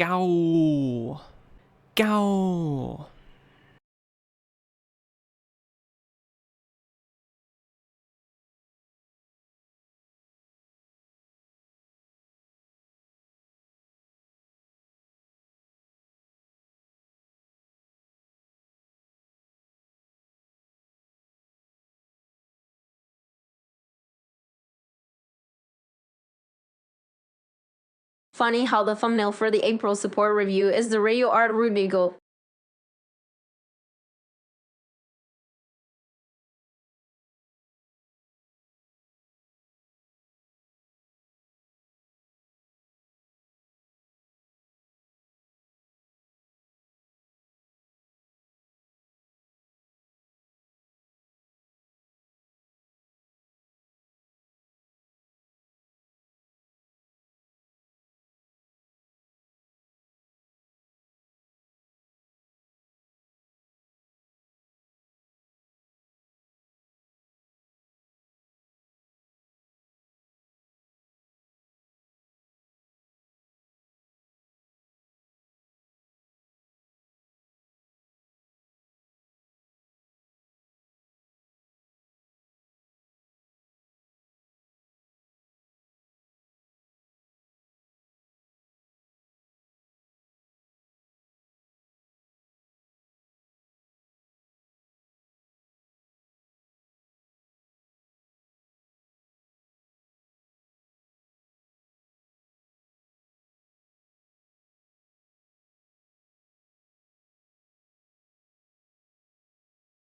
Go. Go. Funny how the thumbnail for the April support review is the radio art Rubigo.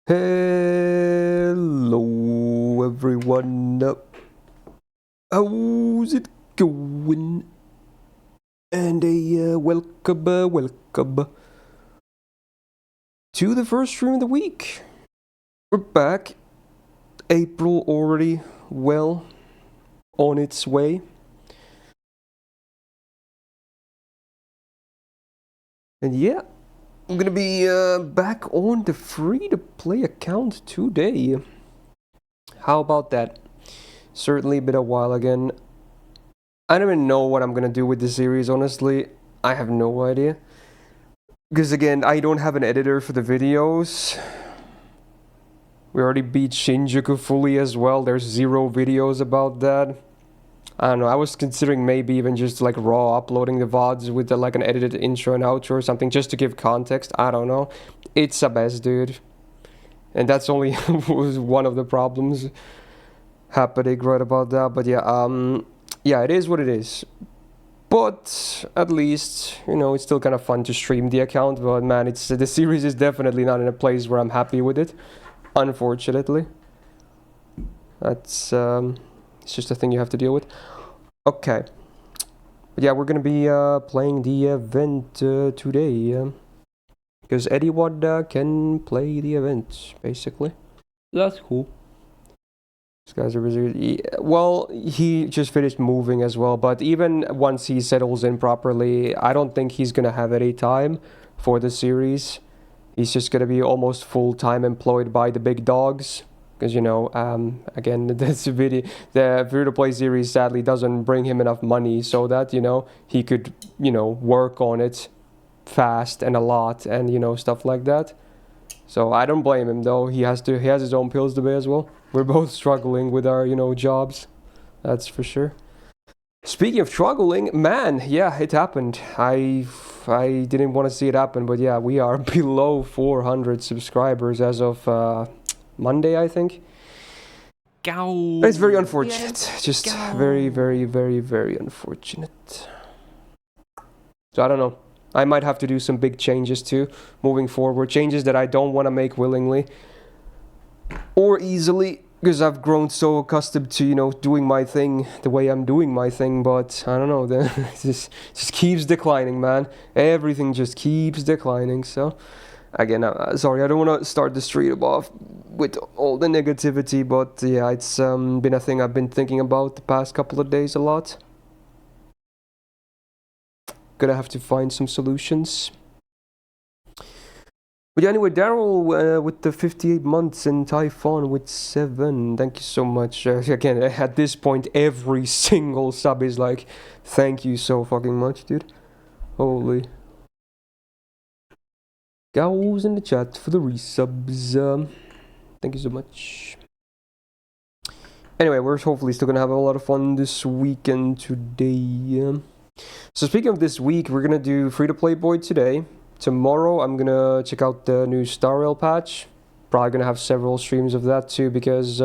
Hello everyone, how's it going? And welcome to the first stream of the week. We're back. April already well on its way. And yeah, I'm gonna be back on the free-to-play account today. How about that? Certainly been a while again. I don't even know what I'm gonna do with this series, honestly. I have no idea. Because again, I don't have an editor for the videos. We already beat Shinjuku fully as well. There's 0 videos about that. I don't know, I was considering maybe even just like raw uploading the VODs with like an edited intro and outro or something just to give context. I don't know. It's a mess, dude. And that's only was one of the problems happening right about that. But yeah, yeah, it is what it is. But at least, you know, it's still kind of fun to stream the account. But man, the series is definitely not in a place where I'm happy with it, unfortunately. That's it's just a thing you have to deal with. Okay. But yeah, we're gonna be playing the event today. Because anyone can play the event, basically. That's cool. These guys are busy. Well, he just finished moving as well, but even once he settles in properly, I don't think he's gonna have any time for the series. He's just gonna be almost full-time employed by the big dogs. Because, you know, again, the free-to-play series sadly doesn't bring him enough money so that, you know, he could, you know, work on it fast and a lot and, you know, stuff like that. So I don't blame him though. He has his own pills to pay as well. We're both struggling with our, you know, jobs. That's for sure. Speaking of struggling, man, yeah, it happened. I didn't want to see it happen, but yeah, we are below 400 subscribers as of Monday, I think. Go. It's very unfortunate. Just very, very, very, very unfortunate. So I don't know. I might have to do some big changes too, moving forward. Changes that I don't want to make willingly or easily, because I've grown so accustomed to, you know, doing my thing the way I'm doing my thing. But I don't know. It just keeps declining, man. Everything just keeps declining. So again, sorry, I don't want to start the stream off with all the negativity, but yeah, it's been a thing I've been thinking about the past couple of days a lot. Gonna have to find some solutions. But yeah, anyway, Daryl with the 58 months and Typhon with 7. Thank you so much. Again, at this point, every single sub is like, thank you so fucking much, dude. Holy. Gows in the chat for the resubs. Thank you so much. Anyway, we're hopefully still gonna have a lot of fun this weekend today. So speaking of this week, we're gonna do free-to-play Boi today. Tomorrow, I'm gonna check out the new Star Rail patch. Probably gonna have several streams of that too, because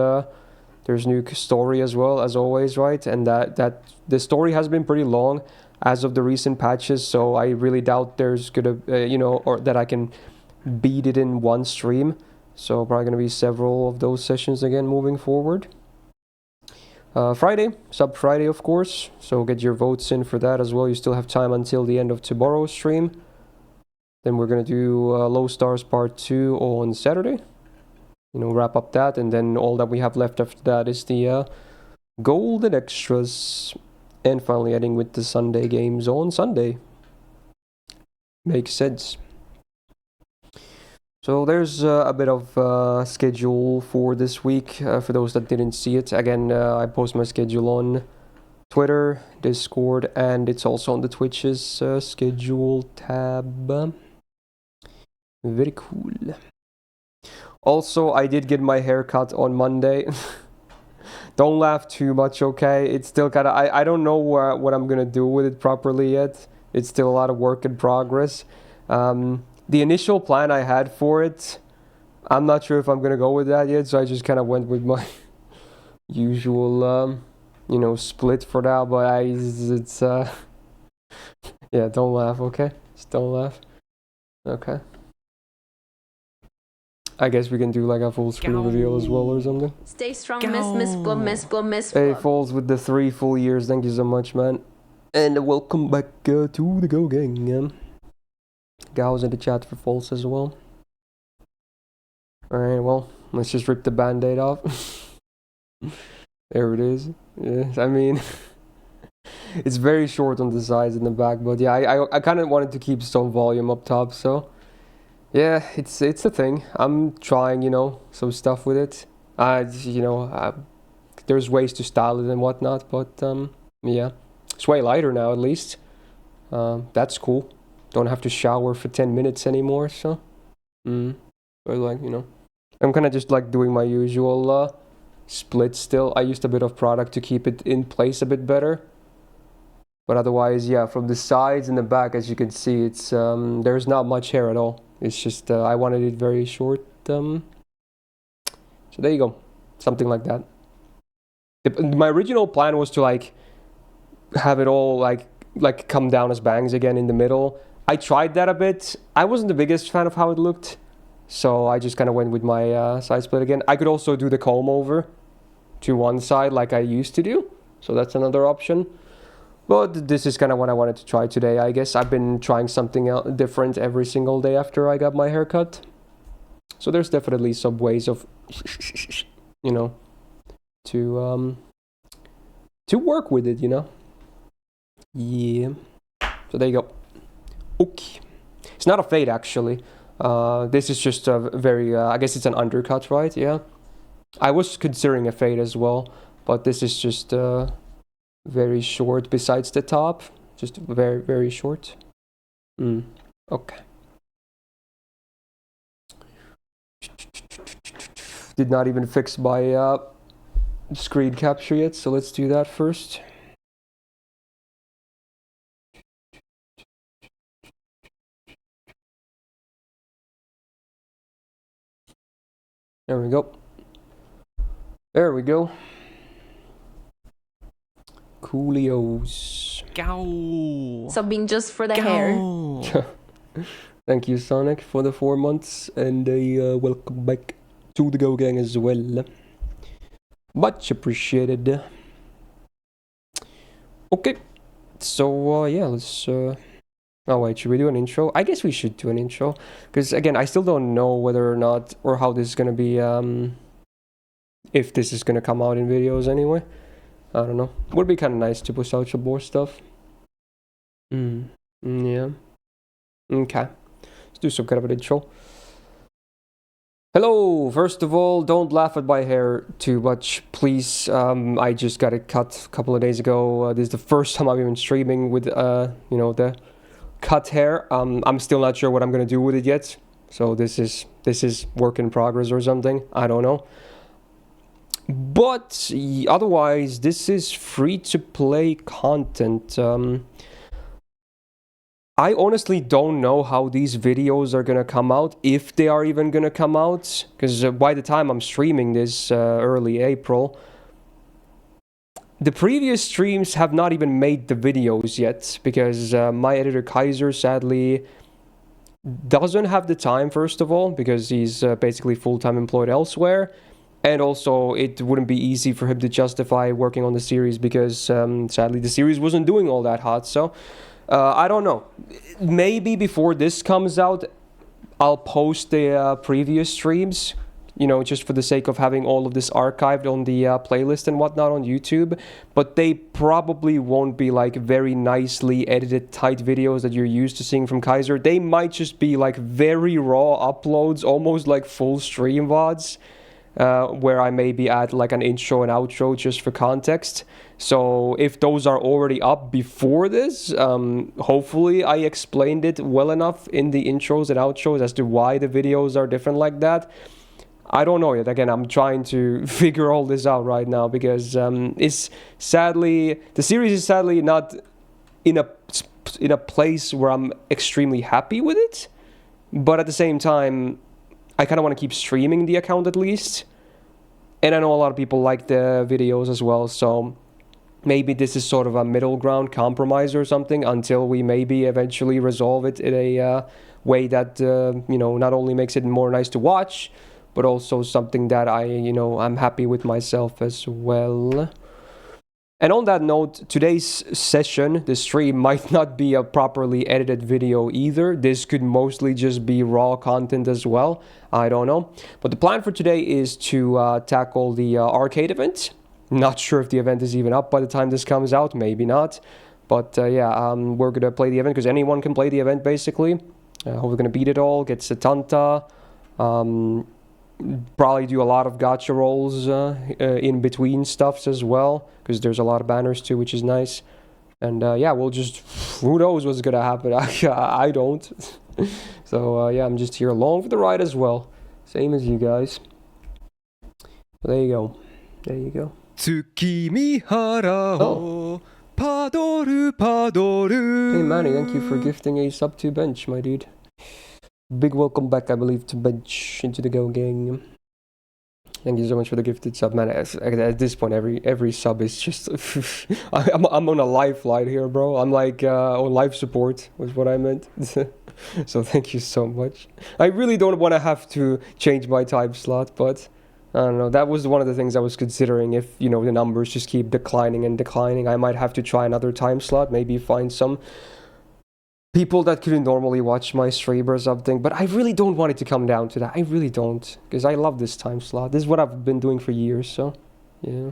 there's new story as well, as always, right? And that the story has been pretty long as of the recent patches, so I really doubt there's gonna, or that I can beat it in one stream. So probably gonna be several of those sessions again moving forward. Friday, Sub Friday, of course, so get your votes in for that as well. You still have time until the end of tomorrow's stream. Then we're gonna do Low Stars Part 2 on Saturday. Wrap up that, and then all that we have left after that is the golden extras. And finally ending with the Sunday games on Sunday. Makes sense. So there's a bit of schedule for this week, for those that didn't see it. Again, I post my schedule on Twitter, Discord, and it's also on the Twitch's schedule tab. Very cool. Also, I did get my hair cut on Monday. Don't laugh too much, okay? It's still kind of... I don't know what I'm gonna do with it properly yet. It's still a lot of work in progress. The initial plan I had for it, I'm not sure if I'm gonna go with that yet, so I just kind of went with my usual, split for now, but it's yeah, don't laugh, okay? Just don't laugh. Okay. I guess we can do like a full screen reveal as well or something. Stay strong, Miss Blub. Hey, Falls with the 3 full years, thank you so much, man. And welcome back to the Go Gang. Gals in the chat for False as well. Alright, well, let's just rip the band-aid off. There it is. Yeah, I mean, it's very short on the sides and the back, but yeah, I kind of wanted to keep some volume up top, so yeah, it's a thing. I'm trying, some stuff with it. There's ways to style it and whatnot, but yeah, it's way lighter now at least. That's cool. Don't have to shower for 10 minutes anymore, so but like, I'm kind of just like doing my usual split still. I used a bit of product to keep it in place a bit better, but otherwise, yeah, from the sides and the back, as you can see, it's there's not much hair at all. It's just I wanted it very short, so there you go, something like that. My original plan was to like have it all like come down as bangs again in the middle. I tried that a bit. I wasn't the biggest fan of how it looked, so I just kind of went with my side split again. I could also do the comb over to one side like I used to do, so that's another option. But this is kind of what I wanted to try today, I guess. I've been trying something different every single day after I got my haircut. So there's definitely some ways of, to work with it, Yeah. So there you go. Okay. It's not a fade, actually. This is just a very, I guess it's an undercut, right? Yeah. I was considering a fade as well, but this is just very short besides the top. Just very, very short. Okay. Did not even fix my screen capture yet, so let's do that first. There we go. There we go. Coolios. Subbing just for the hair. Thank you, Sonic, for the 4 months, and welcome back to the Go Gang as well. Much appreciated. Okay, so yeah, let's. Oh wait, should we do an intro? I guess we should do an intro, because again, I still don't know whether or not or how this is gonna be. If this is gonna come out in videos anyway. I don't know. Would be kind of nice to push out some more stuff. Yeah. Okay. Let's do some kind of an intro. Hello. First of all, don't laugh at my hair too much, please. I just got it cut a couple of days ago. This is the first time I'm even streaming with, the cut hair. I'm still not sure what I'm gonna do with it yet. So this is work in progress or something. I don't know. But otherwise, this is free to play content. I honestly don't know how these videos are gonna come out, if they are even gonna come out, because by the time I'm streaming this early April, the previous streams have not even made the videos yet, because my editor Kaiser sadly doesn't have the time, first of all, because he's basically full-time employed elsewhere, and also it wouldn't be easy for him to justify working on the series, because sadly the series wasn't doing all that hot. So I don't know. Maybe before this comes out, I'll post the previous streams, you know, just for the sake of having all of this archived on the playlist and whatnot on YouTube. But they probably won't be like very nicely edited, tight videos that you're used to seeing from Kaiser. They might just be like very raw uploads, almost like full stream VODs. Where I maybe add like an intro and outro just for context. So if those are already up before this, hopefully I explained it well enough in the intros and outros as to why the videos are different like that. I don't know yet. Again, I'm trying to figure all this out right now, because the series is sadly not in a place where I'm extremely happy with it. But at the same time, I kind of want to keep streaming the account at least. And I know a lot of people like the videos as well, so maybe this is sort of a middle ground compromise or something until we maybe eventually resolve it in a way that, you know, not only makes it more nice to watch, but also something that I'm happy with myself as well. And on that note, today's session, the stream, might not be a properly edited video either. This could mostly just be raw content as well. I don't know. But the plan for today is to tackle the arcade event. Not sure if the event is even up by the time this comes out. Maybe not. But yeah, we're going to play the event because anyone can play the event basically. We're going to beat it all, get Setanta. Probably do a lot of gacha rolls in between stuffs as well, because there's a lot of banners too, which is nice. And yeah, we'll just, who knows what's gonna happen. I don't. So yeah, I'm just here along for the ride as well, same as you guys. There you go. There you go. Oh. Padoru, padoru. Hey Manny, thank you for gifting a sub to Bench, my dude. Big welcome back, I believe, to Bench into the Go gang. Thank you so much for the gifted sub, man. At this point, every sub is just I'm on a lifeline here, bro. I'm like on life support was what I meant. So thank you so much. I really don't want to have to change my time slot, but I don't know. That was one of the things I was considering. If the numbers just keep declining and declining, I might have to try another time slot. Maybe find some people that couldn't normally watch my stream or something, but I really don't want it to come down to that. I really don't, because I love this time slot. This is what I've been doing for years, so yeah.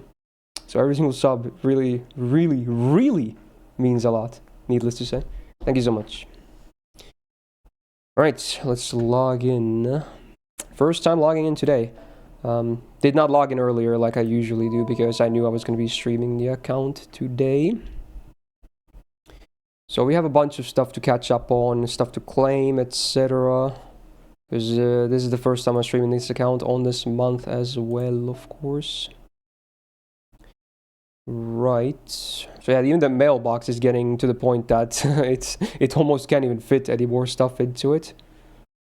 So every single sub really, really, really means a lot, needless to say. Thank you so much. Alright, let's log in. First time logging in today. Did not log in earlier like I usually do, because I knew I was going to be streaming the account today. So we have a bunch of stuff to catch up on, stuff to claim, etc. Because this is the first time I'm streaming this account on this month as well, of course. Right. So yeah, even the mailbox is getting to the point that it almost can't even fit any more stuff into it.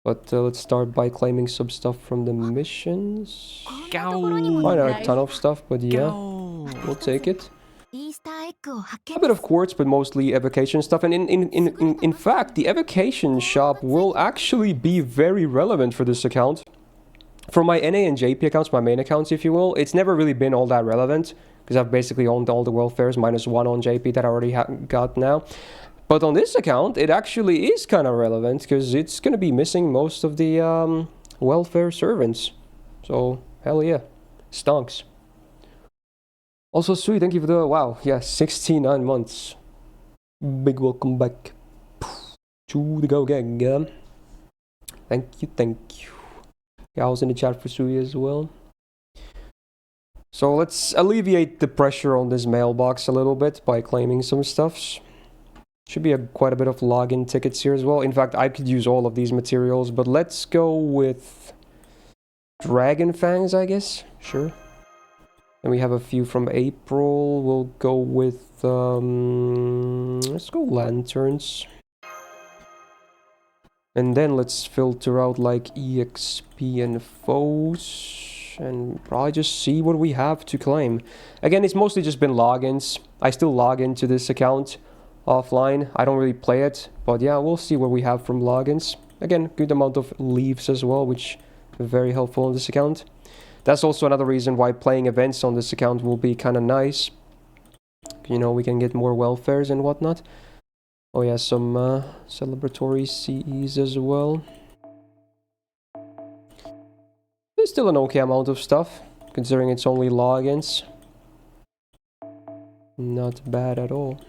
But let's start by claiming some stuff from the missions. Quite a ton of stuff, but yeah, we'll take it. A bit of quartz, but mostly evocation stuff. And in fact, the evocation shop will actually be very relevant for this account. For my NA and JP accounts, my main accounts, if you will, it's never really been all that relevant, because I've basically owned all the world fairs, minus one on JP that I already got now. But on this account, it actually is kind of relevant, because it's going to be missing most of the welfare servants. So, hell yeah. Stonks. Also, Sui, thank you for the, wow, yeah, 69 months. Big welcome back to the Go Gang. Thank you, thank you. Yeah, I was in the chat for Sui as well. So let's alleviate the pressure on this mailbox a little bit by claiming some stuffs. Should be quite a bit of login tickets here as well. In fact, I could use all of these materials, but let's go with Dragon Fangs, I guess. Sure. And we have a few from April. We'll go with, let's go Lanterns. And then let's filter out like EXP and foes. And probably just see what we have to claim. Again, it's mostly just been logins. I still log into this account offline. I don't really play it, but yeah, we'll see what we have from logins. Again, good amount of leaves as well, which are very helpful on this account. That's also another reason why playing events on this account will be kind of nice. You know, we can get more welfares and whatnot. Oh yeah, some celebratory CEs as well. There's still an okay amount of stuff, considering it's only logins. Not bad at all.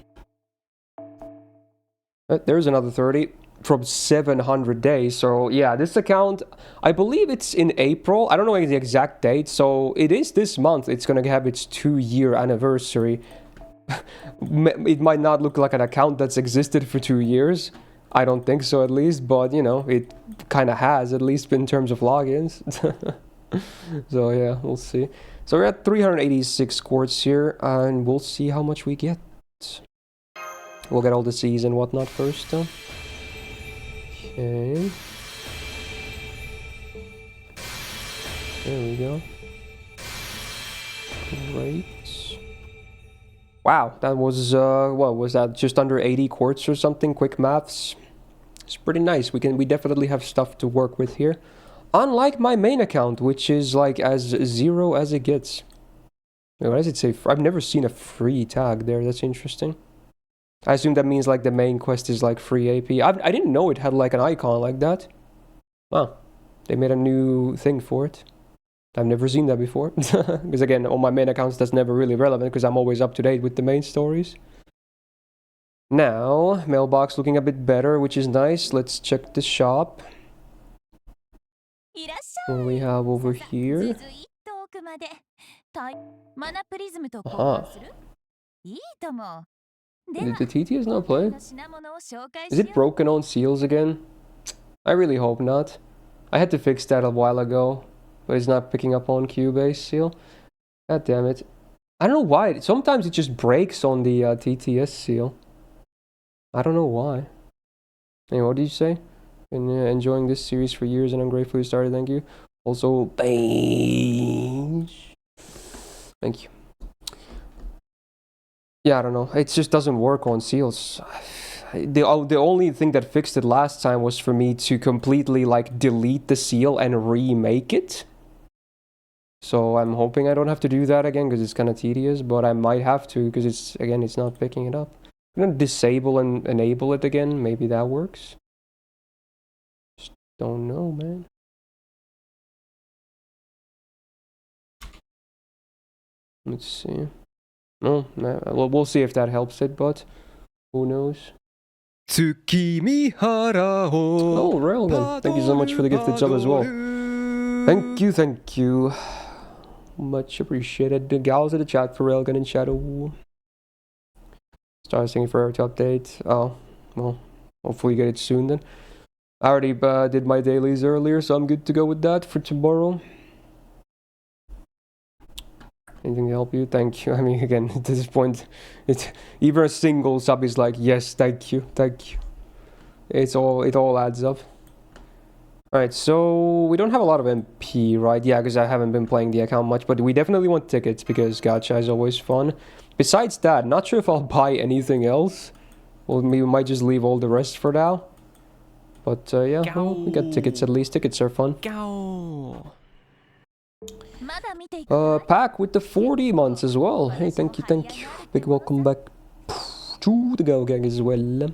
There's another 30 from 700 days. So yeah, this account, I believe it's in April. I don't know the exact date. So it is this month. It's going to have its 2-year anniversary. It might not look like an account that's existed for 2 years. I don't think so, at least. But, you know, it kind of has, at least in terms of logins. So yeah, we'll see. So we're at 386 quartz here. And we'll see how much we get. We'll get all the C's and whatnot first, though. Okay. There we go. Great. Wow, that was, what was that? Just under 80 quartz or something? Quick maths. It's pretty nice. We definitely have stuff to work with here. Unlike my main account, which is like as zero as it gets. Wait, what does it say? I've never seen a free tag there. That's interesting. I assume that means like the main quest is like free AP. I didn't know it had like an icon like that. Wow. They made a new thing for it. I've never seen that before. Because again, on my main accounts that's never really relevant because I'm always up to date with the main stories. Now, mailbox looking a bit better, which is nice. Let's check the shop. What do we have over here? Did the TTS not play? Is it broken on seals again? I really hope not. I had to fix that a while ago, but it's not picking up on Cubase seal. God damn it. I don't know why. Sometimes it just breaks on the TTS seal. I don't know why. Anyway, what did you say? Been enjoying this series for years and I'm grateful you started. Thank you. Also, thank you. Yeah, I don't know. It just doesn't work on seals. The only thing that fixed it last time was for me to completely like delete the seal and remake it. So I'm hoping I don't have to do that again because it's kind of tedious, but I might have to because it's not picking it up. I'm gonna disable and enable it again. Maybe that works. Just don't know, man. Let's see. No, well, we'll see if that helps it, but who knows? Oh, Railgun, thank you so much for the gifted sub as well. Thank you. Much appreciated. The gals in the chat for Railgun and Shadow. Start singing for her to update. Oh, well, hopefully you get it soon then. I already did my dailies earlier, so I'm good to go with that for tomorrow. Anything to help you? Thank you. I mean, again, at this point, even a single sub is like, yes, thank you. It all adds up. Alright, so we don't have a lot of MP, right? Yeah, because I haven't been playing the account much, but we definitely want tickets because gacha is always fun. Besides that, not sure if I'll buy anything else. Well, we might just leave all the rest for now. But yeah, well, we got tickets at least. Tickets are fun. Pack with the 40 months as well. Hey, thank you. Big welcome back to the Go Gang as well.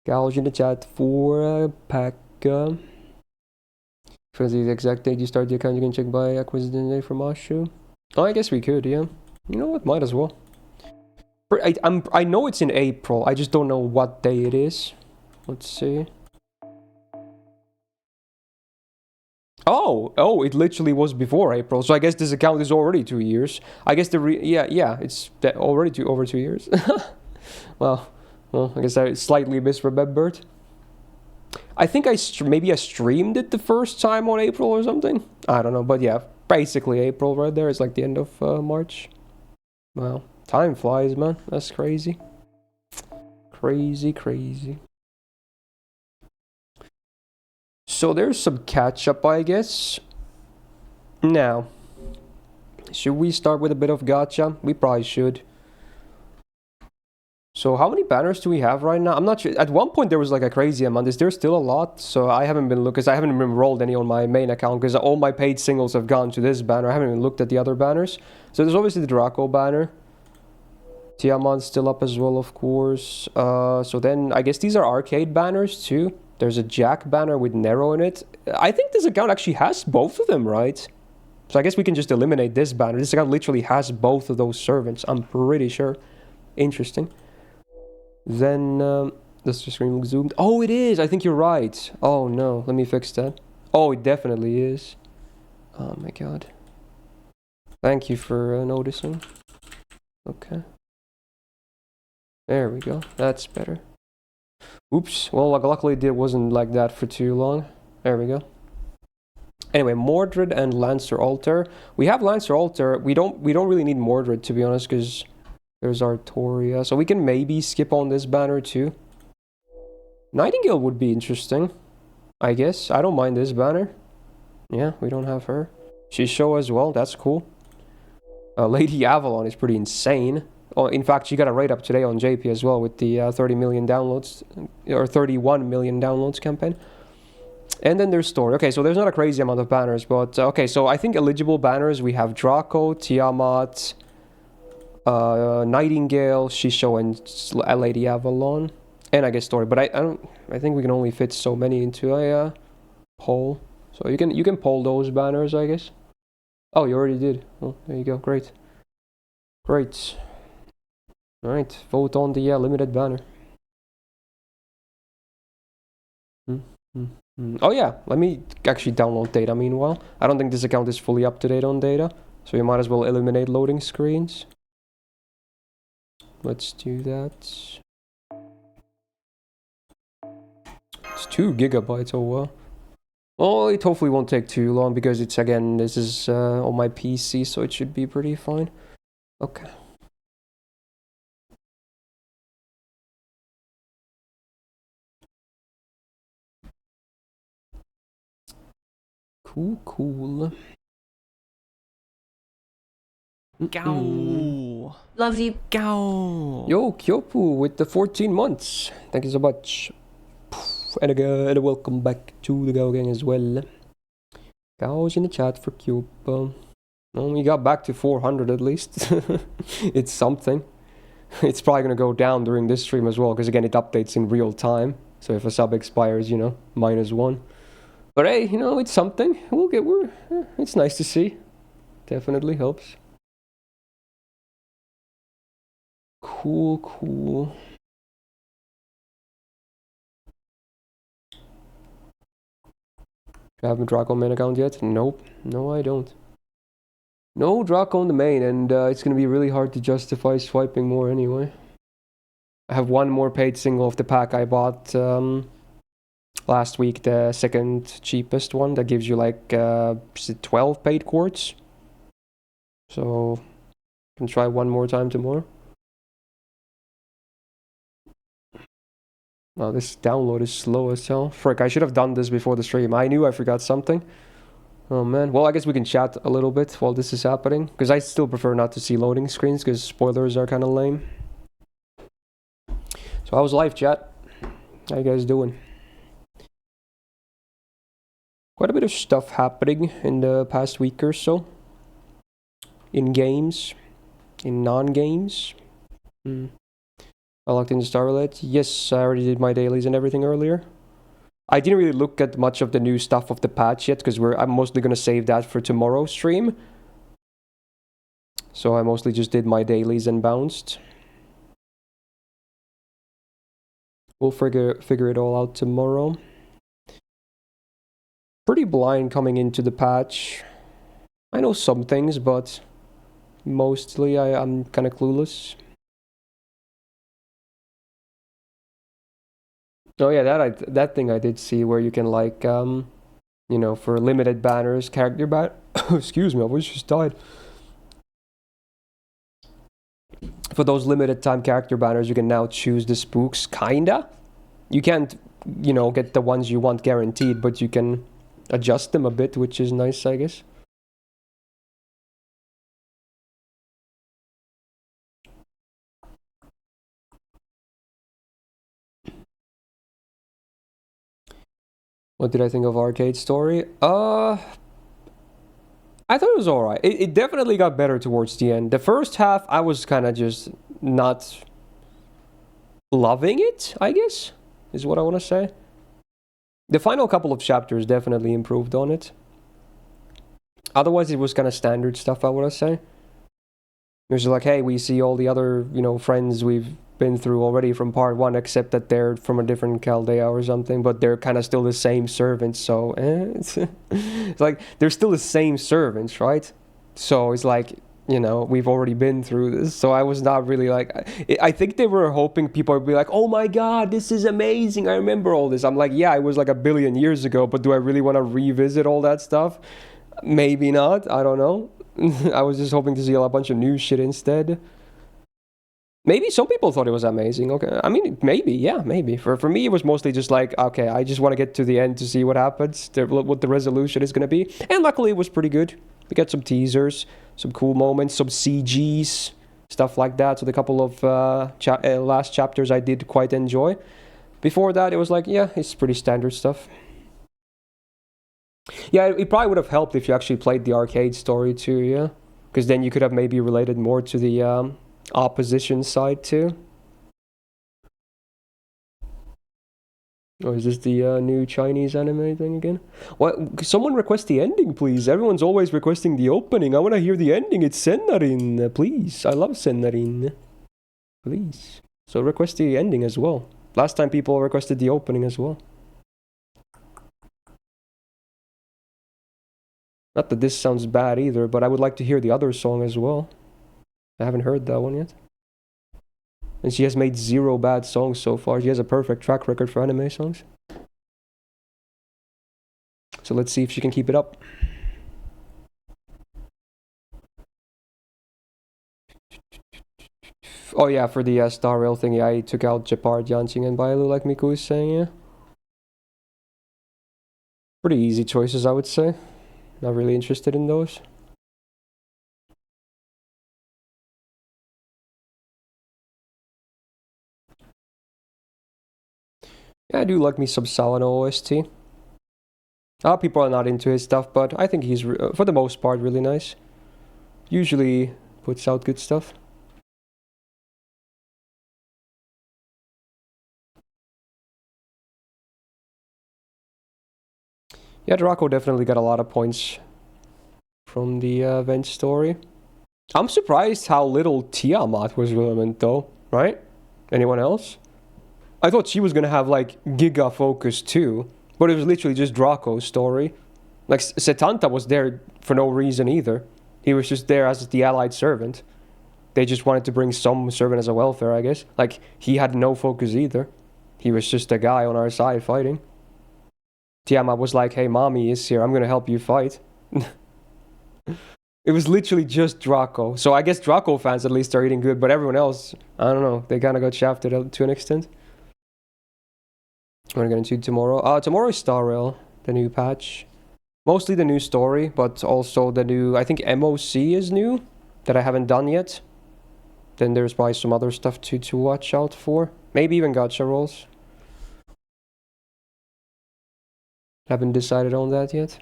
Gals in the chat for Pack. For the exact date you start the account, you can check by acquisition day from Ashu. Oh, I guess we could, yeah. You know what? Might as well. I know it's in April. I just don't know what day it is. Let's see. Oh, it literally was before April. So I guess this account is already 2 years. I guess it's over 2 years. Well, Well, I guess I slightly misremembered. I think maybe I streamed it the first time on April or something. I don't know, but yeah, basically April right there. It's like the end of March. Wow, time flies, man. That's crazy. Crazy. So there's some catch up, I guess. Now, should we start with a bit of gacha? We probably should. So how many banners do we have right now? I'm not sure. At one point there was like a crazy amount. Is there still a lot? So I haven't been looking, because I haven't even enrolled any on my main account, because all my paid singles have gone to this banner. I haven't even looked at the other banners. So there's obviously the Draco banner. Tiamat's still up as well, of course. So then I guess these are arcade banners too. There's a Jack banner with Nero in it. I think this account actually has both of them, right? So I guess we can just eliminate this banner. This account literally has both of those servants. I'm pretty sure. Interesting. Then, does the screen look zoomed? Oh, it is! I think you're right. Oh no, let me fix that. Oh, it definitely is. Oh my god. Thank you for noticing. Okay. There we go. That's better. Oops. Well, luckily it wasn't like that for too long. There we go. Anyway, Mordred and Lancer Altar. We have Lancer Altar. We don't really need Mordred, to be honest, because there's Artoria. So we can maybe skip on this banner too. Nightingale would be interesting, I guess. I don't mind this banner. Yeah, we don't have her. Shisho as well. That's cool. Lady Avalon is pretty insane. Oh, in fact, she got a rate up today on JP as well with the 30 million downloads, or 31 million downloads campaign. And then there's Story. Okay, so there's not a crazy amount of banners, but okay, so I think eligible banners, we have Draco, Tiamat, Nightingale, Shisho, and Lady Avalon. And I guess Story, but I think we can only fit so many into a poll. So you can poll those banners, I guess. Oh, you already did. Oh, there you go. Great. Great. Alright, vote on the limited banner. Oh yeah, let me actually download data meanwhile. I don't think this account is fully up to date on data, so you might as well eliminate loading screens. Let's do that. It's 2 gigabytes, oh well. Oh, it hopefully won't take too long, because it's, again, this is on my PC, so it should be pretty fine. Okay. Cool. Gow. Love you. Gow. Yo, Kyopu with the 14 months. Thank you so much. And a welcome back to the Gao gang as well. Gao's in the chat for Kyopu. Well, we got back to 400 at least. It's something. It's probably gonna go down during this stream as well, because again, it updates in real time. So if a sub expires, you know, -1. But hey, you know, it's something. It's nice to see. Definitely helps. Cool. Do I have a Draco main account yet? Nope. No, I don't. No Draco on the main, and it's gonna be really hard to justify swiping more anyway. I have one more paid single of the pack I bought last week, the second cheapest one that gives you like 12 paid quartz. So I can try one more time tomorrow. Oh, this download is slow as hell. Frick, I should have done this before the stream. I knew I forgot something. Oh man. Well, I guess we can chat a little bit while this is happening, because I still prefer not to see loading screens, because spoilers are kind of lame. So how's life, chat? How you guys doing? Quite a bit of stuff happening in the past week or so. In games. In non-games. I logged into Starlet. Yes, I already did my dailies and everything earlier. I didn't really look at much of the new stuff of the patch yet, because I'm mostly going to save that for tomorrow's stream. So I mostly just did my dailies and bounced. We'll figure it all out tomorrow. Pretty blind coming into the patch. I know some things, but mostly I'm kind of clueless. Oh yeah, that thing I did see where you can like you know, for limited banners, character excuse me, I almost just died. For those limited time character banners, you can now choose the spooks, kinda. You can't, you know, get the ones you want guaranteed, but you can adjust them a bit, which is nice, I guess. What did I think of Arcade Story? I thought it was alright. It definitely got better towards the end. The first half, I was kind of just not loving it, I guess, is what I want to say. The final couple of chapters definitely improved on it. Otherwise, it was kind of standard stuff, I want to say. It was like, hey, we see all the other, you know, friends we've been through already from part 1, except that they're from a different Chaldea or something, but they're kind of still the same servants, so it's like they're still the same servants, right? So it's like, you know, we've already been through this, so I was not really like, I think they were hoping people would be like, oh my god, this is amazing, I remember all this. I'm like, yeah, it was like a billion years ago, but do I really want to revisit all that stuff? Maybe not, I don't know. I was just hoping to see a bunch of new shit instead. Maybe some people thought it was amazing. Okay, I mean, maybe, yeah, maybe. For me, it was mostly just like, okay, I just want to get to the end to see what happens, what the resolution is going to be. And luckily, it was pretty good. We got some teasers, some cool moments, some CGs, stuff like that. So the couple of last chapters I did quite enjoy. Before that, it was like, yeah, it's pretty standard stuff. Yeah, it probably would have helped if you actually played the arcade story too, yeah? Because then you could have maybe related more to the opposition side too. Or is this the new Chinese anime thing again? What? Someone request the ending, please. Everyone's always requesting the opening. I want to hear the ending. It's Sennarin, please. I love Sennarin. Please. So request the ending as well. Last time people requested the opening as well. Not that this sounds bad either, but I would like to hear the other song as well. I haven't heard that one yet. And she has made 0 bad songs so far. She has a perfect track record for anime songs. So let's see if she can keep it up. Oh yeah, for the Star Rail thing, yeah, I took out Japard, Yanqing, and Bailu, like Miku was saying, yeah. Pretty easy choices, I would say. Not really interested in those. Yeah, I do like me some Salano OST. People are not into his stuff, but I think he's, for the most part, really nice. Usually puts out good stuff. Yeah, Draco definitely got a lot of points from the event story. I'm surprised how little Tiamat was relevant though, right? Anyone else? I thought she was gonna have like Giga focus too, but it was literally just Draco's story. Like Setanta was there for no reason either. He was just there as the allied servant. They just wanted to bring some servant as a welfare, I guess. Like he had no focus either. He was just a guy on our side fighting. Tiamat was like, hey, mommy is here, I'm gonna help you fight. It was literally just Draco. So I guess Draco fans at least are eating good, but everyone else, I don't know, they kind of got shafted to an extent. We're gonna get into tomorrow. Tomorrow is Star Rail, the new patch. Mostly the new story, but also the new, I think MOC is new, that I haven't done yet. Then there's probably some other stuff to watch out for. Maybe even gacha rolls. Haven't decided on that yet.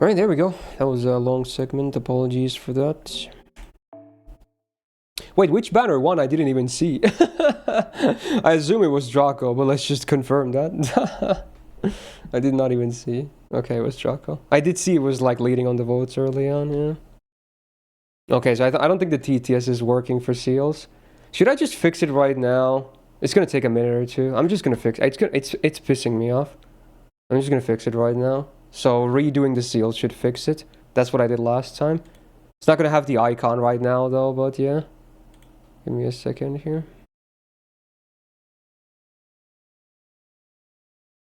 Alright, there we go. That was a long segment. Apologies for that. Wait, which banner won? I didn't even see. I assume it was Draco, but let's just confirm that. I did not even see. Okay, it was Draco. I did see it was like leading on the votes early on, yeah. Okay, so I don't think the TTS is working for seals. Should I just fix it right now? It's gonna take a minute or two. I'm just gonna fix it. It's pissing me off. I'm just gonna fix it right now. So redoing the seals should fix it. That's what I did last time. It's not gonna have the icon right now though, but yeah. Give me a second here.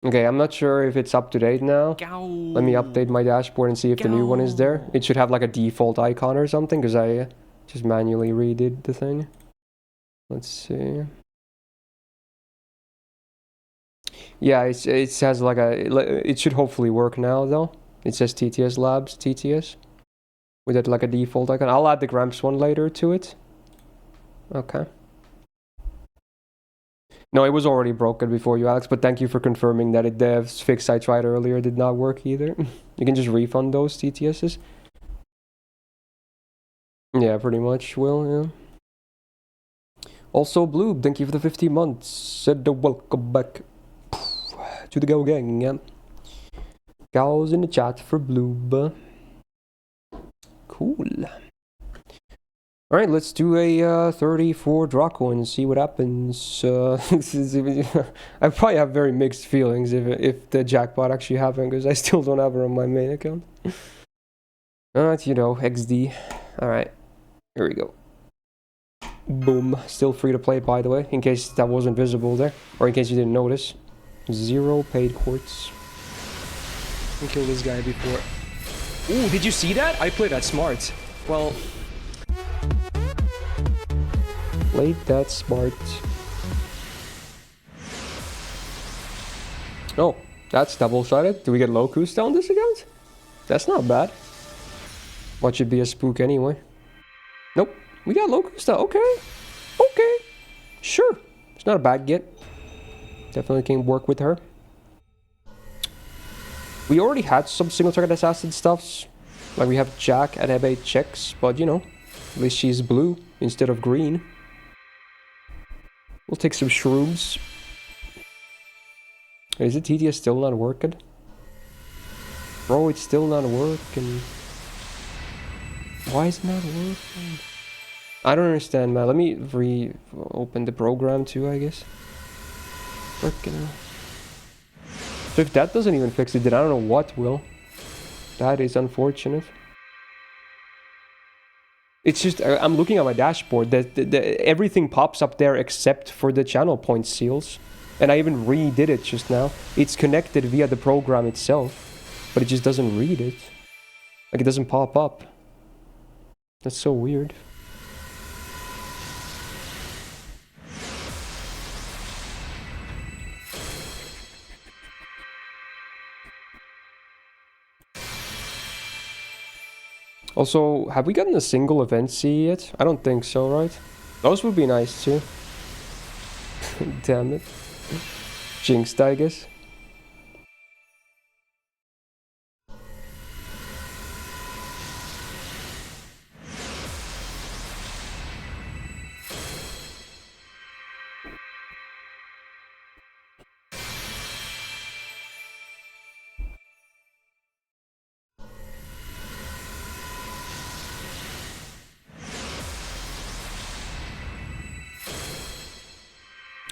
Okay, I'm not sure if it's up to date now. Let me update my dashboard and see if the new one is there. It should have like a default icon or something, because I just manually redid the thing. Let's see. Yeah, it has like it should hopefully work now though. It says TTS Labs, TTS. With it like a default icon. I'll add the Gramps one later to it. Okay. No, it was already broken before you, Alex, but thank you for confirming that the fix I tried earlier did not work either. You can just refund those TTSs. Yeah, pretty much will, yeah. Also, Bloob, thank you for the 50 months. Said the welcome back to the Go Gang, yeah. Gals in the chat for Bloob. Cool. Alright, let's do a 34 Draco and see what happens. I probably have very mixed feelings if the jackpot actually happened, because I still don't have her on my main account. Alright, you know, XD. Alright, here we go. Boom. Still free to play, by the way, in case that wasn't visible there, or in case you didn't notice. 0 paid quartz. I killed this guy before. Ooh, did you see that? I played that smart. Well... Played that smart. Oh, that's double-sided. Do we get Locust on this account? That's not bad. What should be a spook anyway? Nope, we got Locust. Okay, okay, sure. It's not a bad get. Definitely can work with her. We already had some single-target assassin stuffs. Like we have Jack and Ebe checks, but you know, at least she's blue instead of green. We'll take some shrooms. Is the TTS still not working? Bro, it's still not working. Why is it not working? I don't understand, man. Let me reopen the program too, I guess. Freaking. So if that doesn't even fix it, then I don't know what will. That is unfortunate. It's just, I'm looking at my dashboard, everything pops up there except for the channel point seals. And I even redid it just now. It's connected via the program itself, but it just doesn't read it. Like, it doesn't pop up. That's so weird. Also, have we gotten a single event C yet? I don't think so, right? Those would be nice too. Damn it. Jinxed, I guess.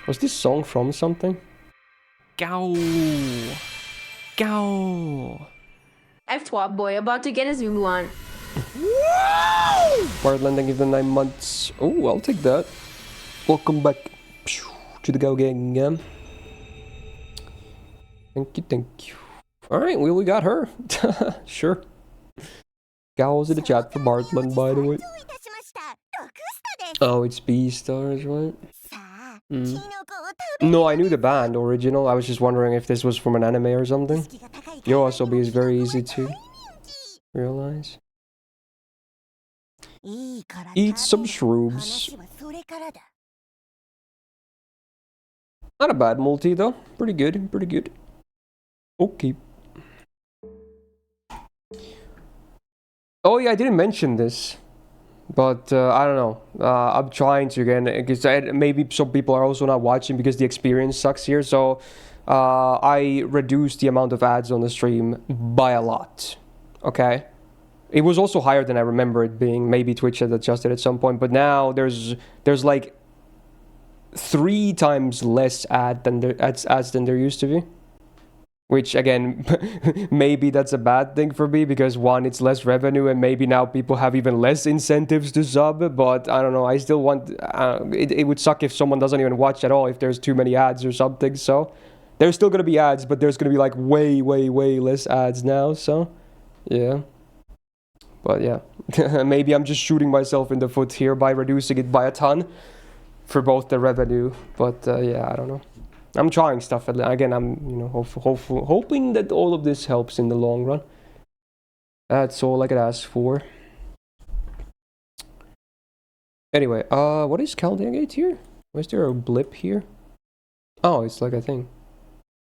Was this song from something? Gow. Gow. F2P Boi about to get his new one. Wildland, thank you for the 9 months. Oh, I'll take that. Welcome back to the Go Gang. Thank you, thank you. Alright, we got her. Sure. Gow's in the chat for Bartland, by the way. Oh, it's B-Stars, right? No, I knew the band original. I was just wondering if this was from an anime or something. YOASOBI is very easy to realize. Eat some shrooms. Not a bad multi though. Pretty good, pretty good. Okay. Oh yeah, I didn't mention this. But I don't know. I'm trying to again, because maybe some people are also not watching because the experience sucks here. So I reduced the amount of ads on the stream by a lot. Okay, it was also higher than I remember it being. Maybe Twitch had adjusted at some point, but now there's like 3 times less ads than there used to be. Which again, maybe that's a bad thing for me because one, it's less revenue and maybe now people have even less incentives to sub. But I don't know, I still want, it would suck if someone doesn't even watch at all if there's too many ads or something. So there's still gonna be ads, but there's gonna be like way less ads now. So yeah. But yeah, maybe I'm just shooting myself in the foot here by reducing it by a ton for both the revenue. But yeah, I don't know. I'm trying stuff. Again, I'm, you know, hoping that all of this helps in the long run. That's all I could ask for. Anyway, what is counting gate here? Was there a blip here? Oh, it's like a thing.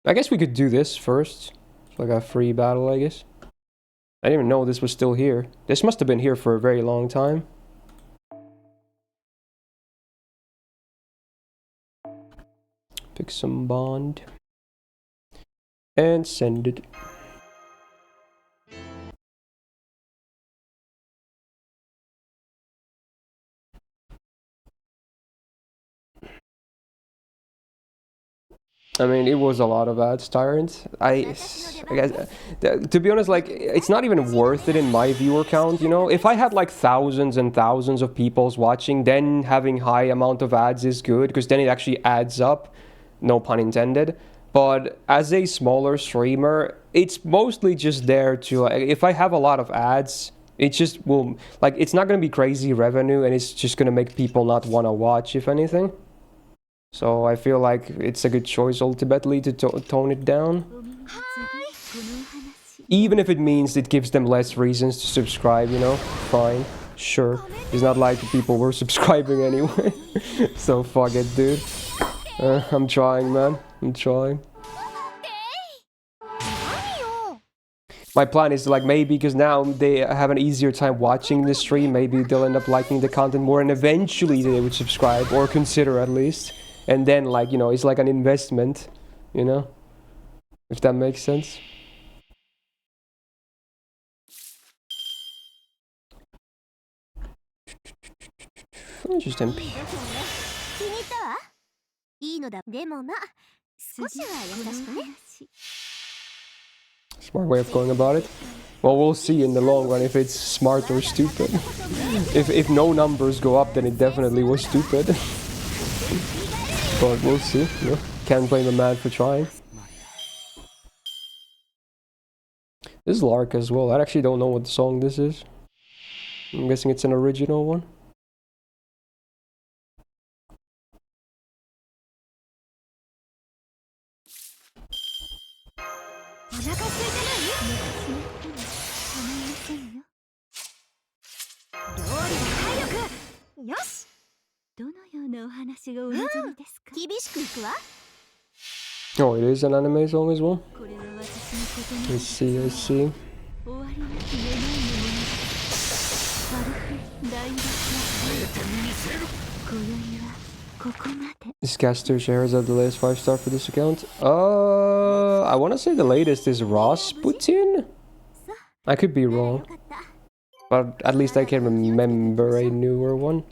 I guess we could do this first. It's like a free battle, I guess. I didn't even know this was still here. This must have been here for a very long time. Pick some bond. And send it. I mean, it was a lot of ads, Tyrant. I guess, to be honest, like, it's not even worth it in my viewer count, you know? If I had, like, thousands and thousands of people's watching, then having high amount of ads is good, because then it actually adds up. No pun intended. But as a smaller streamer, it's mostly just there to, like, if I have a lot of ads, it just will, like, it's not going to be crazy revenue, and it's just going to make people not want to watch, if anything. So I feel like it's a good choice ultimately to tone it down. Even if it means it gives them less reasons to subscribe, you know? Fine. Sure. It's not like people were subscribing anyway. So fuck it, dude. I'm trying, man. I'm trying. My plan is to, like, maybe because now they have an easier time watching the stream, maybe they'll end up liking the content more and eventually they would subscribe or consider at least. And then, like, you know, it's like an investment, you know? If that makes sense. Just MP. Smart way of going about it. Well, we'll see in the long run if it's smart or stupid. If no numbers go up, then it definitely was stupid. But we'll see. You know? Can't blame a man for trying. This is Lark as well. I actually don't know what song this is. I'm guessing it's an original one. Oh, it is an anime song as well. I see, I see. Is Caster shares of the latest 5-star for this account? I want to say the latest is Rasputin? I could be wrong. But at least I can remember a newer one.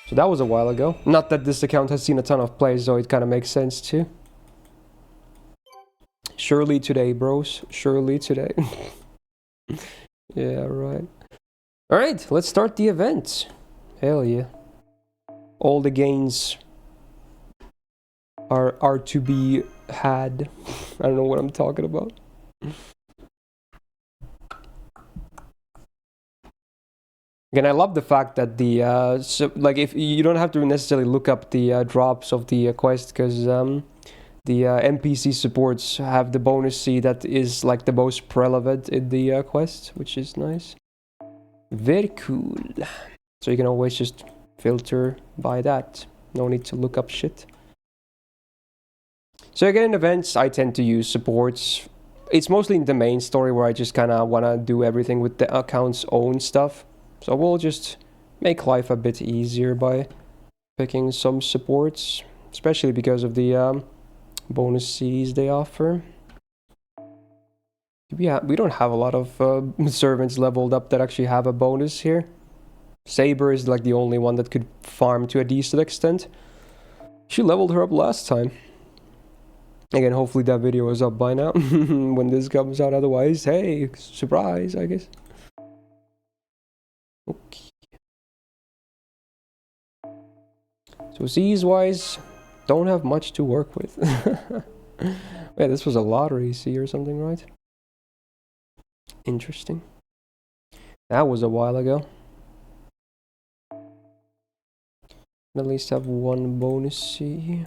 So that was a while ago. Not that this account has seen a ton of plays, so it kind of makes sense too. Surely today, bros. Surely today. Yeah, right. Alright, let's start the event. Hell yeah. All the gains are to be had. I don't know what I'm talking about. Again, I love the fact that the so, like, if you don't have to necessarily look up the drops of the quest, because the NPC supports have the bonus C that is like the most relevant in the quest, which is nice. Very cool. So you can always just filter by that. No need to look up shit. So again, in events, I tend to use supports. It's mostly in the main story where I just kind of want to do everything with the account's own stuff. So we'll just make life a bit easier by picking some supports, especially because of the bonus Cs they offer. We don't have a lot of servants leveled up that actually have a bonus here. Saber is like the only one that could farm to a decent extent. She leveled her up last time. Again, hopefully that video is up by now when this comes out. Otherwise, hey, surprise, I guess. Okay. So C's-wise, don't have much to work with. Yeah, this was a lottery C or something, right? Interesting. That was a while ago. At least have one bonus C.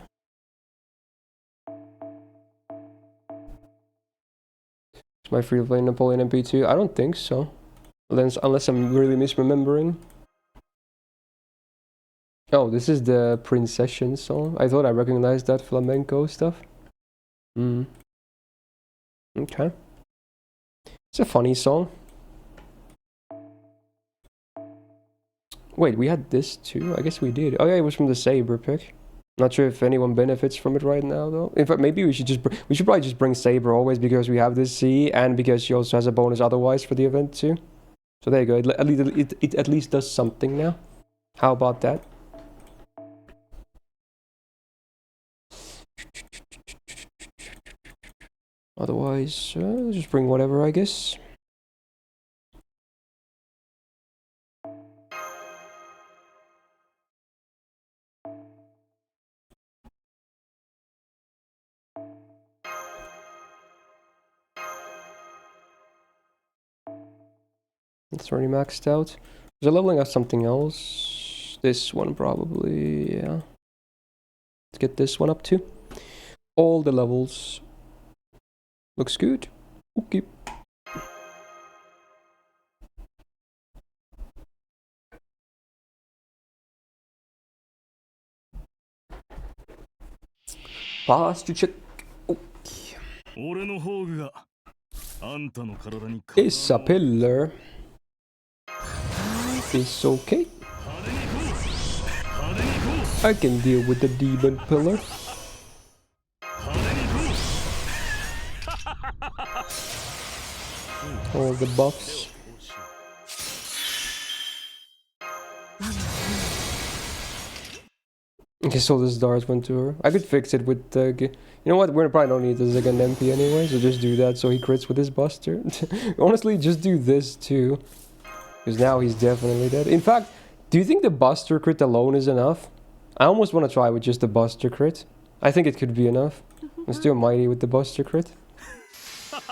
Is my free-to-play Napoleon MP2? I don't think so. Unless I'm really misremembering. Oh, this is the Princession song. I thought I recognized that flamenco stuff. Okay. It's a funny song. Wait, we had this too? I guess we did. Oh yeah, it was from the Saber pick. Not sure if anyone benefits from it right now though. In fact, maybe we should probably just bring Saber always because we have this C and because she also has a bonus otherwise for the event too. So there you go. It at least does something now. How about that? Otherwise, just bring whatever, I guess. It's already maxed out. Was I leveling up something else? This one probably, yeah. Let's get this one up too. All the levels. Looks good. Okay. Posture check. Okay. It's a pillar. It's okay. I can deal with the demon pillar. All the buffs. Okay, so this dart went to her. I could fix it with the... You know what? We probably don't need the second MP anyway, so just do that so he crits with his buster. Honestly, just do this too. Because now he's definitely dead. In fact, do you think the buster crit alone is enough? I almost want to try with just the buster crit. I think it could be enough. Let's do a mighty with the buster crit.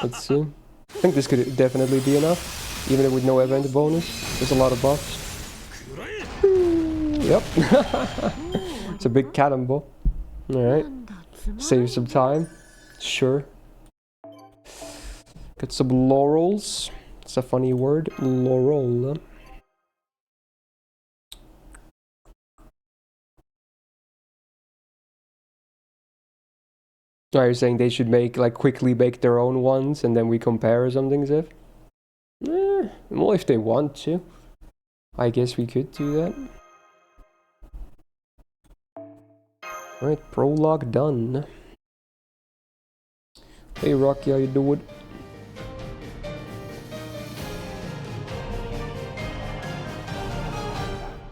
Let's see. I think this could definitely be enough. Even with no event bonus. There's a lot of buffs. Yep. It's a big cannonball. Alright. Save some time. Sure. Get some laurels. It's a funny word. Laurel. Are you saying they should quickly make their own ones and then we compare or something, Ziv? Well, if they want to. I guess we could do that. Alright, prologue done. Hey Rocky, how you doing?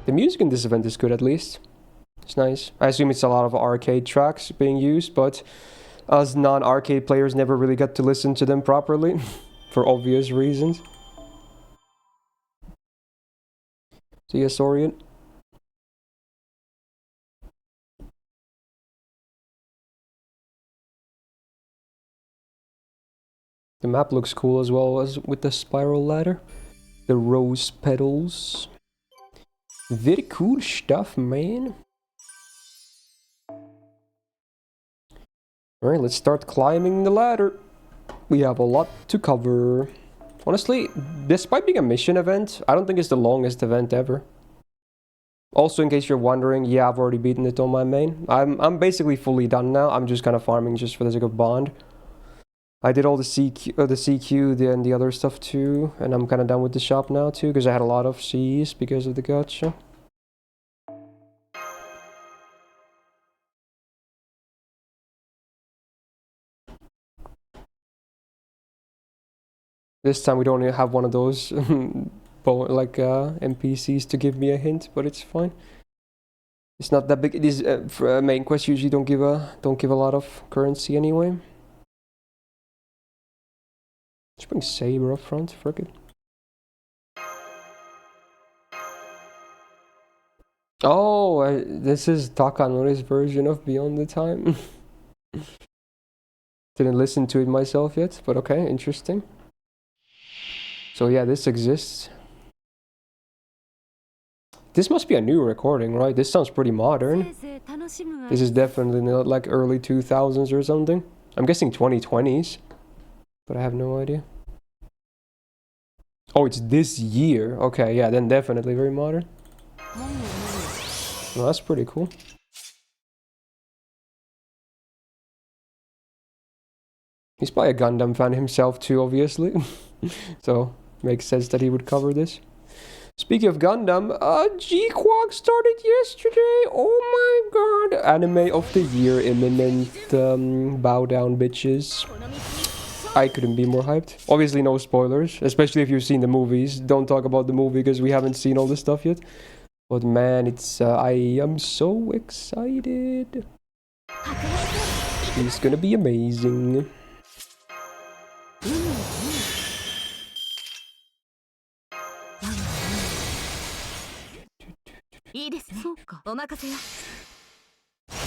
The music in this event is good at least. It's nice. I assume it's a lot of arcade tracks being used, but us non-arcade players never really got to listen to them properly. For obvious reasons. So yes, Orient. The map looks cool as well as with the spiral ladder. The rose petals. Very cool stuff, man. Alright, let's start climbing the ladder. We have a lot to cover. Honestly, despite being a mission event, I don't think it's the longest event ever. Also, in case you're wondering, yeah, I've already beaten it on my main. I'm basically fully done now. I'm just kind of farming just for the sake of bond. I did all the CQ and the other stuff too, and I'm kind of done with the shop now too, because I had a lot of Cs because of the gacha. This time we don't even have one of those NPCs to give me a hint, but it's fine. It's not that big. These main quests usually don't give a lot of currency anyway. Let's bring Saber up front, frick it. Oh, this is Takanori's version of Beyond the Time. Didn't listen to it myself yet, but okay, interesting. So yeah, this exists. This must be a new recording, right? This sounds pretty modern. This is definitely not like early 2000s or something. I'm guessing 2020s, but I have no idea. Oh, it's this year. Okay, yeah, then definitely very modern. Well, that's pretty cool. He's probably a Gundam fan himself too, obviously. So, makes sense that he would cover this. Speaking of Gundam, G-Quack started yesterday. Oh my god. Anime of the year imminent. Bow down, bitches. I couldn't be more hyped. Obviously no spoilers, especially if you've seen the movies. Don't talk about the movie because we haven't seen all this stuff yet. But man, it's I am so excited. It's gonna be amazing.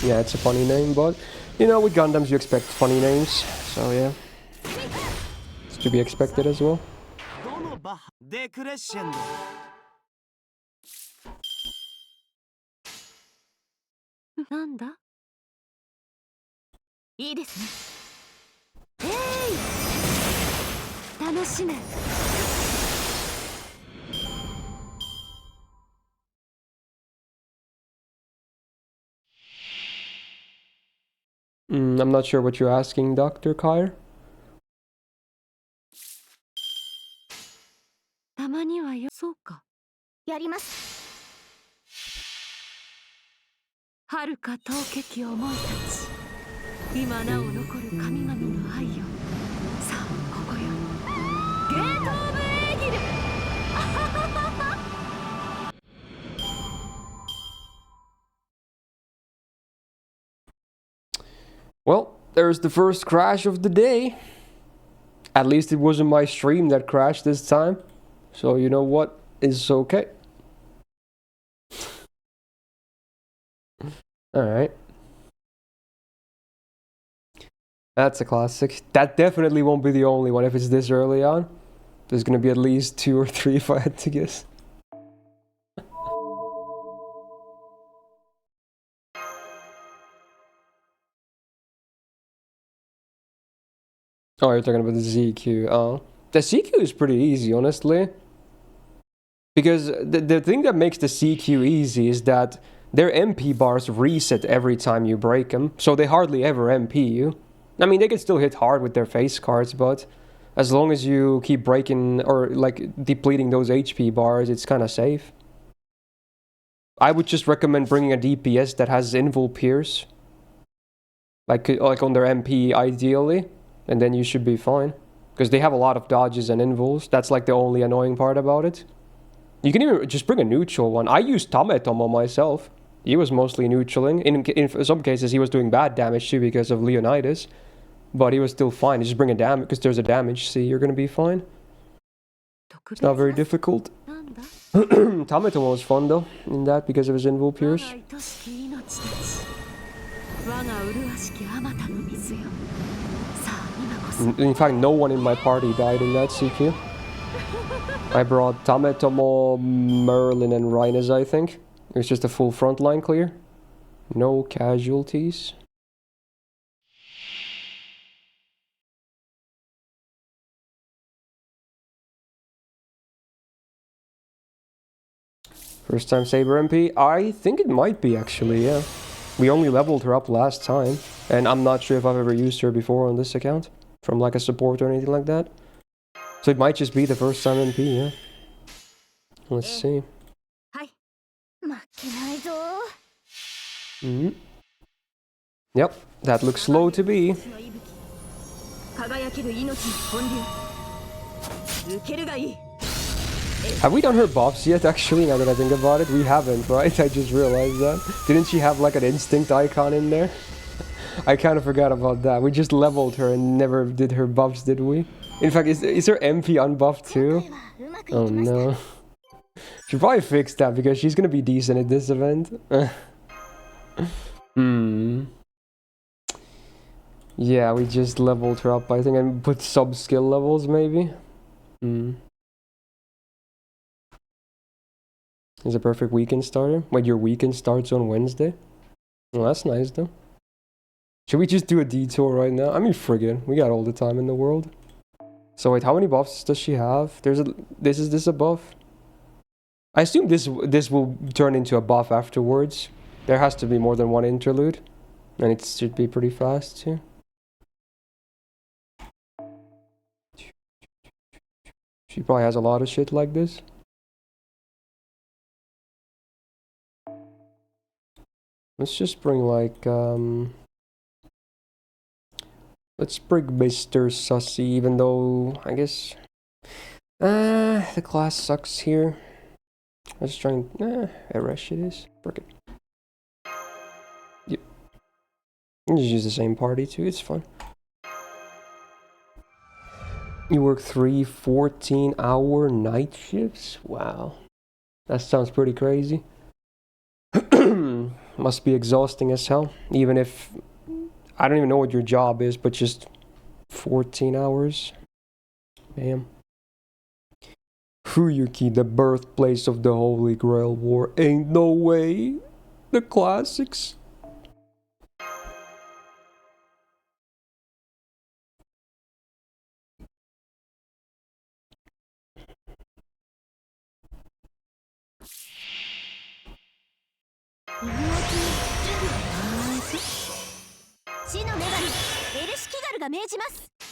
Yeah, it's a funny name, but you know, with Gundams you expect funny names, so yeah. It's to be expected as well. I'm not sure what you're asking, Dr. Kyre. Well, there's the first crash of the day. At least it wasn't my stream that crashed this time. So you know what? It's okay. Alright. That's a classic. That definitely won't be the only one if it's this early on. There's gonna be at least 2 or 3 if I had to guess. Oh, you're talking about the ZQ. Oh. The CQ is pretty easy, honestly. Because the thing that makes the CQ easy is that their MP bars reset every time you break them. So they hardly ever MP you. I mean, they can still hit hard with their face cards, but as long as you keep breaking or like depleting those HP bars, it's kind of safe. I would just recommend bringing a DPS that has invul pierce. Like on their MP ideally. And then you should be fine. Because they have a lot of dodges and invuls. That's like the only annoying part about it. You can even just bring a neutral one. I used Tametomo myself. He was mostly neutraling. In some cases he was doing bad damage too because of Leonidas. But he was still fine. You just bring a damage because there's a damage. See, you're gonna be fine. It's not very difficult. Tametomo was fun though, in that because of his invul pierce. In fact, no one in my party died in that CQ. I brought Tametomo, Merlin, and Rhinus, I think. It was just a full frontline clear. No casualties. First time Saber MP? I think it might be actually, yeah. We only leveled her up last time. And I'm not sure if I've ever used her before on this account. From like a support or anything like that. So it might just be the first time MP, yeah. Let's see. Yep, that looks slow to be. Have we done her buffs yet, actually, now that I think about it? We haven't, right? I just realized that. Didn't she have like an instinct icon in there? I kind of forgot about that. We just leveled her and never did her buffs, did we? In fact, is her MP unbuffed too? Oh no. Should probably fix that because she's gonna be decent at this event. Yeah, we just leveled her up, I think, and put sub-skill levels, maybe? Is a perfect weekend starter? Wait, your weekend starts on Wednesday? Well, that's nice, though. Should we just do a detour right now? I mean, friggin', we got all the time in the world. So wait, how many buffs does she have? Is this a buff? I assume this will turn into a buff afterwards. There has to be more than one interlude. And it should be pretty fast, too. She probably has a lot of shit like this. Let's just bring like, let's bring Mr. Sussy, even though, I guess, the class sucks here. Let's try and, Eresh it is. Frick it. Yep. You just use the same party too, it's fun. You work 3 14-hour night shifts? Wow. That sounds pretty crazy. Must be exhausting as hell. Even if... I don't even know what your job is, but just 14 hours. Damn. Fuyuki, the birthplace of the Holy Grail War. Ain't no way. The classics.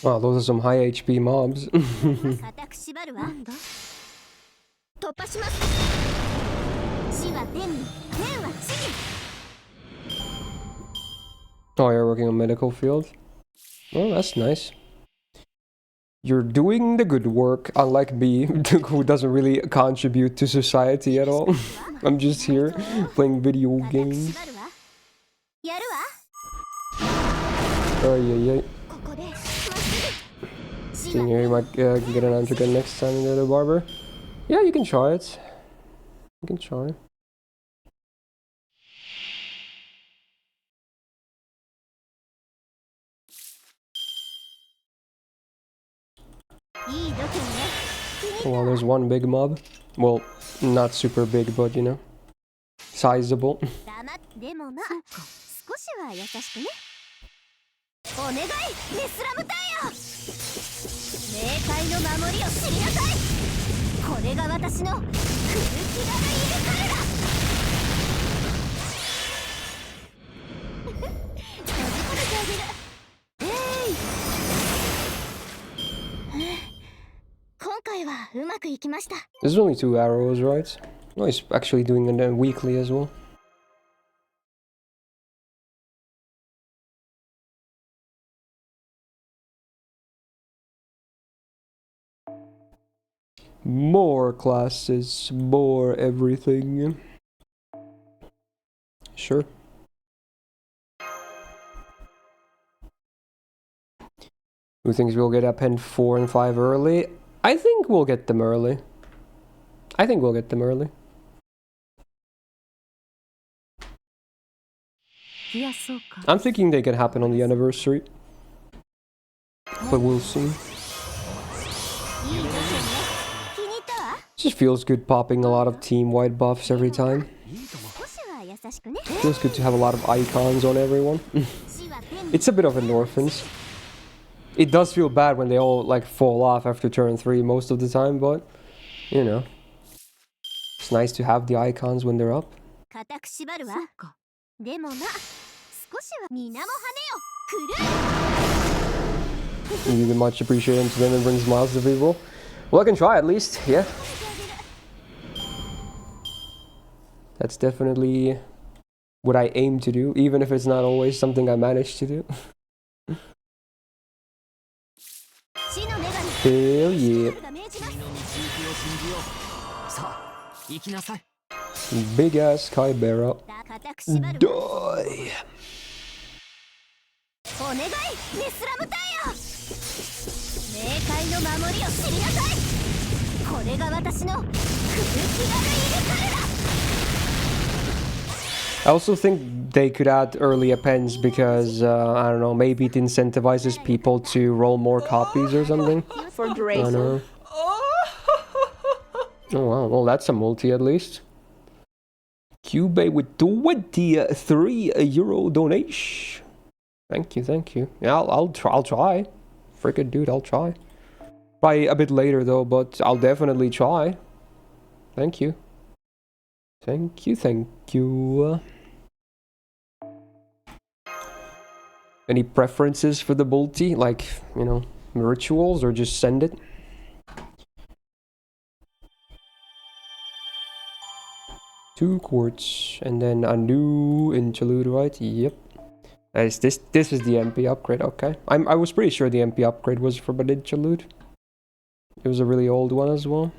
Wow, those are some high HP mobs. Oh, you're working on medical field? Oh, that's nice. You're doing the good work, unlike me, who doesn't really contribute to society at all. I'm just here playing video games. Oh, yeah. Seeing here, you might get an answer next time in the barber. Yeah, you can try it. You can try. Well, there's one big mob. Well, not super big, but you know, sizable. There's only 2 arrows, right? No, he's actually doing it weekly as well. More classes, more everything. Sure. Who thinks we'll get Append 4 and 5 early? I think we'll get them early. I'm thinking they can happen on the anniversary. But we'll see. Just feels good popping a lot of team-wide buffs every time. Feels good to have a lot of icons on everyone. It's a bit of endorphins. It does feel bad when they all like fall off after turn 3 most of the time, but you know, it's nice to have the icons when they're up. You much appreciate entertainment and brings smiles to people. Well, I can try at least, yeah. That's definitely what I aim to do, even if it's not always something I manage to do. Hell yeah. Big ass Kybera. Die. お願いミスラムタイヤ冥界の守りを知りなさいこれが私の空気がるいる彼ら I also think they could add early appends because, I don't know, maybe it incentivizes people to roll more copies or something. For I Draco. know. Oh wow, well that's a multi at least. Cube with 23 euro donation. Thank you, thank you. Yeah, I'll try. Frickin' dude, I'll try. Probably a bit later though, but I'll definitely try. Thank you. Thank you, thank you. Any preferences for the multi? Like, you know, rituals or just send it? Two quartz and then a new interlude, right? Yep. This is the MP upgrade, okay. I was pretty sure the MP upgrade was for an interlude. It was a really old one as well.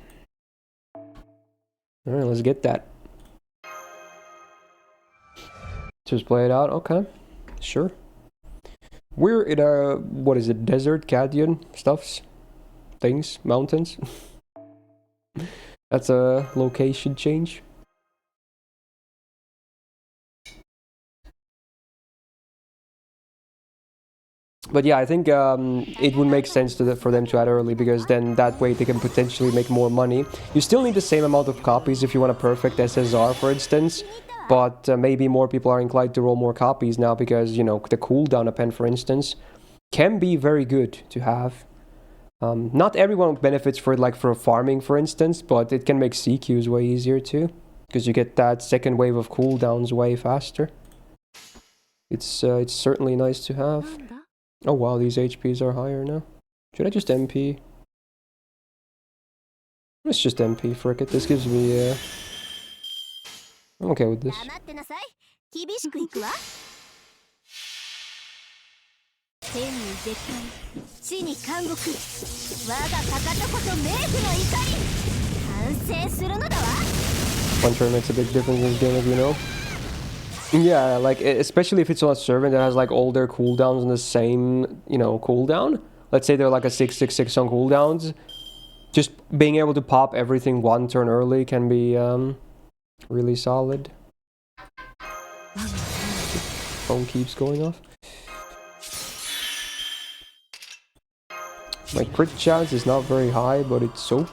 Alright, let's get that. Just play it out, okay. Sure. We're in a, what is it, desert, canyon, stuffs, things, mountains. That's a location change. But yeah, I think it would make sense for them to add early, because then that way they can potentially make more money. You still need the same amount of copies if you want a perfect SSR, for instance. But maybe more people are inclined to roll more copies now because, you know, the cooldown append, for instance, can be very good to have. Not everyone benefits for it, like for farming, for instance, but it can make CQs way easier too, because you get that second wave of cooldowns way faster. It's certainly nice to have. Oh wow, these HPs are higher now. Should I just MP? Let's just MP, frick it. This gives me, I'm okay with this. 黙ってなさい厳しくいくわ天に絶海地に監獄我がかかとこそ冥府の怒り完成するのだわ One turn makes a big difference in this game, as you know. Yeah, like, especially if it's on a servant that has like all their cooldowns on the same, you know, cooldown. Let's say they're like a 666 on cooldowns. Just being able to pop everything one turn early can be really solid. Phone keeps going off. My crit chance is not very high, but it's okay.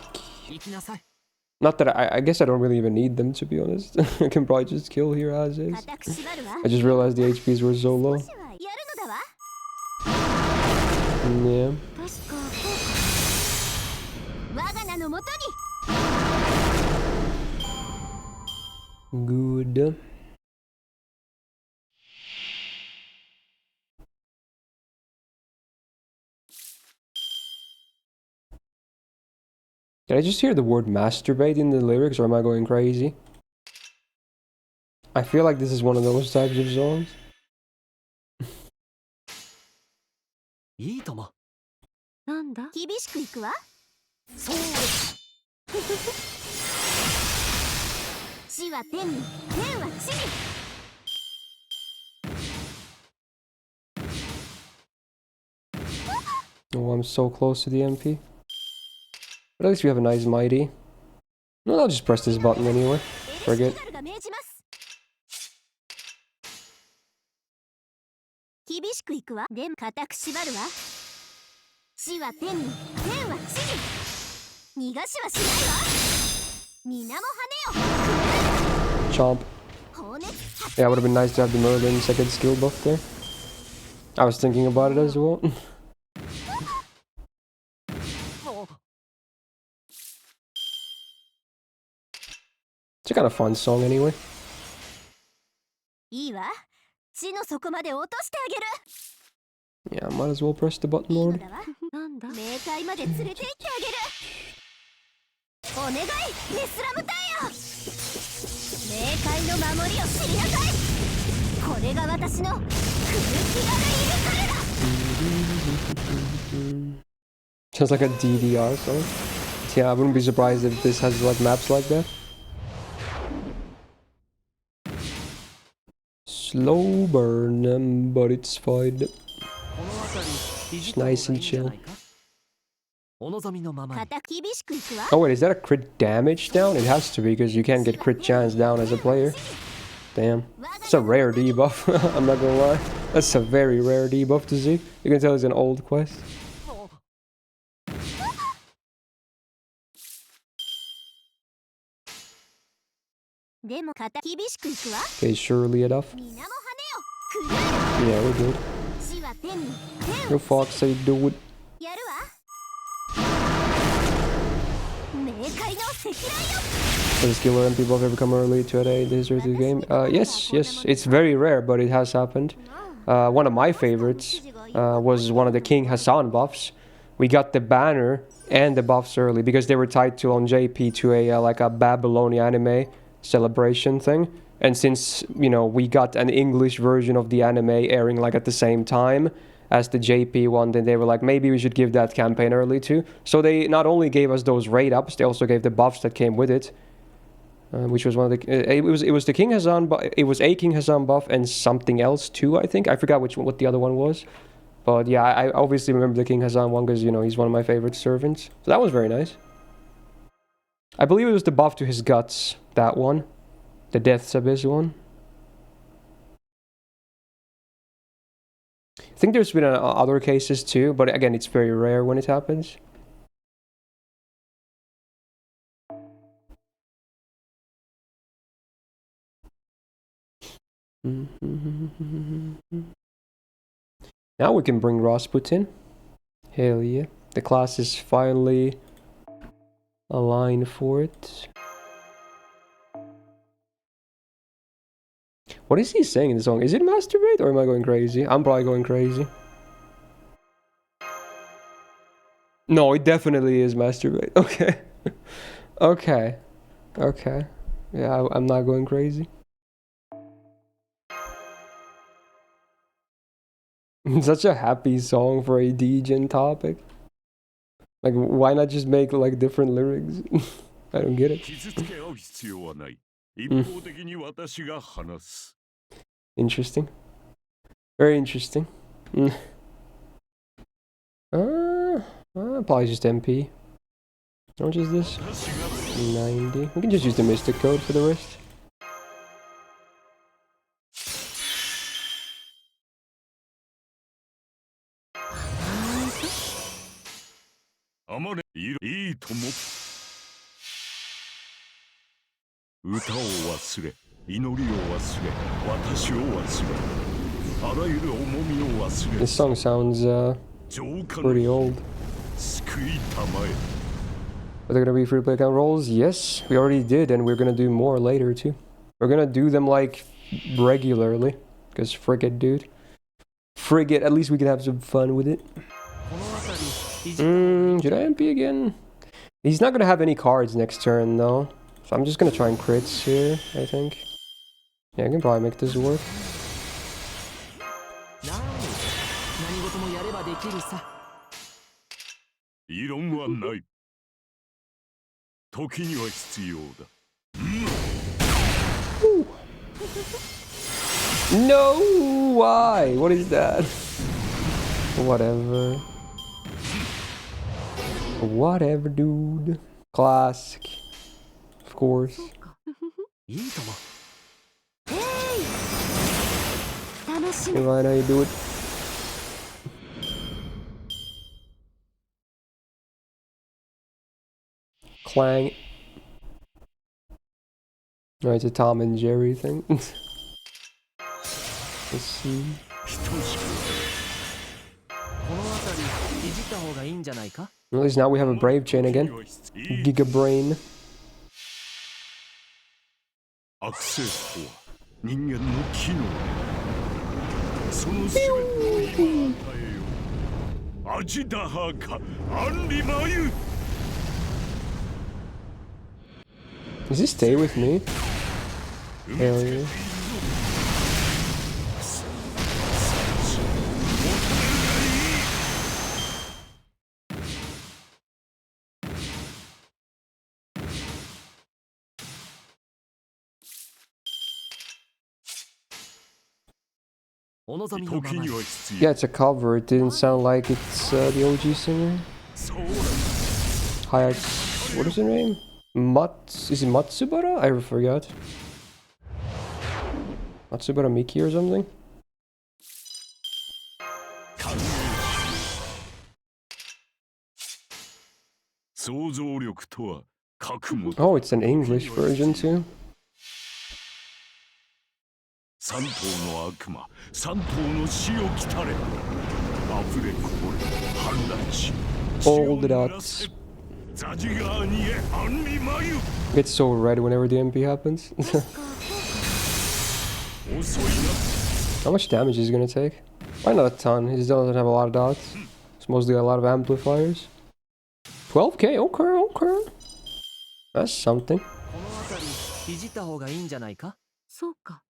Not that I guess I don't really even need them, to be honest. I can probably just kill here as is. I just realized the HPs were so low. Yeah. Good. Did I just hear the word masturbate in the lyrics, or am I going crazy? I feel like this is one of those types of songs. いいとも。なんだ厳しくいくわそう。地は天に天は地に Oh, I'm so close to the MP. But at least we have a nice mighty. No, I'll just press this button anyway. Forget. 厳しくいくわでも固く縛るわ地は天に天は地に逃がしはしないわ皆も羽よ Chomp. Yeah, it would have been nice to have the Merlin second skill buff there. I was thinking about it as well. It's a kind of fun song anyway. いいわ地の底まで落としてあげる Yeah, might as well press the button, いいの Lord. だわ冥界まで連れて行ってあげるお願いミスラムタイヤ冥界の守りを知りなさいこれが私の空気がるいる彼ら Just like a DDR song. Yeah, I wouldn't be surprised if this has like maps like that. Slow burn, but it's fine. この辺りいじ It's った方がいい nice ん and じゃな chill. いかお望みのままに 肩厳しくいくわ Oh wait, is that a crit damage down? It has to be, because you can't get crit chance down as a player. Damn. It's a rare debuff, I'm not gonna lie. That's a very rare debuff to see. You can tell it's an old quest. でも肩厳しくいくわ Okay, surely enough. 皆も羽をくら Yeah, we're good. 死は天に天 Your を fox say do it. やるわ冥界の赤雷よ Does killer MP buff ever come early to a this or the game? Yes, yes. It's very rare, but it has happened. One of my favorites was one of the King Hassan buffs. We got the banner and the buffs early because they were tied to on JP to a like a Babylonia anime celebration thing. And since, you know, we got an English version of the anime airing like at the same time as the JP one, then they were like, maybe we should give that campaign early too. So they not only gave us those raid ups, they also gave the buffs that came with it. Which was one of the it was the King Hassan it was a King Hassan buff and something else too, I think. I forgot what the other one was. But yeah, I obviously remember the King Hassan one because, you know, he's one of my favorite servants. So that was very nice. I believe it was the buff to his guts, that one. The Death's Abyss one. I think there's been other cases too, but again, it's very rare when it happens. Now we can bring Rasputin. Hell yeah. The class is finally aligned for it. What is he saying in the song? Is it masturbate or am I going crazy? I'm probably going crazy. No, it definitely is masturbate. Okay. Okay. Okay. Yeah, I'm not going crazy. Such a happy song for a degen topic. Like, why not just make like different lyrics? I don't get it. Interesting. Very interesting. Probably just MP. How much is this? 90. We can just use the Mystic code for the rest. This song sounds pretty old. Are there gonna be free-to-play account roles? Yes, we already did, and we're gonna do more later too. We're gonna do them like regularly, because frigate, dude. Frigate, at least we can have some fun with it. Should I MP again? He's not gonna have any cards next turn though, so I'm just gonna try and crits here, I think. Yeah, I can probably make this work. No, why? What is that? Whatever. Whatever, dude. Classic. Of course. Hey, Ryan, how you do it? Clang. No, it's a Tom and Jerry thing. Let's see. At least now we have a Brave Chain again. Giga Brain. Does he stay with me? Hell yeah. お望みのままに Yeah, it's a cover. It didn't sound like it's the OG singer. Hayaks. What is her name? Is it Matsubara? I forgot. Matsubara Miki or something? Oh, it's an English version too. 三頭の悪魔、三頭の死を来たれ。溢れこぼれ、氾濫し。 All the dots. ザジガーニへアンリマユ。 It's so red whenever the MP happens. 遅いな。 How much damage is he gonna take? Why not a ton? He just doesn't have a lot of dots. It's mostly a lot of amplifiers. 12k? Okay, okay. That's something. この辺りいじった方がいいんじゃないか。そうか。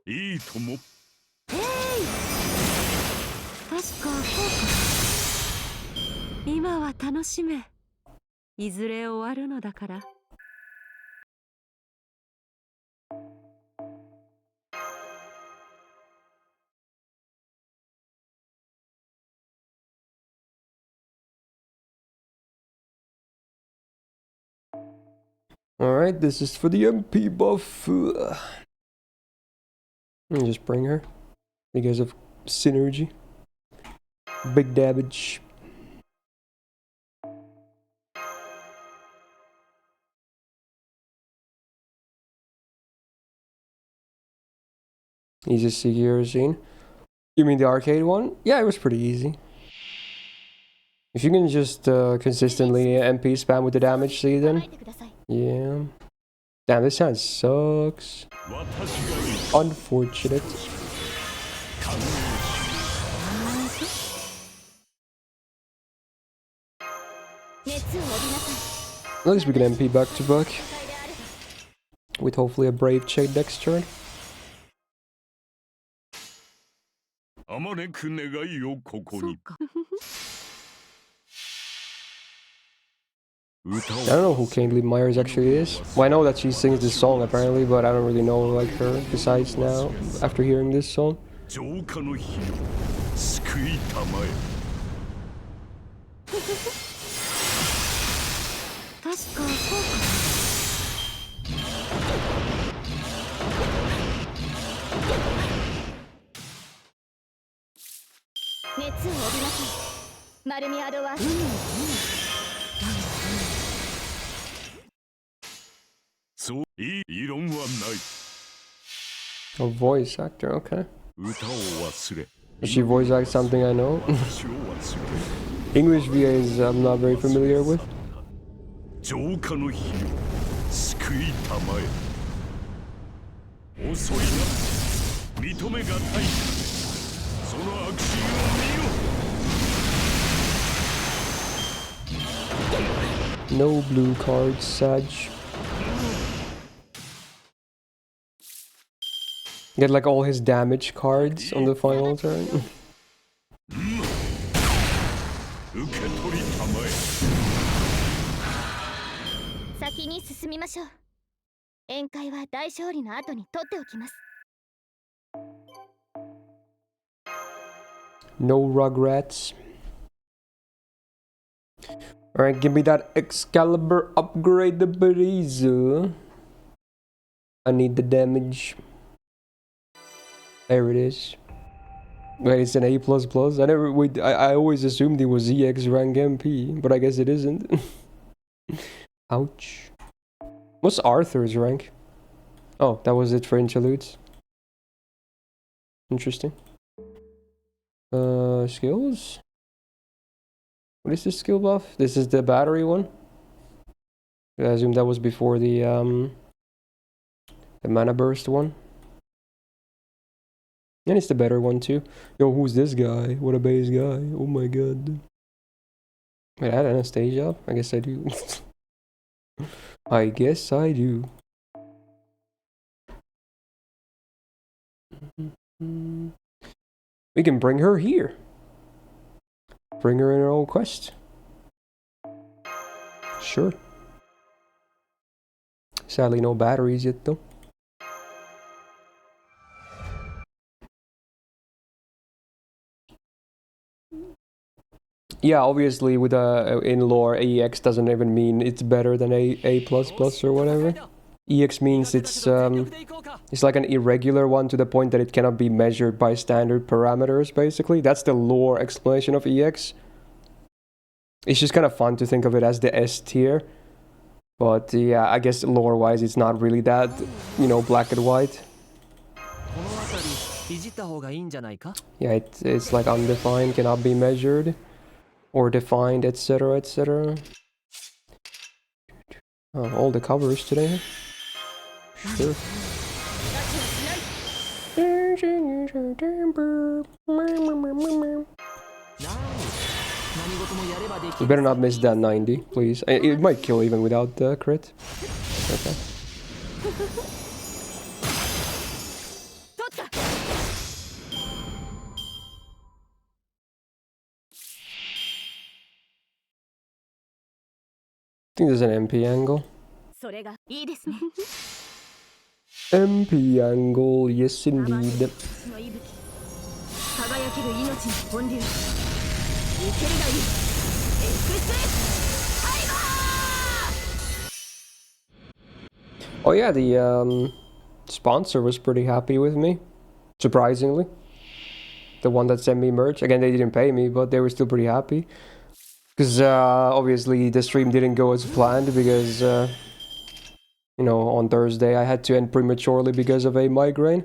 いいとも。確かそうか。今は楽しめ。いずれ終わるのだから。Alright, this is for the MP buff. Just bring her. Because of synergy. Big damage. Easiest CG you ever seen? You mean the arcade one? Yeah, it was pretty easy. If you can just consistently MP spam with the damage, see then. Yeah. Damn, this sound sucks. Unfortunate. At least we can MP back to back. With hopefully a brave chain next turn. あまねく願いをここに。 I don't know who Candy Myers actually is. Well, I know that she sings this song apparently, but I don't really know like her besides now after hearing this song. 浄化の火を救いたまえ。確かそうか。 熱を帯びなさい。マルミアドは。そういい異論はない。 A voice actor, okay. 歌を忘れ。 Does she voice act something I know? 私を忘れ。 English VAs I'm not very familiar with. 浄化の火を救いたまえ。遅いな。認めがたい。その悪心を見よ。 No blue cards, Sag. Get like all his damage cards on the final turn. 受け取りたまえ。先に進みましょう。宴会は大勝利の後に取っておきます。 No Rugrats. Alright, give me that Excalibur upgrade, please. I need the damage. There it is. Wait, it's an A++. I always assumed it was EX rank MP, but I guess it isn't. Ouch. What's Arthur's rank? Oh, that was it for interludes. Interesting. Skills? What is this skill buff? This is the battery one? I assume that was before the mana burst one. And it's the better one too. Yo, who's this guy? What a base guy. Oh my god. Wait, I had Anastasia? I guess I do. I guess I do. We can bring her here. Bring her in her own quest. Sure. Sadly, no batteries yet though. Yeah, obviously with in lore, EX doesn't even mean it's better than A++ or whatever. EX means it's like an irregular one to the point that it cannot be measured by standard parameters, basically. That's the lore explanation of EX. It's just kind of fun to think of it as the S tier. But yeah, I guess lore-wise it's not really that, you know, black and white. Yeah, it's like undefined, cannot be measured or defined, etc, etc. Oh, all the covers today. Sure. You better not miss that 90, please. It might kill even without the crit. Okay. I think there's an MP angle. MP angle, yes indeed. Oh yeah, the sponsor was pretty happy with me, surprisingly. The one that sent me merch. Again, they didn't pay me, but they were still pretty happy. Because obviously the stream didn't go as planned because, you know, on Thursday I had to end prematurely because of a migraine.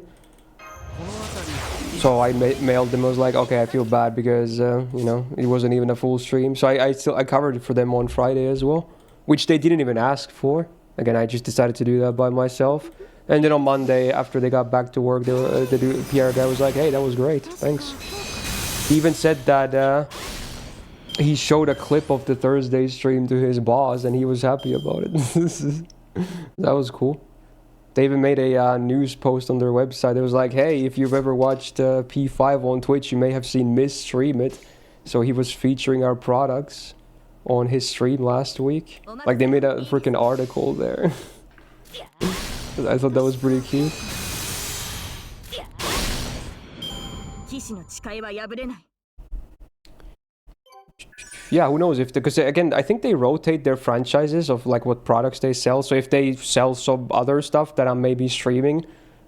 So I mailed them. I was like, okay, I feel bad because, you know, it wasn't even a full stream. So I covered it for them on Friday as well, which they didn't even ask for. Again, I just decided to do that by myself. And then on Monday, after they got back to work, the PR guy was like, hey, that was great, thanks. He even said that he showed a clip of the Thursday stream to his boss and he was happy about it. That was cool. They even made a news post on their website. It was like, hey, if you've ever watched P5 on Twitch, you may have seen Myst stream it. So he was featuring our products on his stream last week. Like, they made a freaking article there. I thought that was pretty cute. Yeah, who knows if because again, I think they rotate their franchises of like what products they sell. So if they sell some other stuff that I'm maybe streaming,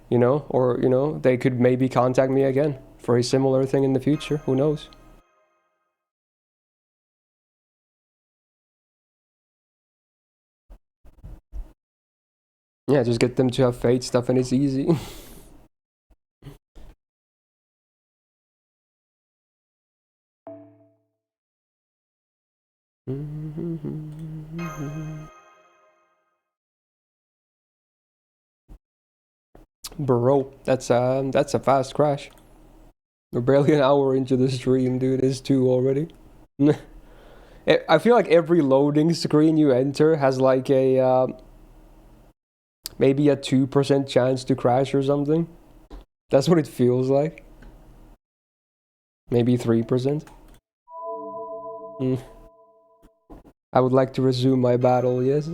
you know, or you know, they could maybe contact me again for a similar thing in the future. Who knows? Yeah, just get them to have Fate stuff and it's easy. Bro, that's a fast crash. We're barely an hour into the stream, dude. It's 2 already. I feel like every loading screen you enter has like a maybe a 2% chance to crash or something. That's what it feels like. Maybe 3%. I would like to resume my battle, yes.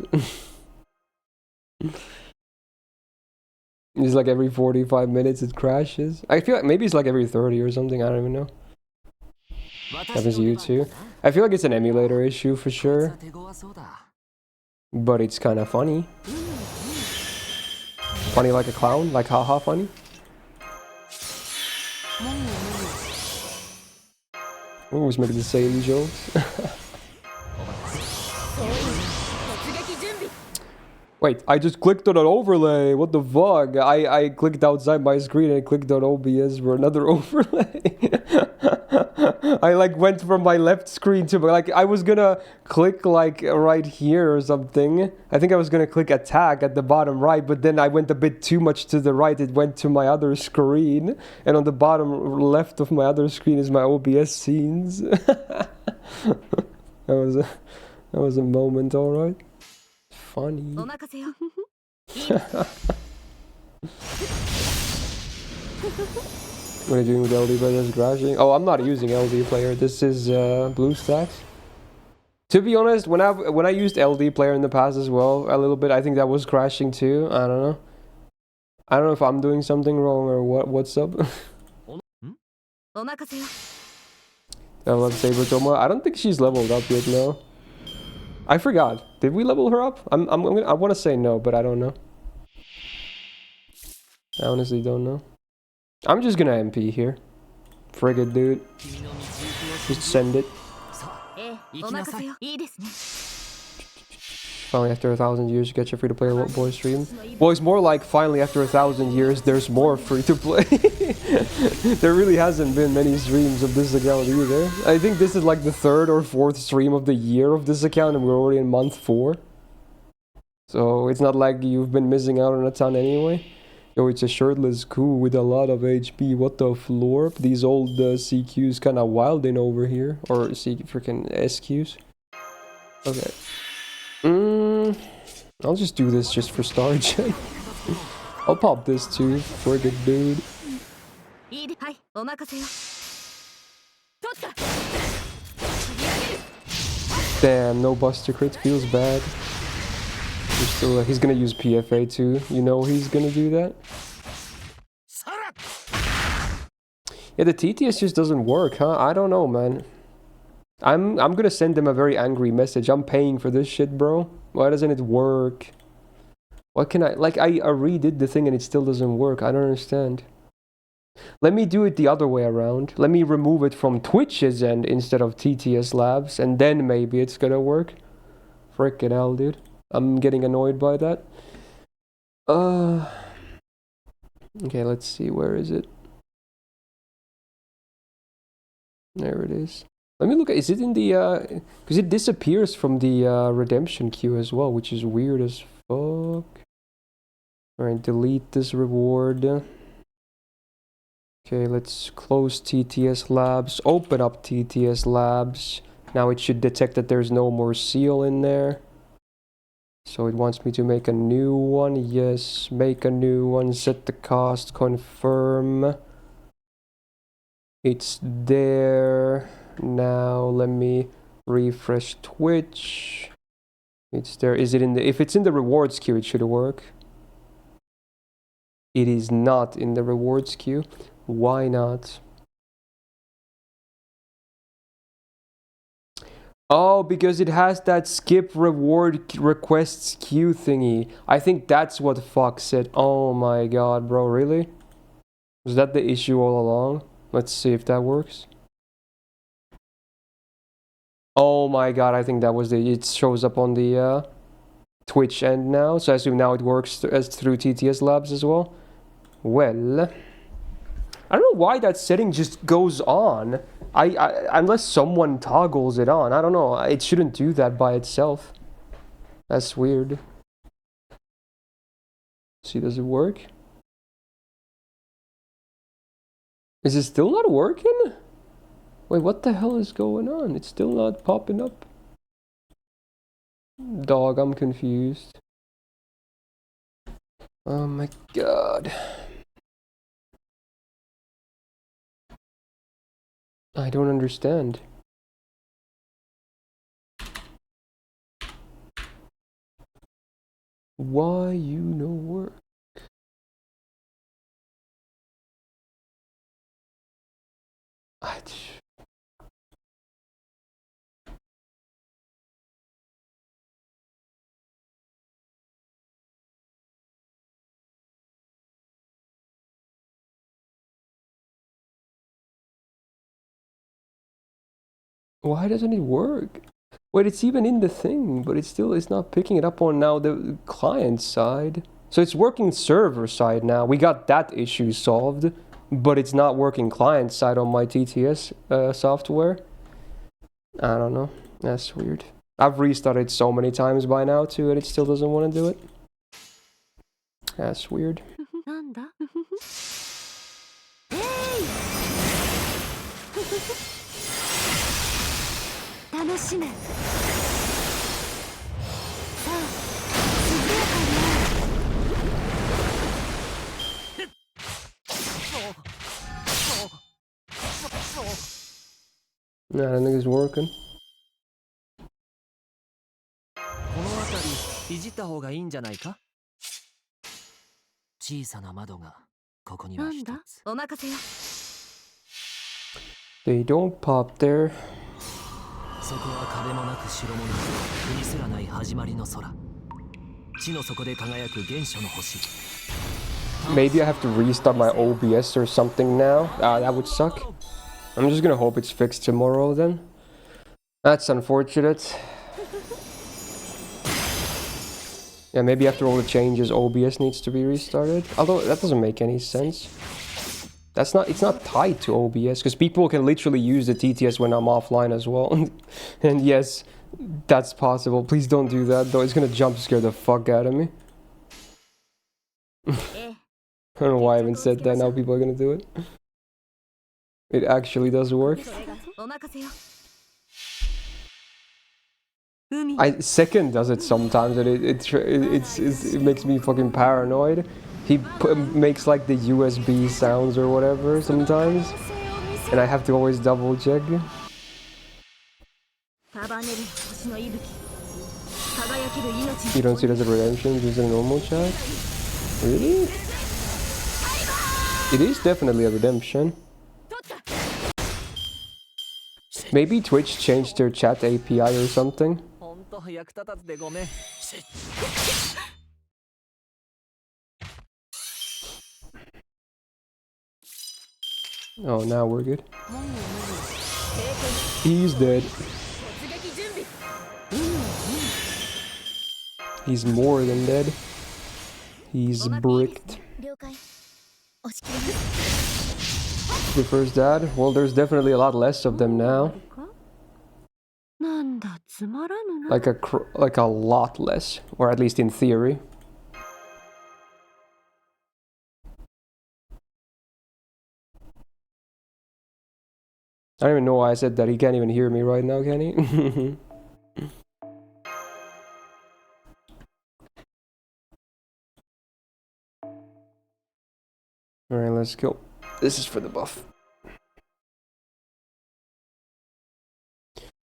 It's like every 45 minutes it crashes. I feel like maybe it's like every 30 or something, I don't even know. Happens to you too. I feel like it's an emulator issue for sure. But it's kind of funny. Funny like a clown? Like haha funny? Always making the same jokes. Wait, I just clicked on an overlay. What the fuck? I clicked outside my screen and clicked on OBS for another overlay. I like went from my left screen to like I was gonna click like right here or something. I think I was gonna click attack at the bottom right, but then I went a bit too much to the right. It went to my other screen, and on the bottom left of my other screen is my OBS scenes. That was a moment, all right. Funny. What are you doing with LD player? Just crashing? Oh, I'm not using LD player. This is BlueStacks. To be honest, when I used LD player in the past as well, a little bit, I think that was crashing too. I don't know. I don't know if I'm doing something wrong or what's up. I love Sabertoma. I don't think she's leveled up yet, no. I forgot. Did we level her up? I want to say no, but I don't know. I honestly don't know. I'm just gonna MP here. Frigate, dude. Just send it. Finally, after 1,000 years, you get your free-to-play boy stream. Well, it's more like finally after 1,000 years, there's more free-to-play. There really hasn't been many streams of this account either. I think this is like the 3rd or 4th stream of the year of this account, and we're already in month 4. So it's not like you've been missing out on a ton anyway. Yo, it's a shirtless coup with a lot of HP. What the florp? These old CQs kind of wilding over here. Or freaking SQs. Okay. I'll just do this just for star gen. I'll pop this too. Frigate, dude. Damn, no buster crits feels bad. Still, he's gonna use PFA too. You know he's gonna do that. Yeah, the TTS just doesn't work, huh? I don't know, man. I'm gonna send him a very angry message. I'm paying for this shit, bro. Why doesn't it work? What can I... Like, I redid the thing and it still doesn't work. I don't understand. Let me do it the other way around. Let me remove it from Twitch's end instead of TTS Labs, and then maybe it's gonna work. Frickin' hell, dude. I'm getting annoyed by that. Okay, let's see. Where is it? There it is. Let me look at... Is it in the... Because it disappears from the redemption queue as well, which is weird as fuck. Alright, delete this reward. Okay, let's close TTS Labs. Open up TTS Labs. Now it should detect that there's no more seal in there. So it wants me to make a new one. Yes, make a new one. Set the cost. Confirm. It's there. Now let me refresh Twitch. It's there. Is it in the... If it's in the rewards queue, it should work. It is not in the rewards queue. Why not? Oh, because it has that skip reward requests queue thingy. I think that's what fucks it. Oh my god, bro, really? Was that the issue all along? Let's see if that works. Oh my god, I think that was the... It shows up on the Twitch end now. So I assume now it works as through TTS Labs as well. Well... I don't know why that setting just goes on. Unless someone toggles it on. I don't know. It shouldn't do that by itself. That's weird. See, does it work? Is it still not working? Wait, what the hell is going on? It's still not popping up. Dog, I'm confused. Oh my god. I don't understand. Why you no work? Why doesn't it work? Wait, it's even in the thing, but it's not picking it up on now the client side. So it's working server side now. We got that issue solved, but it's not working client side on my TTS software. I don't know. That's weird. I've restarted so many times by now too, and it still doesn't want to do it. That's weird. 楽しめ。さあ、涼やかに。 Nah, I think it's working. この辺りいじった方がいいんじゃないか。小さな窓がここには一つ。なんだ、お任せよ。They don't pop there. そこは壁もなく城もなく国すらない始まりの空。地の底で輝く原初の星。 Maybe I have to restart my OBS or something now. That would suck. I'm just gonna hope it's fixed tomorrow then. That's unfortunate. Yeah, maybe after all the changes, OBS needs to be restarted. Although that doesn't make any sense. It's not tied to OBS, because people can literally use the TTS when I'm offline as well. And yes, that's possible. Please don't do that, though. It's gonna jump scare the fuck out of me. I don't know why I even said that. Now people are gonna do it. It actually does work. Second does it sometimes, and it makes me fucking paranoid. He makes like the USB sounds or whatever sometimes, and I have to always double check. You don't see it as a redemption, just a normal chat? Really? It is definitely a redemption. Maybe Twitch changed their chat API or something. 本当役立たずでごめん。 Oh, now we're good. He's dead. He's more than dead. He's bricked. Prefers that? Well, there's definitely a lot less of them now. Like a lot less, or at least in theory. I don't even know why I said that. He can't even hear me right now, can he? Alright, let's go. This is for the buff.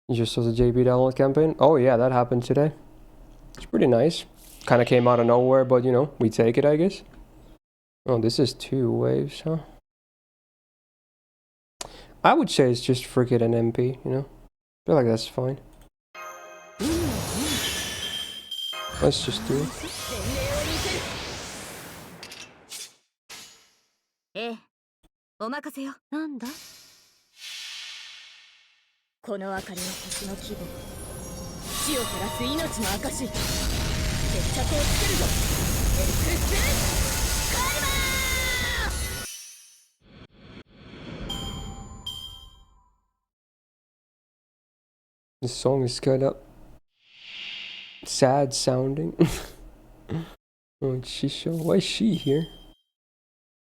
You just saw the JP download campaign? Oh yeah, that happened today. It's pretty nice. Kind of came out of nowhere, but you know, we take it, I guess. Oh, this is 2 waves, huh? I would say it's just frigate and MP, you know? I feel like that's fine. Let's just do it. お任せよ。なんだ？この明かりは星の希望。死を照らす命の証。決着をつけるぞ。エクスカリバー！ This song is kind of sad sounding. Oh, Shisho. Why is she here?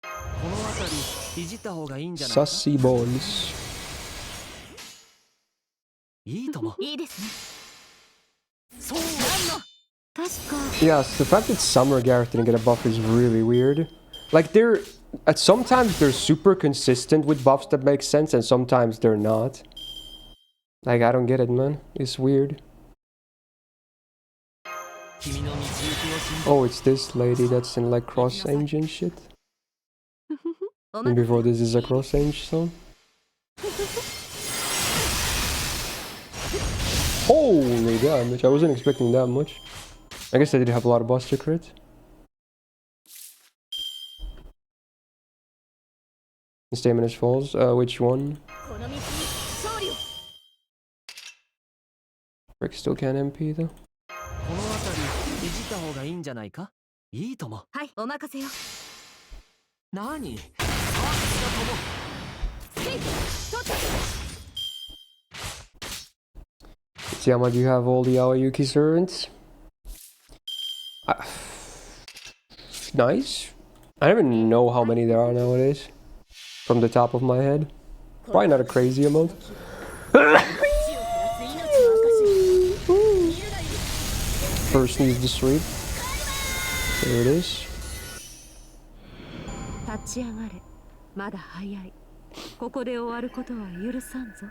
この辺りいじった方がいいんじゃないか。 Sussy balls. いいとも。いいですね。そう。 Yes, the fact that Summer Gareth didn't get a buff is really weird. Like sometimes they're super consistent with buffs that make sense, and sometimes they're not. Like, I don't get it, man. It's weird. Oh, it's this lady that's in like cross-engine shit. And before this is a cross-engine song. Holy damage, I wasn't expecting that much. I guess I did have a lot of buster crit. Stamina falls. Which one? Rick still can't MP though. この辺りいじった方がいいんじゃないか。いいとも。はい、お任せよ。何？さあ、Tsuyama, do you have all the Aoyuki servants? Nice. I don't even know how many there are nowadays. From the top of my head. Probably not a crazy amount. First needs the sweep. There it is. 立ち上がれ。まだ早い。ここで終わることは許さんぞ。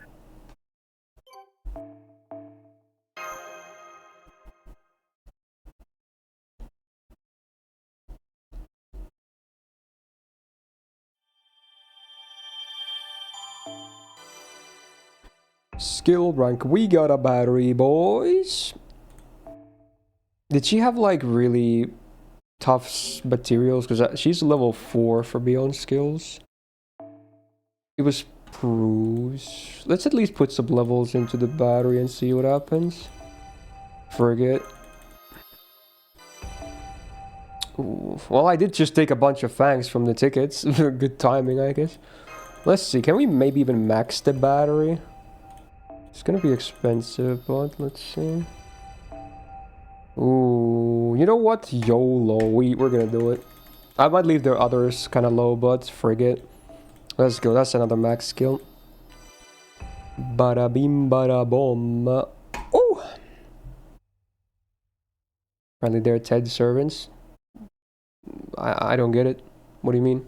Skill rank. We got a battery, boys. Did she have like really tough materials? Because she's level 4 for beyond skills. It was proves. Let's at least put some levels into the battery and see what happens. Forget. Ooh. Well, I did just take a bunch of fangs from the tickets. Good timing, I guess. Let's see. Can we maybe even max the battery? It's gonna be expensive, but let's see. Ooh, you know what? YOLO. We're gonna do it. I might leave the others kind of low, but forget. Let's go. That's another max skill. Bada bim, bada boom. Oh! Apparently they're TED servants. I don't get it. What do you mean?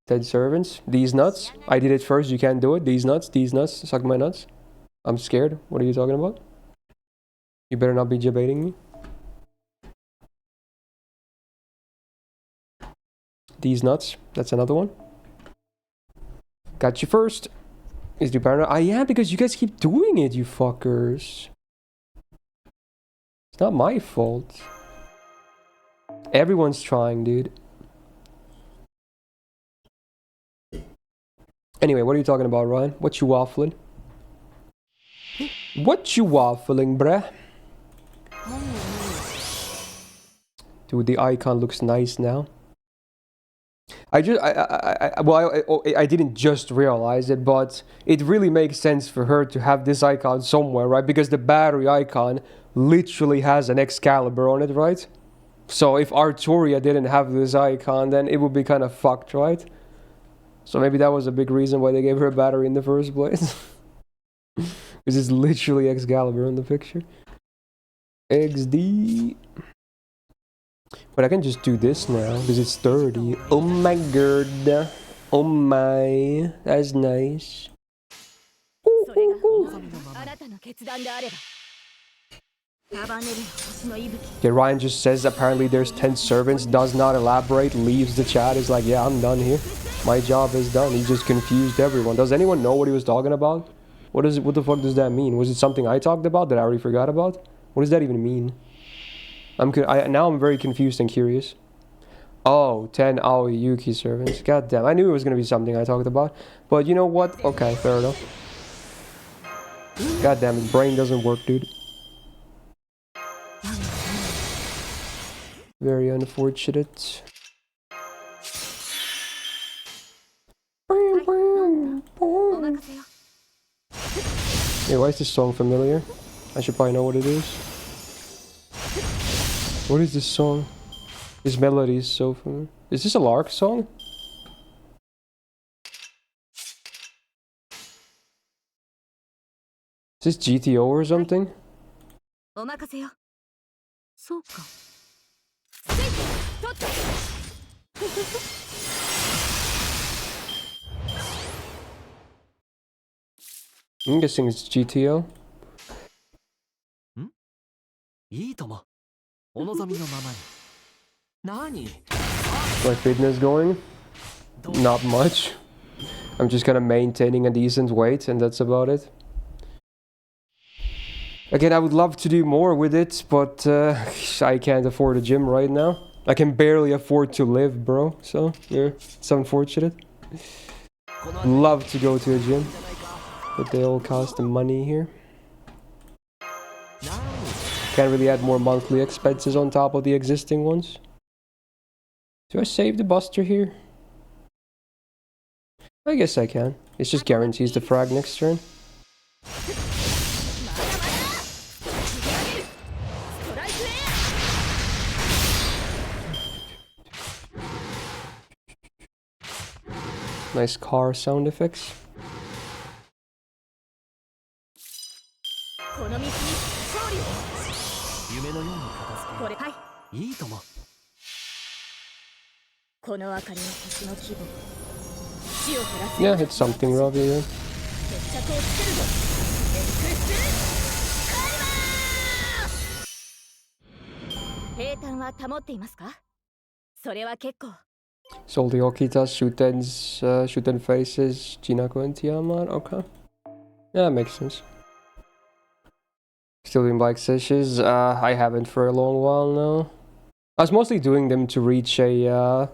TED servants? These nuts? I did it first. You can't do it. These nuts. Suck my nuts. I'm scared. What are you talking about? You better not be debating me. These nuts. That's another one. Got you first. Is the paranoid? Ah, yeah, because you guys keep doing it, you fuckers. It's not my fault. Everyone's trying, dude. Anyway, what are you talking about, Ryan? What you waffling? What you waffling, bruh? Dude, the icon looks nice now. I didn't just realize it, but it really makes sense for her to have this icon somewhere, right? Because the battery icon literally has an Excalibur on it, right? So if Arturia didn't have this icon, then it would be kind of fucked, right? So maybe that was a big reason why they gave her a battery in the first place. Because it's literally Excalibur in the picture. XD. But I can just do this now because it's 30. Oh my god. Oh my. That's nice. Ooh, ooh, ooh. Okay, Ryan just says apparently there's 10 servants, does not elaborate, leaves the chat, is like, yeah, I'm done here. My job is done. He just confused everyone. Does anyone know what he was talking about? What the fuck does that mean? Was it something I talked about that I already forgot about? What does that even mean? Now I'm very confused and curious. Oh, 10 Aoi Yuki servants. God damn, I knew it was gonna be something I talked about. But you know what? Okay, fair enough. God damn, his brain doesn't work, dude. Very unfortunate. Hey, why is this song familiar? I should probably know what it is. What is this song? This melody is so familiar. Is this a Lark song? Is this GTO or something? I'm guessing it's GTO. My fitness going? Not much. I'm just kind of maintaining a decent weight and that's about it. Again, I would love to do more with it, but I can't afford a gym right now. I can barely afford to live, bro. So, yeah, it's unfortunate. Love to go to a gym, but they all cost money here. Can't really add more monthly expenses on top of the existing ones. Do I save the Buster here? I guess I can. It just guarantees the frag next turn. Nice car sound effects. Yeah, it's something, Robbie. Yeah. Sold the Okita, Shuten faces, Jinako and Tiamat. Okay. Yeah, that makes sense. Still doing bike sessions? I haven't for a long while now. I was mostly doing them to reach a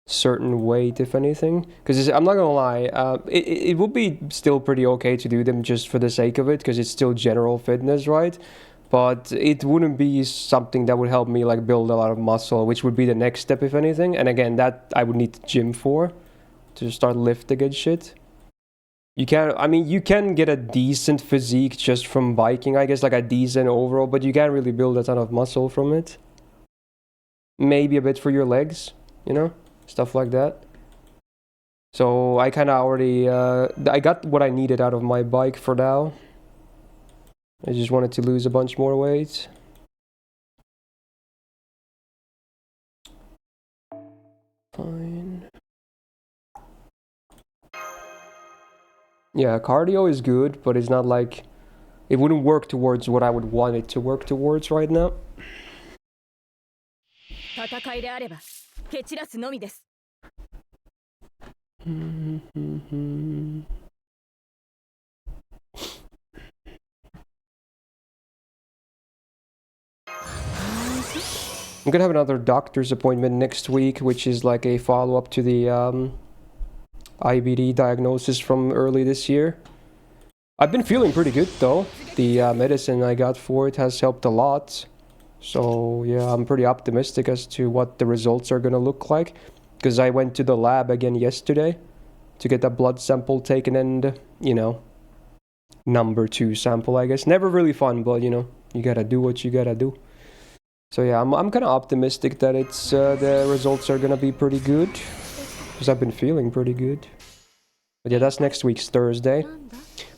certain weight, if anything. Because I'm not gonna lie, it would be still pretty okay to do them just for the sake of it, because it's still general fitness, right? But it wouldn't be something that would help me like build a lot of muscle, which would be the next step, if anything. And again, that I would need the gym for, to start lifting and shit. You can, I mean, you can get a decent physique just from biking, I guess, like a decent overall, but you can't really build a ton of muscle from it. Maybe a bit for your legs, you know, stuff like that. So I kind of already, I got what I needed out of my bike for now. I just wanted to lose a bunch more weight. Fine. Yeah, cardio is good, but it's not like, it wouldn't work towards what I would want it to work towards right now. 戦いであれば蹴散らすのみです。 I'm gonna have another doctor's appointment next week, which is like a follow-up to the IBD diagnosis from early this year. I've been feeling pretty good though. The medicine I got for it has helped a lot. So yeah, I'm pretty optimistic as to what the results are gonna look like. Because I went to the lab again yesterday to get a blood sample taken and, you know, number 2 sample, I guess. Never really fun, but you know, you gotta do what you gotta do. So yeah, I'm kind of optimistic that it's the results are gonna be pretty good, because I've been feeling pretty good. But yeah, that's next week's Thursday.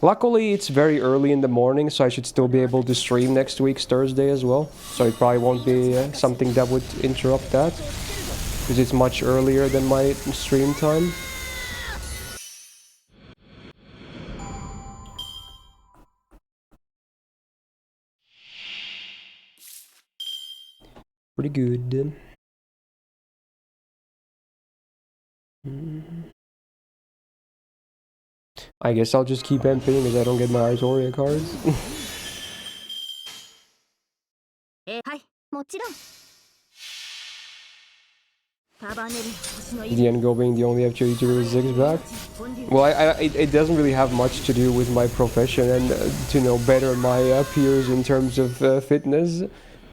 Luckily, it's very early in the morning, so I should still be able to stream next week's Thursday as well. So it probably won't be something that would interrupt that, because it's much earlier than my stream time. Pretty good. I guess I'll just keep MPing because I don't get my Artoria cards. はい、もちろん。束ねる星の The end goal being the only FGO YouTuber with 6 back. Well, it doesn't really have much to do with my profession and to know better my peers in terms of fitness.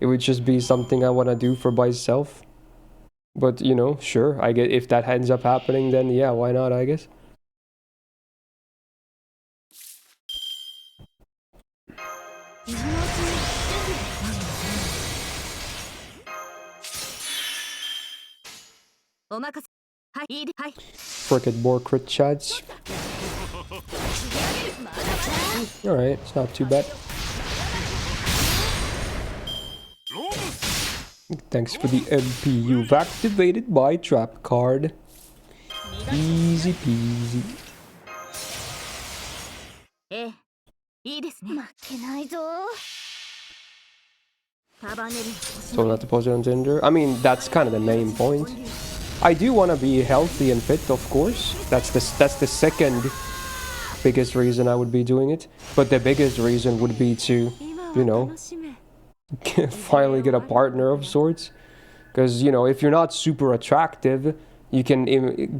It would just be something I want to do for myself. But, you know, sure, I get if that ends up happening, then yeah, why not, I guess. Frickin' more crit chats. Alright, it's not too bad. Thanks for the MP. You've activated my trap card. Easy peasy. So not to post it on Tinder? I mean, that's kind of the main point. I do want to be healthy and fit, of course. That's the second biggest reason I would be doing it. But the biggest reason would be to, you know, finally get a partner of sorts. Because, you know, if you're not super attractive, you can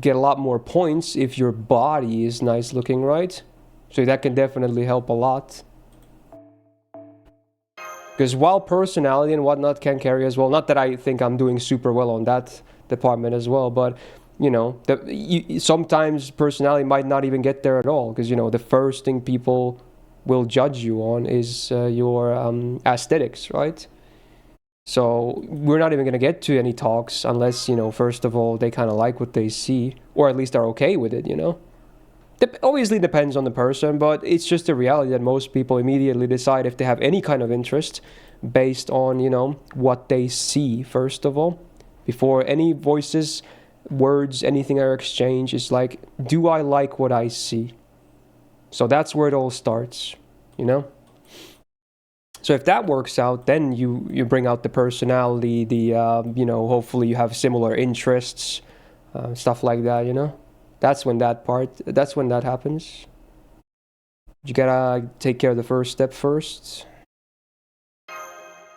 get a lot more points if your body is nice looking, right? So that can definitely help a lot. Because while personality and whatnot can carry as well, not that I think I'm doing super well on that department as well, but, you know, sometimes personality might not even get there at all. Because, you know, the first thing people will judge you on is your aesthetics, right? So we're not even going to get to any talks unless, you know, first of all, they kind of like what they see, or at least are okay with it, you know? Obviously depends on the person, but it's just a reality that most people immediately decide if they have any kind of interest based on, you know, what they see, first of all. Before any voices, words, anything are exchanged, it's like, do I like what I see? So that's where it all starts, you know? So if that works out, then you bring out the personality, the, you know, hopefully you have similar interests, stuff like that, you know? That's when that happens. You gotta take care of the first step first.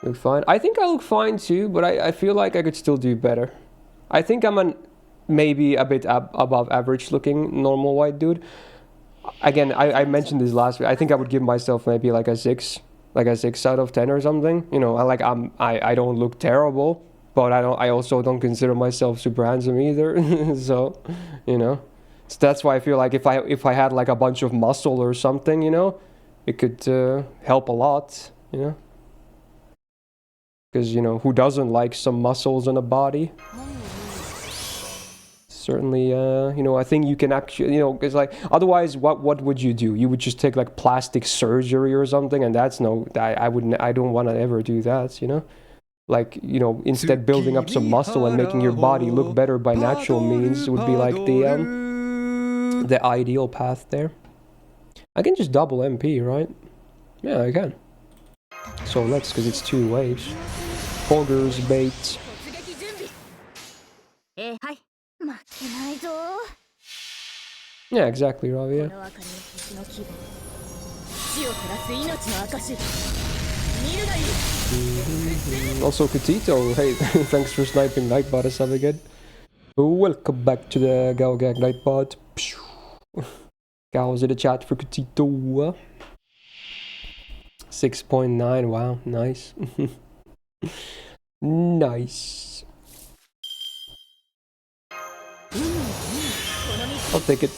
Look fine. I think I look fine too, but I feel like I could still do better. I think I'm an maybe a bit above average looking normal white dude. Again, I mentioned this last week. I think I would give myself maybe like a 6 out of 10 or something. You know, I don't look terrible, but I also don't consider myself super handsome either. So, you know, so that's why I feel like if I had like a bunch of muscle or something, you know, it could help a lot, you know. Because, you know, who doesn't like some muscles in a body? Certainly, you know, I think you can actually, you know, because like, otherwise, what would you do? You would just take like plastic surgery or something, and that's no, I don't want to ever do that, you know? Like, you know, instead building up some muscle and making your body look better by natural means would be like the ideal path there. I can just double MP, right? Yeah, I can. So let's, because it's 2 waves. Poggers bait. Yeah, exactly, Ravi. Yeah. Also, Katito, hey, thanks for sniping Nightbot as sub again. Welcome back to the Gao Gang Nightbot. Gao's in the chat for Katito. 6.9, wow, nice. Nice. I'll take it.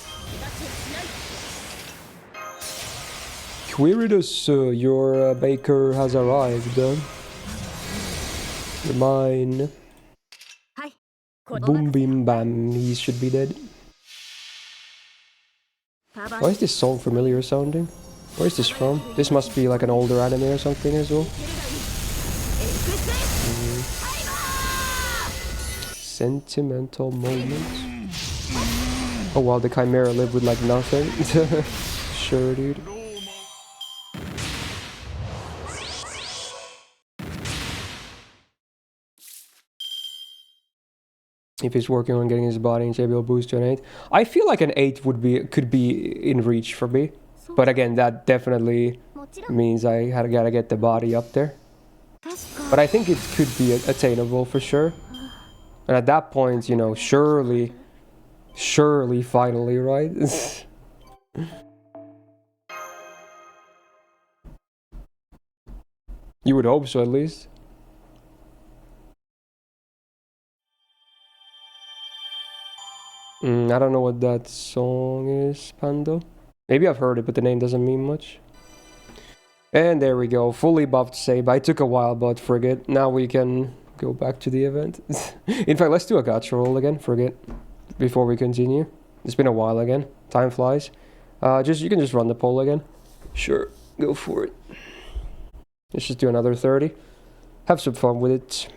Quiritus, your baker has arrived. You're mine. Boom, bim, bam. He should be dead. Why is this song familiar sounding? Where is this from? This must be like an older anime or something as well. Sentimental moments. Oh wow, the Chimera lived with like nothing. Sure, dude. If he's working on getting his body in JBL boost to an 8. I feel like an 8 could be in reach for me. But again, that definitely means I gotta get the body up there. But I think it could be attainable for sure. And at that point, you know, surely, finally, right? You would hope so, at least. I don't know what that song is, Pando. Maybe I've heard it, but the name doesn't mean much. And there we go, fully buffed Sabe. I took a while, but forget. Now we can go back to the event. In fact, let's do a gacha roll again, forget. Before we continue. It's been a while again. Time flies. You can just run the poll again. Sure, go for it. Let's just do another 30. Have some fun with it.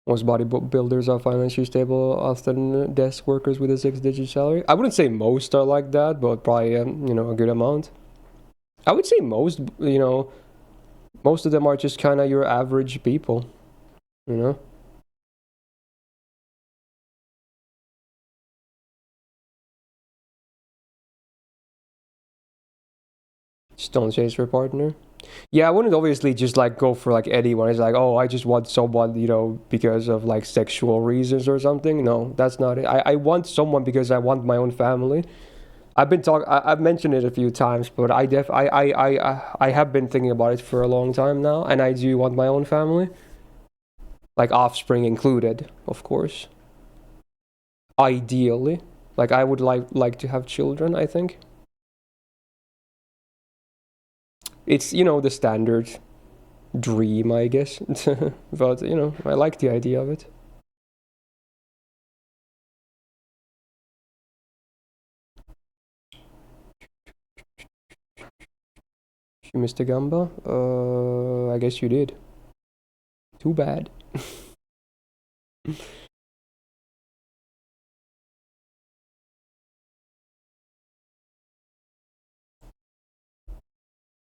Most bodybuilders are financially stable, often desk workers with a 6-digit salary. I wouldn't say most are like that, but probably, you know, a good amount. I would say most, you know, most of them are just kind of your average people, you know? Just don't chase your partner. Yeah, I wouldn't obviously just like go for like anyone. It's like, oh, I just want someone, you know, because of like sexual reasons or something. No, that's not it. I want someone because I want my own family. I've mentioned it a few times, but I have been thinking about it for a long time now, and I do want my own family. Like offspring included, of course. Ideally. Like I would like to have children, I think. It's, you know, the standard dream, I guess. But, you know, I like the idea of it. You missed a gamba? I guess you did. Too bad.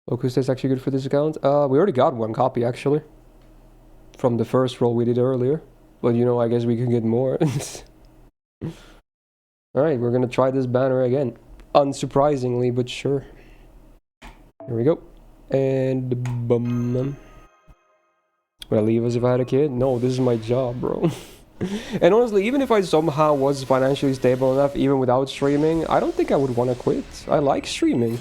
Locust is actually good for this account. We already got one copy, actually. From the first roll we did earlier. But, you know, I guess we can get more. Alright, we're gonna try this banner again. unsurprisingly, but sure. Here we go. And boom. Would I leave us if I had a kid? No, this is my job, bro. And honestly, even if I somehow was financially stable enough, even without streaming, I don't think I would want to quit. I like streaming.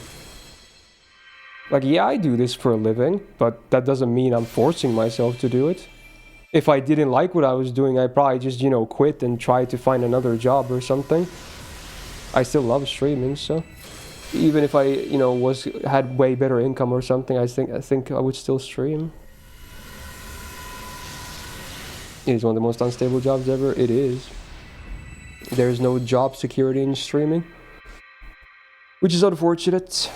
Like, yeah, I do this for a living, but that doesn't mean I'm forcing myself to do it. If I didn't like what I was doing, I'd probably just, you know, quit and try to find another job or something. I still love streaming, so even if I, you know, had way better income or something, I think I would still stream. It is one of the most unstable jobs ever. It is. There's no job security in streaming, which is unfortunate.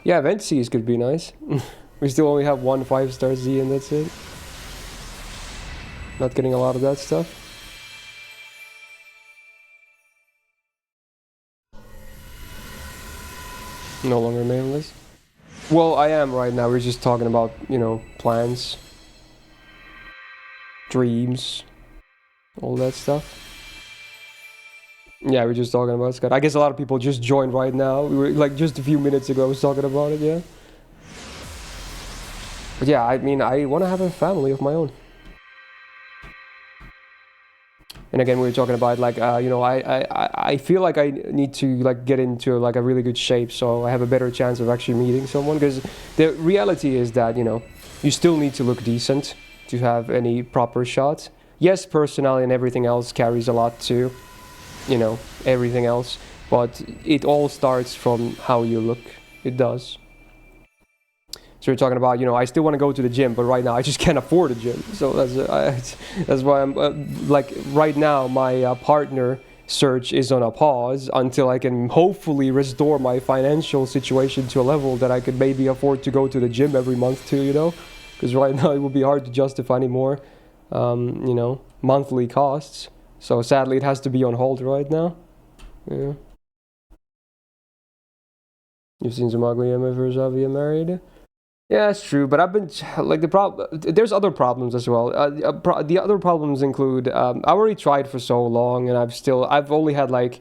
Yeah, event C's could be nice. We still only have one 5-star Z and that's it. Not getting a lot of that stuff. No longer mainless. Well, I am right now. We're just talking about, you know, plans, dreams, all that stuff. Yeah, we're just talking about Scott. I guess a lot of people just joined right now. We were like just a few minutes ago I was talking about it, yeah. But yeah, I mean, I want to have a family of my own. And again, we were talking about like, you know, I feel like I need to like get into like a really good shape so I have a better chance of actually meeting someone. Because the reality is that, you know, you still need to look decent to have any proper shot. Yes, personality and everything else carries a lot too. You know, everything else. But it all starts from how you look. It does. So we're talking about, you know, I still want to go to the gym, but right now I just can't afford a gym. So that's why I'm like right now my partner search is on a pause until I can hopefully restore my financial situation to a level that I could maybe afford to go to the gym every month too, you know, because right now it would be hard to justify anymore, you know, monthly costs. So sadly it has to be on hold right now. Yeah. You've seen some ugly MFers of you married? Yeah, it's true, but I've been like there's other problems as well. The other problems include I already tried for so long, and I've only had like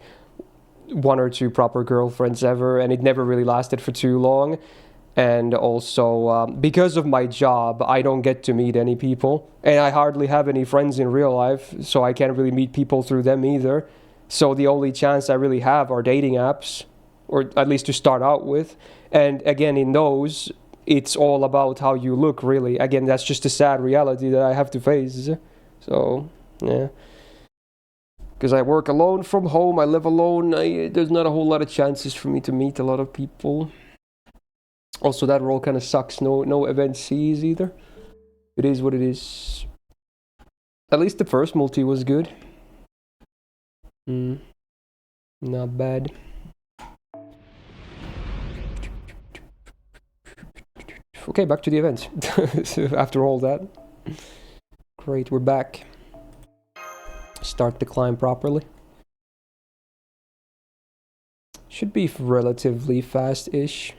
1 or 2 proper girlfriends ever, and it never really lasted for too long. And also because of my job, I don't get to meet any people, and I hardly have any friends in real life, so I can't really meet people through them either. So the only chance I really have are dating apps, or at least to start out with. And again, in those, it's all about how you look, really. Again, that's just a sad reality that I have to face. So, yeah. Because I work alone from home, I live alone, there's not a whole lot of chances for me to meet a lot of people. Also, that role kind of sucks. No event C's either. It is what it is. At least the first multi was good. Not bad. Okay, back to the event. After all that. Great, we're back. Start the climb properly. Should be relatively fast-ish.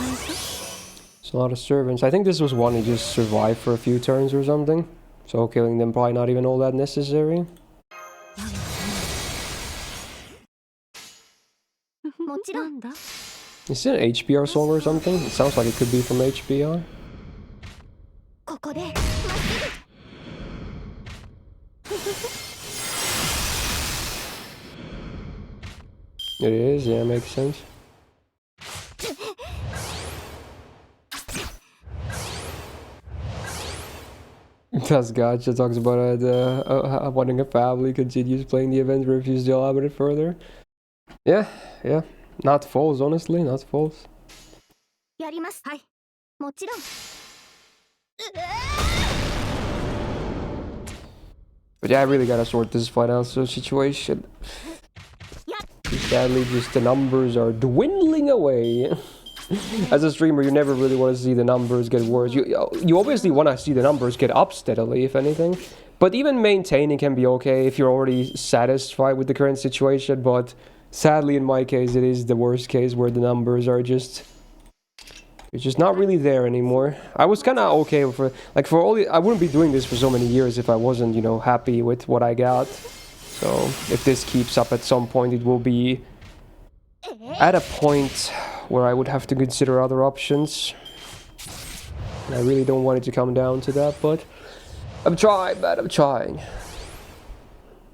It's a lot of servants. I think this was one who just survived for a few turns or something. So killing them probably not even all that necessary. Is it an HBR song or something? It sounds like it could be from HBR. It is, yeah, makes sense. That's gotcha. Talks about wanting a family, continues playing the event, refuses to elaborate further. Yeah. Not false, honestly, not false. But yeah, I really gotta sort this financial situation. Sadly, just the numbers are dwindling away. As a streamer, you never really want to see the numbers get worse. You obviously want to see the numbers get up steadily, if anything. But even maintaining can be okay if you're already satisfied with the current situation. But sadly, in my case, it is the worst case where the numbers are just... It's just not really there anymore. I was kind of okay for... Like, for all the... I wouldn't be doing this for so many years if I wasn't, you know, happy with what I got. So, if this keeps up at some point, it will be... at a point where I would have to consider other options. And I really don't want it to come down to that, but I'm trying, man, I'm trying.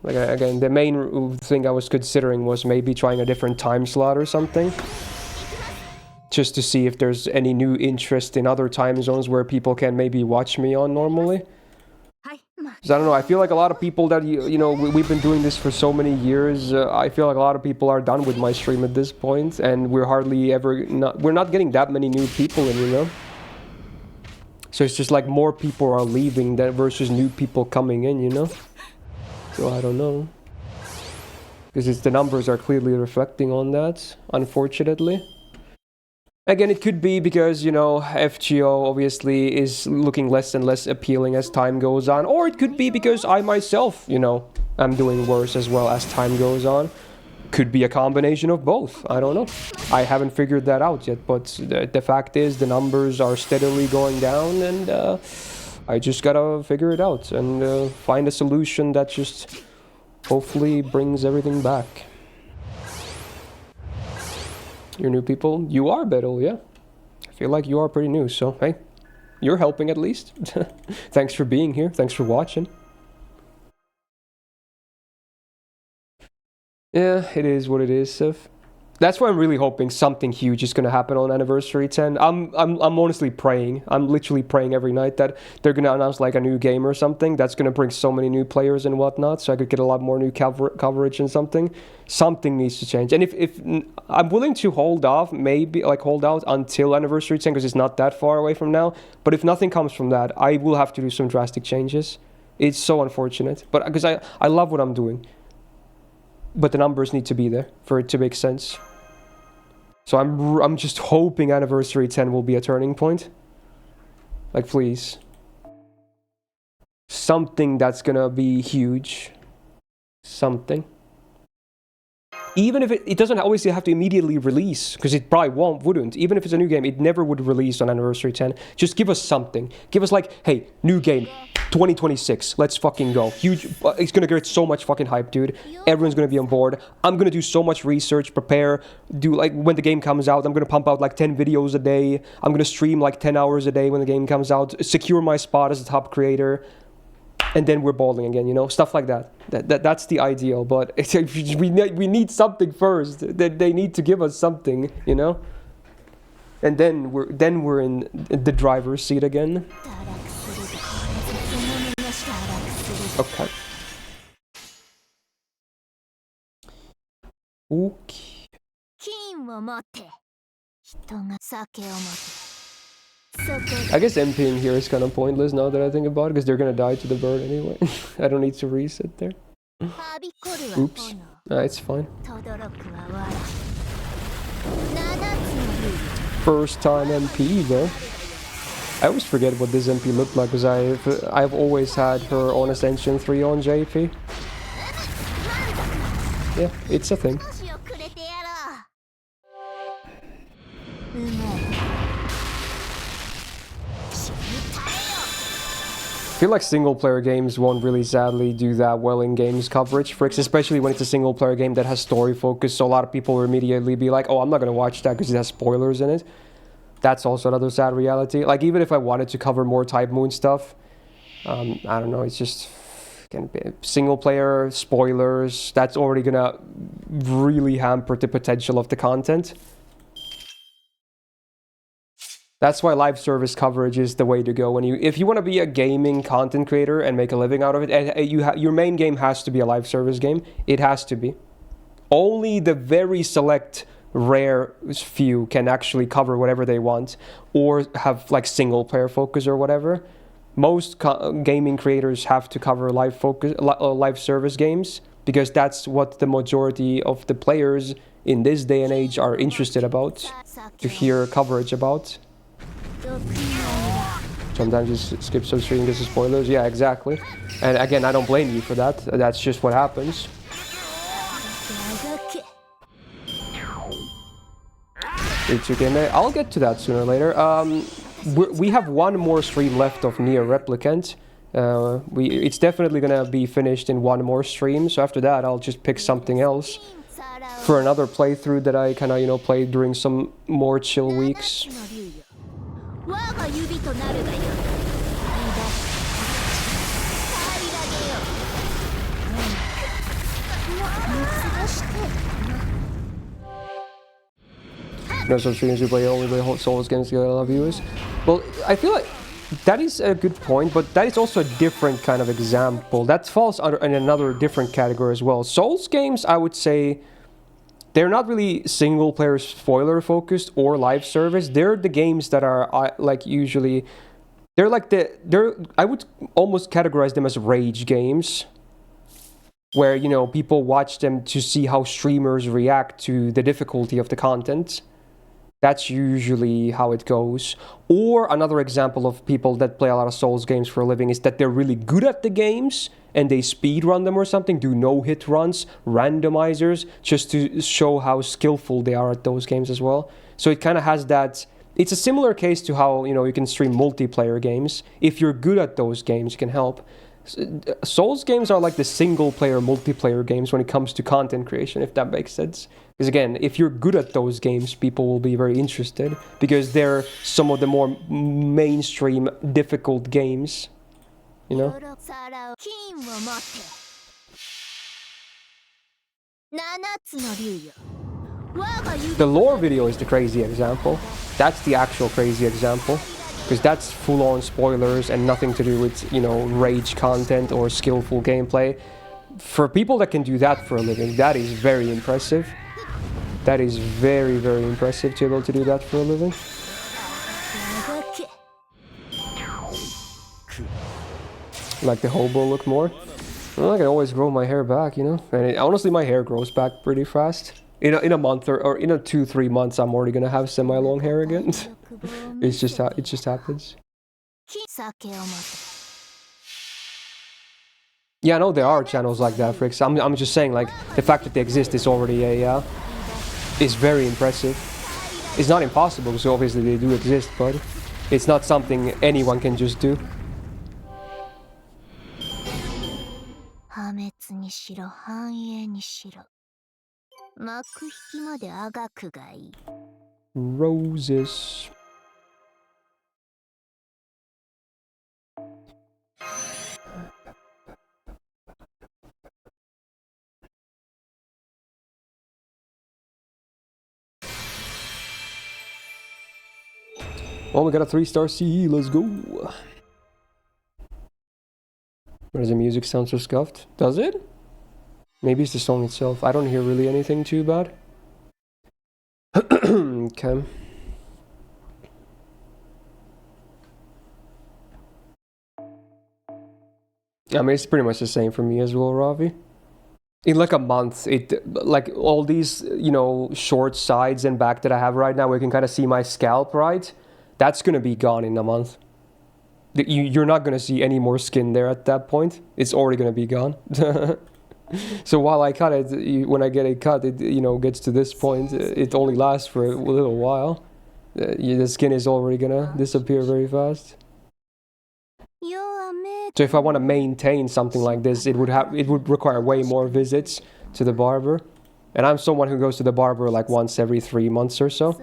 Like, again, the main thing I was considering was maybe trying a different time slot or something. Just to see if there's any new interest in other time zones where people can maybe watch me on normally. Because I don't know, I feel like a lot of people that, you know, we've been doing this for so many years, I feel like a lot of people are done with my stream at this point, and we're hardly ever, we're not getting that many new people in, you know? So it's just like more people are leaving than versus new people coming in, you know? So I don't know. Because the numbers are clearly reflecting on that, unfortunately. Again, it could be because, you know, FGO obviously is looking less and less appealing as time goes on. Or it could be because I myself, you know, am doing worse as well as time goes on. Could be a combination of both. I don't know. I haven't figured that out yet. But the fact is the numbers are steadily going down. And I just gotta figure it out. And find a solution that just hopefully brings everything back. You're new people? You are, Betel, yeah. I feel like you are pretty new, so hey, you're helping at least. Thanks for being here. Thanks for watching. Yeah, it is what it is, Sif. That's why I'm really hoping something huge is gonna happen on Anniversary 10. I'm honestly praying. I'm literally praying every night that they're gonna announce like a new game or something that's gonna bring so many new players and whatnot, so I could get a lot more new coverage and something. Something needs to change. And if I'm willing to hold off, maybe like hold out until Anniversary 10 because it's not that far away from now. But if nothing comes from that, I will have to do some drastic changes. It's so unfortunate, but because I love what I'm doing. But the numbers need to be there for it to make sense. So I'm just hoping Anniversary 10 will be a turning point. Like, please. Something that's gonna be huge. Something. Even if it doesn't always have to immediately release, because it probably wouldn't. Even if it's a new game, it never would release on Anniversary 10. Just give us something. Give us like, hey, new game, 2026, let's fucking go. Huge, it's gonna get so much fucking hype, dude. Everyone's gonna be on board. I'm gonna do so much research, prepare, do like, when the game comes out, I'm gonna pump out like 10 videos a day. I'm gonna stream like 10 hours a day when the game comes out, secure my spot as a top creator. And then we're balling again, you know, stuff like that. That's the ideal, but we need something first. They need to give us something, you know. And then we're in the driver's seat again. Okay. Okay. I guess MPing here is kind of pointless now that I think about it, because they're gonna die to the bird anyway. I don't need to reset there. Oops. Nah, it's fine. First time MP though. I always forget what this MP looked like, because I've always had her on Ascension 3 on JP. Yeah, it's a thing. I feel like single-player games won't really sadly do that well in games coverage, especially when it's a single-player game that has story focus, so a lot of people will immediately be like, oh, I'm not gonna watch that because it has spoilers in it. That's also another sad reality. Like, even if I wanted to cover more Type Moon stuff, I don't know, it's just single-player, spoilers, that's already gonna really hamper the potential of the content. That's why live service coverage is the way to go. If you want to be a gaming content creator and make a living out of it, and your main game has to be a live service game. It has to be. Only the very select, rare few can actually cover whatever they want, or have like single player focus or whatever. most gaming creators have to cover live service games because that's what the majority of the players in this day and age are interested about, to hear coverage about. Sometimes you skip some stream because of spoilers. Yeah, exactly. And again, I don't blame you for that. That's just what happens. It's okay. I'll get to that sooner or later. We have one more stream left of Nier Replicant. It's definitely gonna be finished in one more stream. So after that, I'll just pick something else for another playthrough that I kind of, you know, play during some more chill weeks. No, some streamers who only play Souls games to get a lot of viewers. Well, I feel like that is a good point, but that is also a different kind of example. That falls under in another different category as well. Souls games, I would say, they're not really single player spoiler focused or live service. They're the games that are like usually, they're like I would almost categorize them as rage games, where, you know, people watch them to see how streamers react to the difficulty of the content. That's usually how it goes. Or another example of people that play a lot of Souls games for a living is that they're really good at the games and they speed run them or something, do no-hit runs, randomizers, just to show how skillful they are at those games as well. So it kind of has that... It's a similar case to how, you know, you can stream multiplayer games. If you're good at those games, you can help. Souls games are like the single-player multiplayer games when it comes to content creation, if that makes sense. Because again, if you're good at those games, people will be very interested because they're some of the more mainstream, difficult games, you know? The lore video is the crazy example. That's the actual crazy example. Because that's full-on spoilers and nothing to do with, you know, rage content or skillful gameplay. For people that can do that for a living, that is very impressive. That is very, very impressive to be able to do that for a living. Like the hobo look more. Well, I can always grow my hair back, you know? And honestly, my hair grows back pretty fast. In a month or in a 2-3 months, I'm already gonna have semi-long hair again. It just happens. Yeah, I know there are channels like that, Fricks. I'm just saying, like, the fact that they exist is already a is very impressive. It's not impossible, because obviously they do exist, but it's not something anyone can just do. Roses. Oh, we got a 3-star CE, let's go. Why does the music sound so scuffed? Does it? Maybe it's the song itself. I don't hear really anything too bad. Okay. I mean, it's pretty much the same for me as well, Ravi. In like a month, like all these, you know, short sides and back that I have right now, where you can kind of see my scalp, right? That's gonna be gone in a month. You're not gonna see any more skin there at that point. It's already gonna be gone. So while I cut it, when I get it cut, it, you know, gets to this point, it only lasts for a little while. The skin is already gonna disappear very fast. So if I want to maintain something like this, it would require way more visits to the barber. And I'm someone who goes to the barber like once every 3 months or so.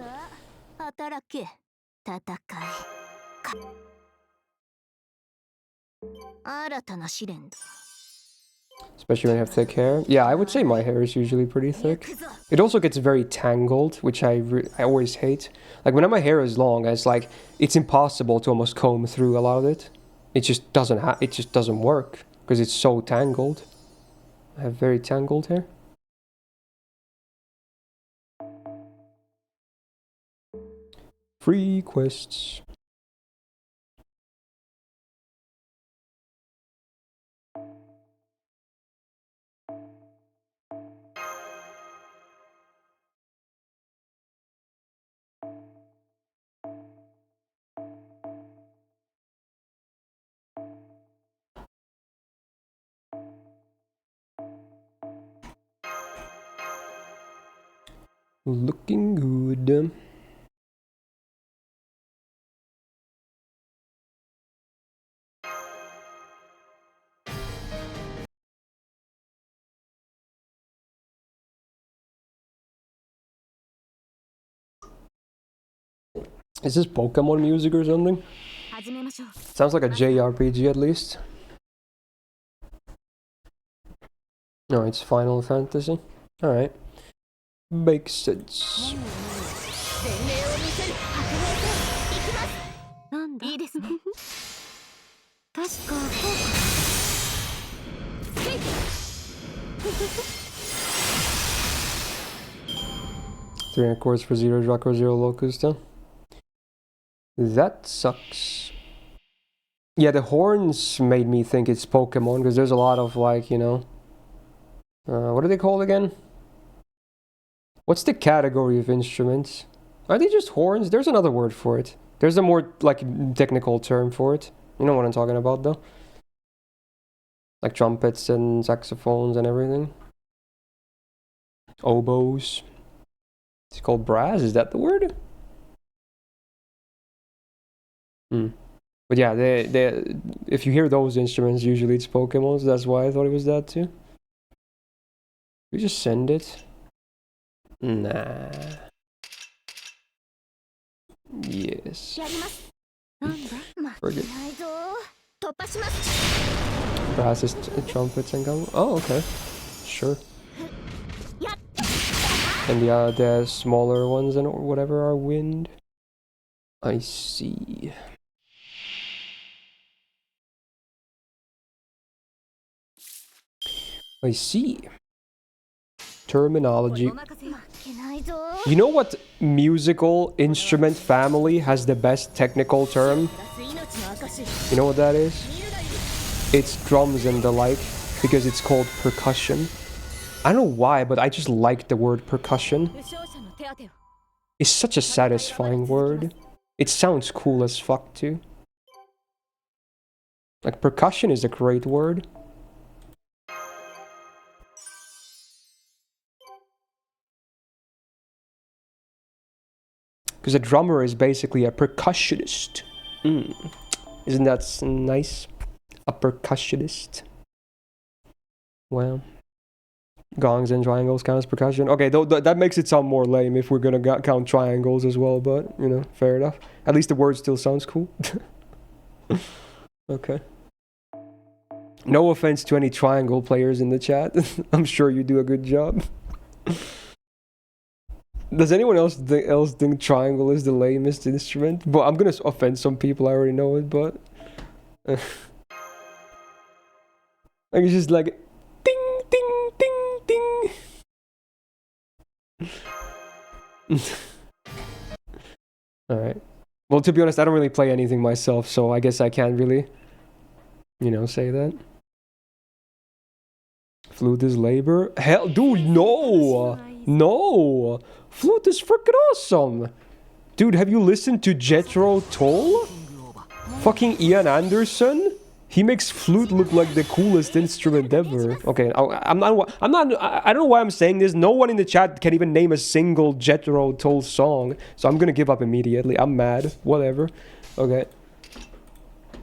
Especially when you have thick hair. Yeah, I would say my hair is usually pretty thick. It also gets very tangled, which I always hate. Like when my hair is long, it's impossible to almost comb through a lot of it. It just doesn't work because it's so tangled. I have very tangled hair. Free quests. Looking good. Is this Pokemon music or something? 始めましょう。 Sounds like a JRPG at least. No, it's Final Fantasy. Alright. Makes sense. 前例を見せる白兵戦いきます。なんだいいですね。確かこうか。せい。 3 chords for Zero Draco, Zero Locust, huh? That sucks. Yeah, the horns made me think it's Pokemon, because there's a lot of, like, you know... what are they called again? What's the category of instruments? Are they just horns? There's another word for it. There's a more, like, technical term for it. You know what I'm talking about, though? Like trumpets and saxophones and everything. Oboes. It's called brass, is that the word? But yeah, if you hear those instruments, usually it's Pokemon, so that's why I thought it was that too. We just send it? Nah. Yes. やります。なんだ。ま、 Forget. ないぞ。突破します。 Brasses, trumpets, and gum. Oh, okay. Sure. And the smaller ones and whatever are wind. I see. I see. Terminology. 負けないぞ。 You know what musical instrument family has the best technical term? 命の証。 You know what that is? 見るがいい。 It's drums and the like, because it's called percussion. I don't know why, but I just like the word percussion. 負傷者の手当てを。 It's such a satisfying word. It sounds cool as fuck too. Like percussion is a great word. Because a drummer is basically a percussionist. Isn't that nice? A percussionist. Well, gongs and triangles count as percussion. Okay, that makes it sound more lame if we're gonna count triangles as well, but, you know, fair enough. At least the word still sounds cool. Okay. No offense to any triangle players in the chat. I'm sure you do a good job. Does anyone else think triangle is the lamest instrument? But I'm gonna offend some people, I already know it, but... like, it's just like... Ding, ding, ding, ding! Alright. Well, to be honest, I don't really play anything myself, so I guess I can't really... You know, say that. Flute is labor? Hell, dude, no! No! Flute is freaking awesome! Dude, have you listened to Jethro Tull? Fucking Ian Anderson? He makes flute look like the coolest instrument ever. Okay, I don't know why I'm saying this. No one in the chat can even name a single Jethro Tull song. So I'm gonna give up immediately. I'm mad. Whatever. Okay.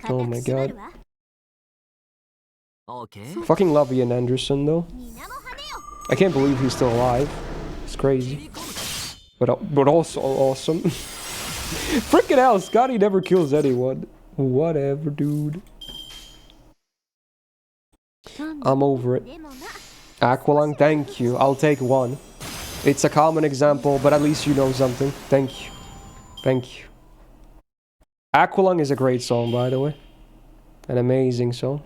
Oh my god. Fucking love Ian Anderson though. I can't believe he's still alive. It's crazy. But also awesome. Frickin' hell, Scotty never kills anyone. Whatever, dude. I'm over it. Aqualung, thank you. I'll take one. It's a common example, but at least you know something. Thank you. Thank you. Aqualung is a great song, by the way. An amazing song.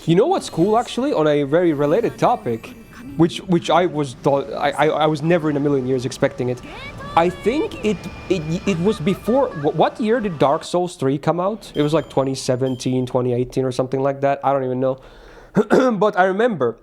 You know what's cool, actually, on a very related topic, which I was never in a million years expecting it. I think it was before. What year did Dark Souls 3 come out? It was like 2017, 2018 or something like that. I don't even know. But I remember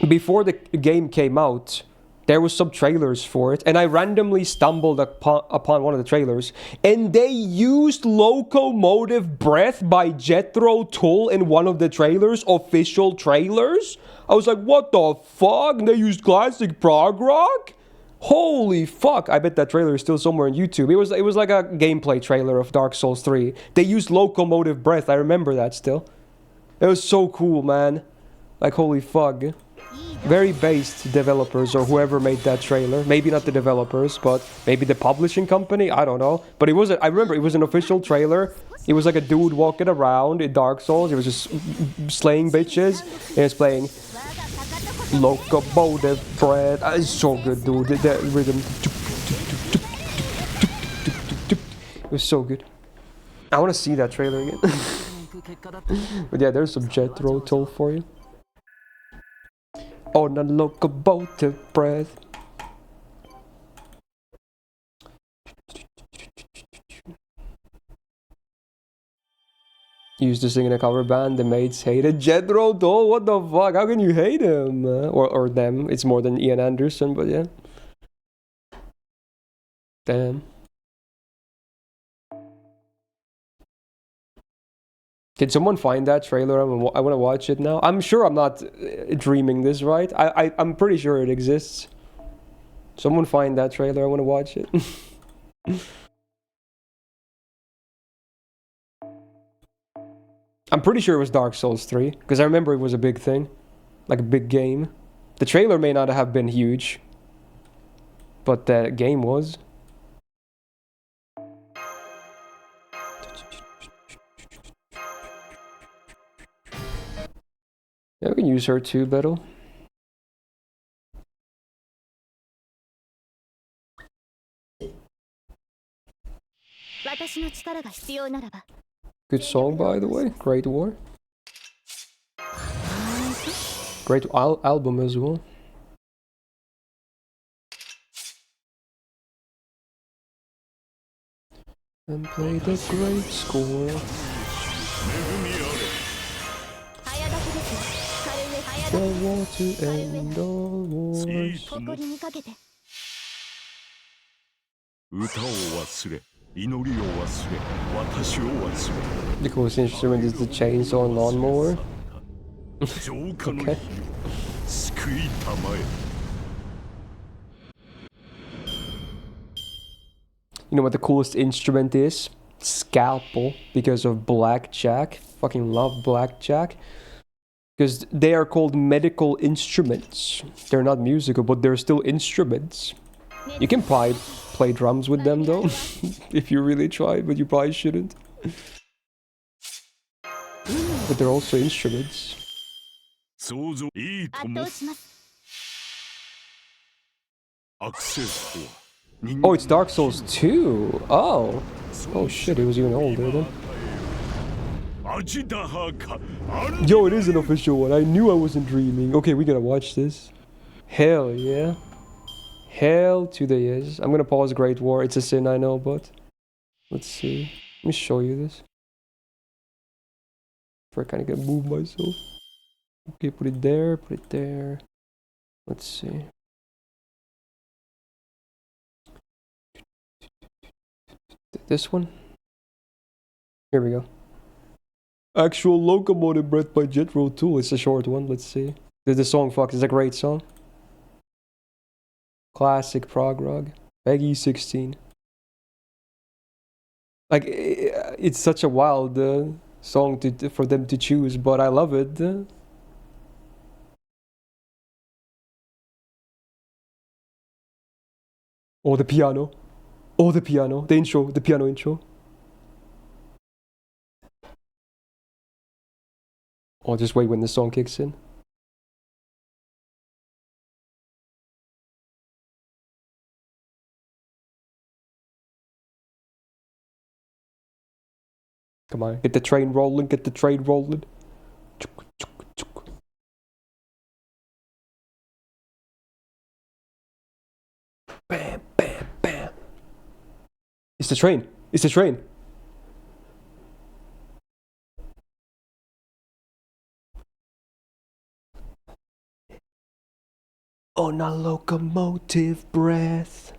before the game came out, There was some trailers for it, and I randomly stumbled upon one of the trailers, and they used Locomotive Breath by Jethro Tull in one of the trailers, official trailers. I was like, what the fuck? And they used classic prog rock? Holy fuck. I bet that trailer is still somewhere on YouTube. It was like a gameplay trailer of Dark Souls 3. They used Locomotive Breath. I remember that still. It was so cool, man. Like, holy fuck. Very based developers or whoever made that trailer. Maybe not the developers, but maybe the publishing company. I don't know. But it was, I remember it was an official trailer. It was like a dude walking around in Dark Souls. He was just slaying bitches. And it's playing Locomotive Breath. It's so good, dude. That rhythm. It was so good. I want to see that trailer again. But yeah, there's some Jethro Tull for you. On a locomotive breath. Used to sing in a cover band. The mates hated Jethro Tull. What the fuck? How can you hate him? Or them. It's more than Ian Anderson, but yeah. Damn. Did someone find that trailer? I want to watch it now. I'm sure I'm not dreaming this, right? I'm pretty sure it exists. Someone find that trailer. I want to watch it. I'm pretty sure it was Dark Souls 3, because I remember it was a big thing. Like a big game. The trailer may not have been huge, but the game was. Yeah, we can use her too, Battle. Good song, by the way. Great War. Great album as well. And play the great score. The war to end all wars. The coolest instrument is the chainsaw and lawnmower. Okay. You know what the coolest instrument is? Scalpel, because of blackjack. Fucking love blackjack. Because they are called medical instruments. They're not musical, but they're still instruments. You can probably play drums with them though, if you really try, but you probably shouldn't. But they're also instruments. Oh, it's Dark Souls 2. Oh. Oh shit, it was even older then. Yo, it is an official one. I knew I wasn't dreaming. Okay, we gotta watch this. Hell yeah. Hell to the yes. I'm gonna pause Great War. It's a sin, I know, but let's see. Let me show you this. If I kind of can move myself. Okay, put it there, put it there. Let's see. This one. Here we go. Actual Locomotive Breath by Jethro Tull. It's a short one. Let's see. The song, fuck, it's a great song. Classic prog rock. Peggy 16. Like, it's such a wild song for them to choose, but I love it. Oh, the piano. Oh, the piano. The intro. The piano intro. Oh, just wait when the song kicks in. Come on, get the train rolling, get the train rolling. Bam, bam, bam. It's the train. It's the train. On a locomotive breath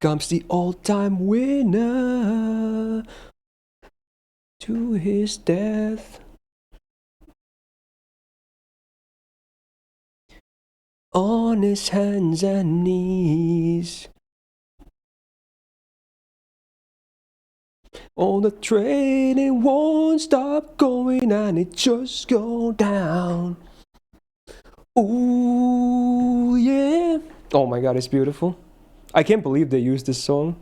comes the all-time winner to his death. On his hands and knees. On the train, it won't stop going and it just go down. Ooh, yeah. Oh my god, it's beautiful. I can't believe they used this song.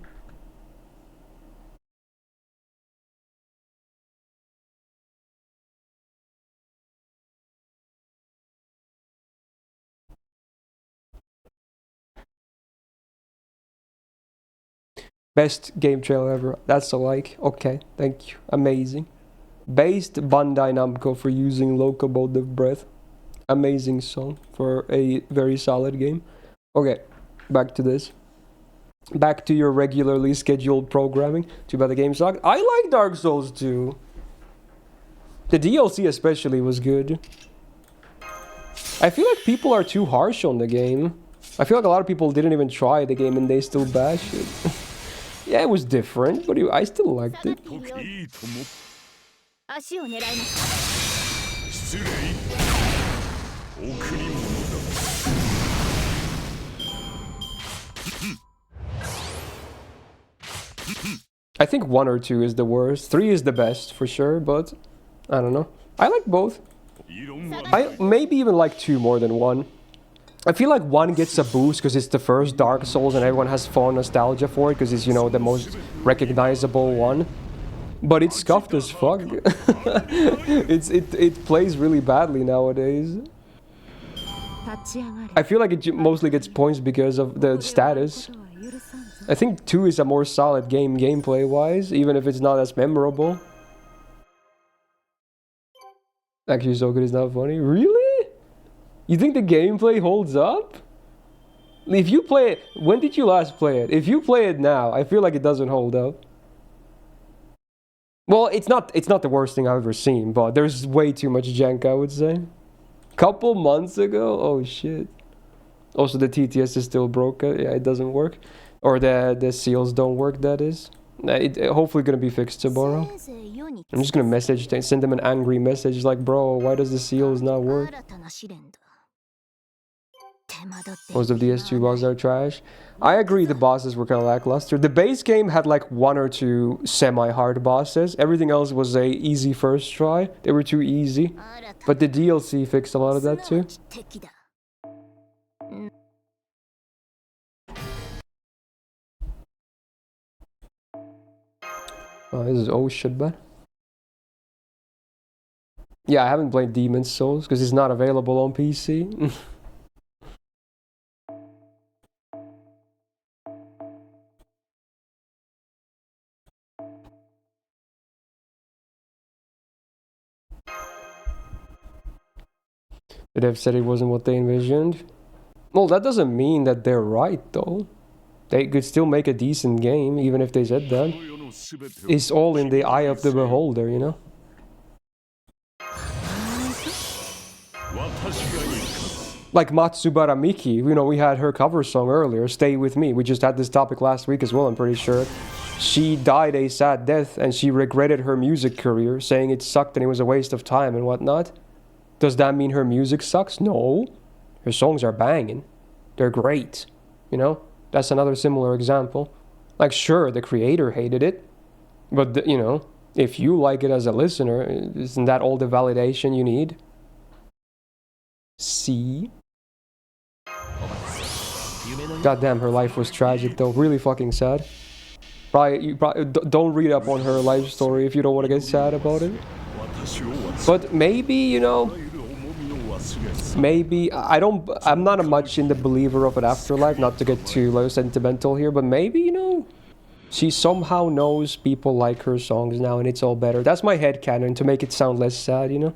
Best game trailer ever. That's a like. Okay, thank you. Amazing. Based Bandai Namco for using Locomotive Breath. Amazing song for a very solid game. Okay, back to this. Back to your regularly scheduled programming. Too bad the game sucked. I like Dark Souls 2. The DLC especially was good. I feel like people are too harsh on the game. I feel like a lot of people didn't even try the game and they still bash it. Yeah, it was different, but I still liked it. いいとも。足を狙います。失礼。贈り物だ。 I think 1 or 2 is the worst. 3 is the best for sure, but I don't know. I like both. 異論は I maybe even like 2 more than 1. I feel like 1 gets a boost because it's the first Dark Souls and everyone has fond nostalgia for it because it's, you know, the most recognizable one. But it's scuffed as fuck. it plays really badly nowadays. I feel like it mostly gets points because of the status. I think 2 is a more solid game gameplay-wise, even if it's not as memorable. Actually, so good is not funny. Really? You think the gameplay holds up? If you play it... When did you last play it? If you play it now, I feel like it doesn't hold up. Well, it's not the worst thing I've ever seen, but there's way too much jank, I would say. Couple months ago? Oh, shit. Also, the TTS is still broken. Yeah, it doesn't work. Or the seals don't work, that is. It hopefully gonna be fixed tomorrow. I'm just gonna send them an angry message like, bro, why does the seals not work? Most of the S2 bosses are trash. I agree the bosses were kind of lackluster. The base game had like 1 or 2 semi-hard bosses. Everything else was a easy first try. They were too easy. But the DLC fixed a lot of that too. Oh, this is oh shit bad. Yeah, I haven't played Demon's Souls because it's not available on PC. The dev said it wasn't what they envisioned. Well, that doesn't mean that they're right though. They could still make a decent game even if they said that. It's all in the eye of the beholder, you know? Like Matsubara Miki, you know, we had her cover song earlier, Stay With Me. We just had this topic last week as well, I'm pretty sure. She died a sad death and she regretted her music career, saying it sucked and it was a waste of time and whatnot. Does that mean her music sucks? No. Her songs are banging. They're great. You know? That's another similar example. Like, sure, the creator hated it. But, you know, if you like it as a listener, isn't that all the validation you need? See? Goddamn, her life was tragic though. Really fucking sad. You probably don't read up on her life story if you don't want to get sad about it. But maybe, you know, maybe I'm not a much in the believer of an afterlife, not to get too low sentimental here, but maybe, you know, she somehow knows people like her songs now and it's all better. That's my headcanon to make it sound less sad, you know?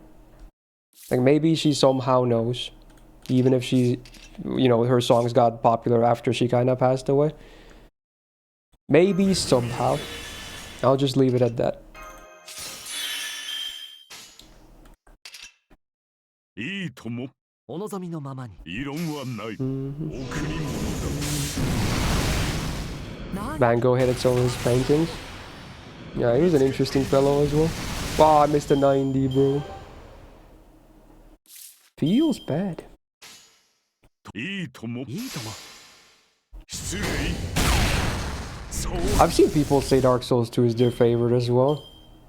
Like maybe she somehow knows, even if she, you know, her songs got popular after she kind of passed away. Maybe somehow. I'll just leave it at that. いいとも。お望みのままに。異論はない。 Mhm. 贈り物だ。 Van Gogh had its own his paintings. Yeah, he was an interesting fellow as well. Wow, I missed a 90, bro. Feels bad. いいとも。いいとも。失礼。そう。 I've seen people say Dark Souls 2 is their favorite as well.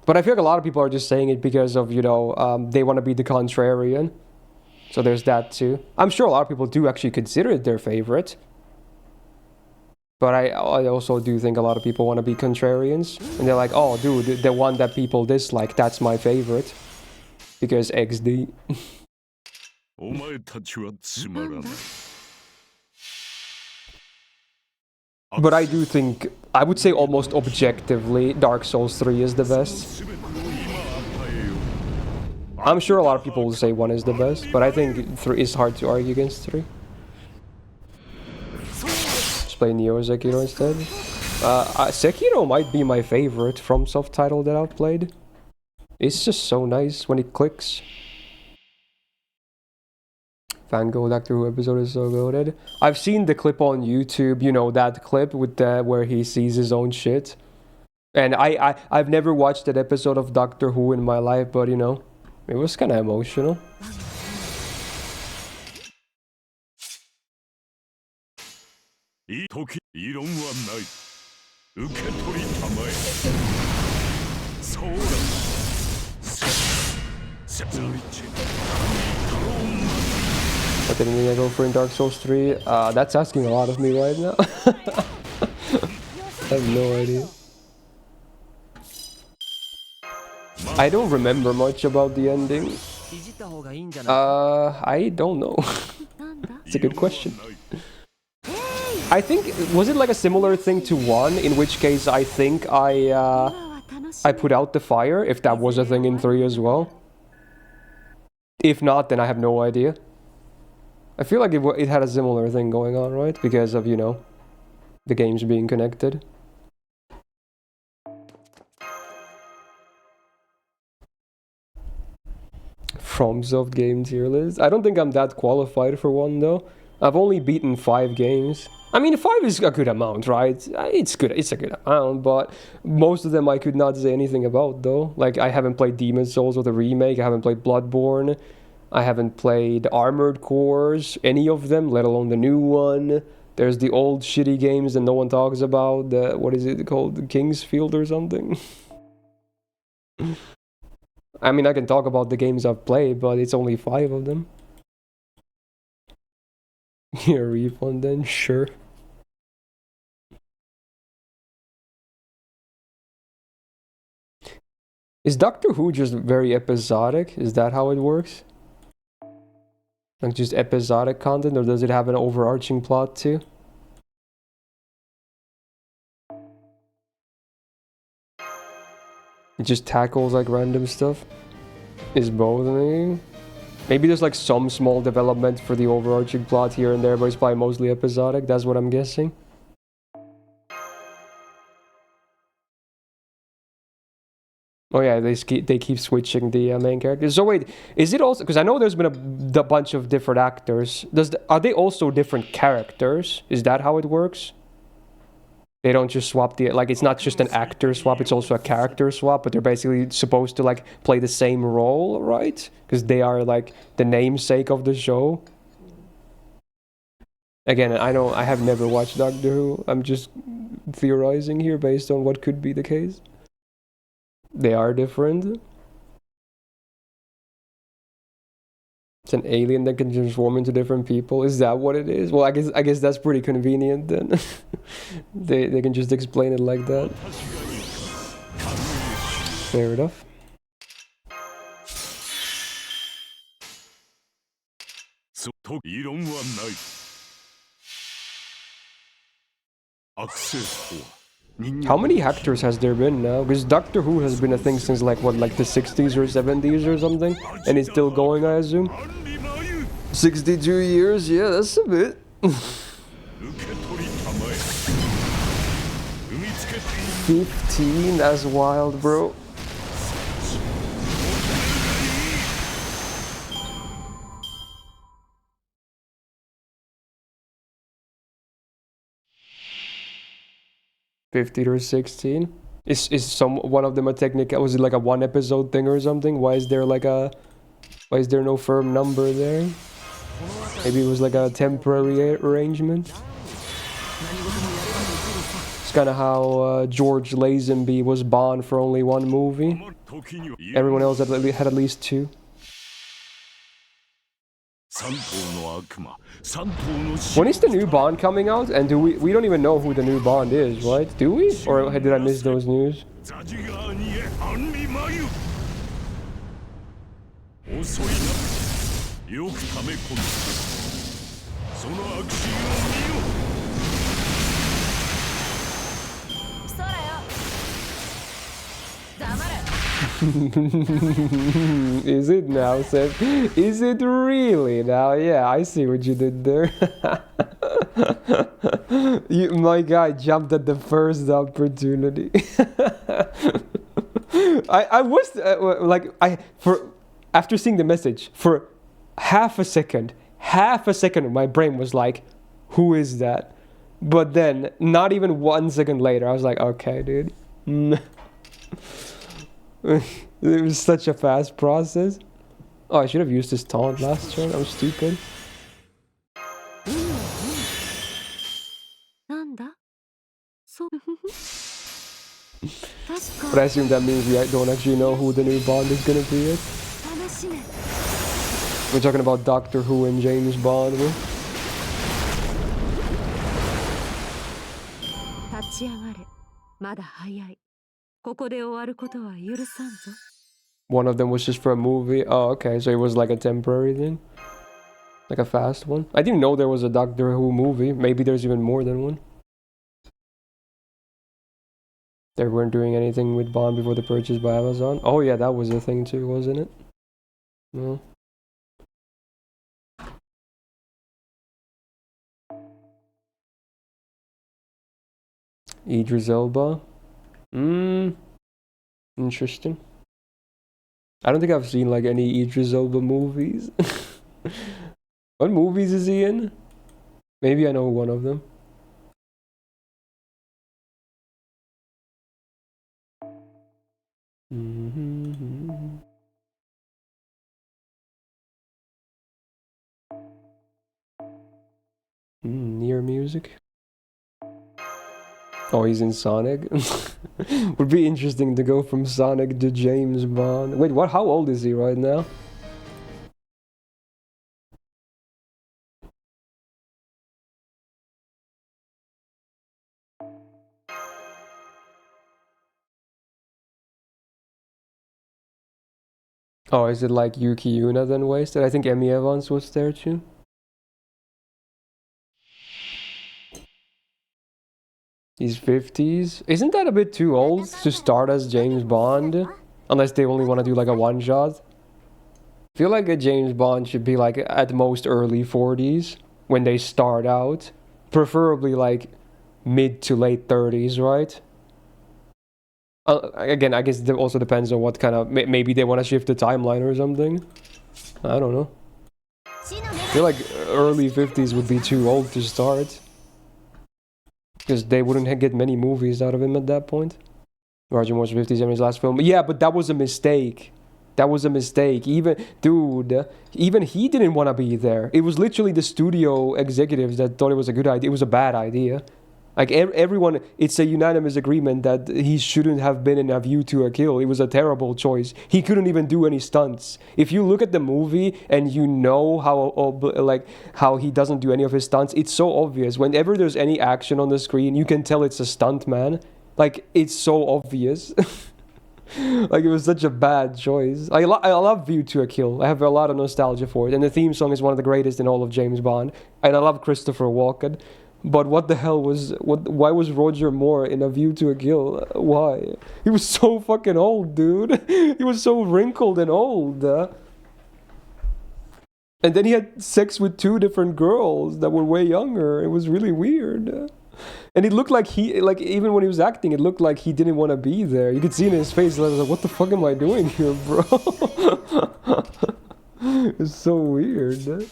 But I feel like a lot of people are just saying it because of, you know, they want to be the contrarian. So there's that too. I'm sure a lot of people do actually consider it their favorite. But I also do think a lot of people want to be contrarians. And they're like, oh, dude, the one that people dislike, that's my favorite. Because XD. お前たちはつまらない。 But I do think, I would say almost objectively, Dark Souls 3 is the best. 全てを今与えよう。 I'm sure a lot of people will say 1 is the best, but I think 3 is hard to argue against 3. Just play Neo Sekiro instead. Sekiro might be my favorite FromSoft title that I've played. It's just so nice when it clicks. Van Gogh Doctor Who episode is so goated. I've seen the clip on YouTube, you know, that clip with the where he sees his own shit. And I've never watched that episode of Doctor Who in my life, but you know, it was kind of emotional. いい時、異論はない。受け取りたまえ。そうだ。せざりち。 What did I go for in Dark Souls 3? That's asking a lot of me right now. I have no idea. I don't remember much about the ending. いじった方がいいんじゃない？ I don't know. It's a good question. I think, was it like a similar thing to 1, in which case I think I put out the fire, if that was a thing in 3 as well? If not, then I have no idea. I feel like it had a similar thing going on, right? Because of, you know, the games being connected. FromSoft game tier list. I don't think I'm that qualified for one, though. I've only beaten 5 games. I mean, 5 is a good amount, right? It's good. It's a good amount, but most of them I could not say anything about, though. Like, I haven't played Demon's Souls or the remake. I haven't played Bloodborne. I haven't played Armored Cores, any of them, let alone the new one. There's the old shitty games that no one talks about. The, what is it called? Kingsfield or something? I mean, I can talk about the games I've played, but it's only 5 of them. Yeah, refund then, sure. Is Doctor Who just very episodic? Is that how it works? Like just episodic content, or does it have an overarching plot too? It just tackles like random stuff? Is both, maybe? Maybe there's like some small development for the overarching plot here and there, but it's probably mostly episodic, that's what I'm guessing. Oh yeah, they keep switching the main characters. So wait, is it also, because I know there's been a bunch of different actors. Are they also different characters? Is that how it works? They don't just swap the, like, it's not just an actor swap, it's also a character swap, but they're basically supposed to like play the same role, right? Because they are like the namesake of the show. Again, I have never watched Doctor Who. I'm just theorizing here based on what could be the case. They are different. It's an alien that can transform into different people. Is that what it is? Well, I guess that's pretty convenient then. they can just explain it like that. Fair enough. How many actors has there been now? Because Doctor Who has been a thing since like what, like the 60s or 70s or something? And it's still going, I assume? 62 years? Yeah, that's a bit. 15? That's wild, bro. 15 or 16. Is one of them a technical? Was it like a 1-episode thing or something? Why is there no firm number there? Maybe it was like a temporary arrangement. It's kind of how George Lazenby was Bond for only 1 movie. Everyone else had at least 2. When is the new Bond coming out? And do we don't even know who the new Bond is, right? Do we? Or did I miss those news? Is it now, Seth? Is it really now? Yeah, I see what you did there. My guy jumped at the first opportunity. I was after seeing the message for half a second, my brain was like, "Who is that?" But then, not even 1 second later, I was like, "Okay, dude." It was such a fast process. Oh, I should have used this taunt last turn. I was stupid. But I assume that means we don't actually know who the new Bond is gonna be yet. We're talking about Doctor Who and James Bond. One of them was just for a movie. Oh, okay, so it was like a temporary thing? Like a fast one? I didn't know there was a Doctor Who movie. Maybe there's even more than one. They weren't doing anything with Bond before the purchase by Amazon. Oh yeah, that was a thing too, wasn't it? No. Idris Elba. Interesting. I don't think I've seen like any Idris Elba movies. What movies is he in? Maybe I know one of them. Near music. Oh, he's in Sonic. Would be interesting to go from Sonic to James Bond. Wait, what? How old is he right now? Oh, is it like Yuki Yuna then wasted? I think Emmy Evans was there too. He's 50s. Isn't that a bit too old to start as James Bond? Unless they only want to do like a one-shot. I feel like a James Bond should be like at most early 40s when they start out. Preferably like mid to late 30s, right? Again, I guess it also depends on what kind of... Maybe they want to shift the timeline or something. I don't know. I feel like early 50s would be too old to start. Because they wouldn't get many movies out of him at that point. Roger Moore's 50s in his last film. Yeah, but that was a mistake. That was a mistake. Even he didn't want to be there. It was literally the studio executives that thought it was a good idea. It was a bad idea. Like everyone, it's a unanimous agreement that he shouldn't have been in A View to a Kill. It was a terrible choice. He couldn't even do any stunts. If you look at the movie and you know how he doesn't do any of his stunts, it's so obvious. Whenever there's any action on the screen, you can tell it's a stunt man. Like it's so obvious. Like it was such a bad choice. I love View to a Kill. I have a lot of nostalgia for it, and the theme song is one of the greatest in all of James Bond. And I love Christopher Walken. But what the hell why was Roger Moore in A View to a Kill? Why? He was so fucking old, dude. He was so wrinkled and old. And then he had sex with 2 different girls that were way younger. It was really weird. And it looked like even when he was acting, it looked like he didn't want to be there. You could see in his face, like, what the fuck am I doing here, bro? It's so weird.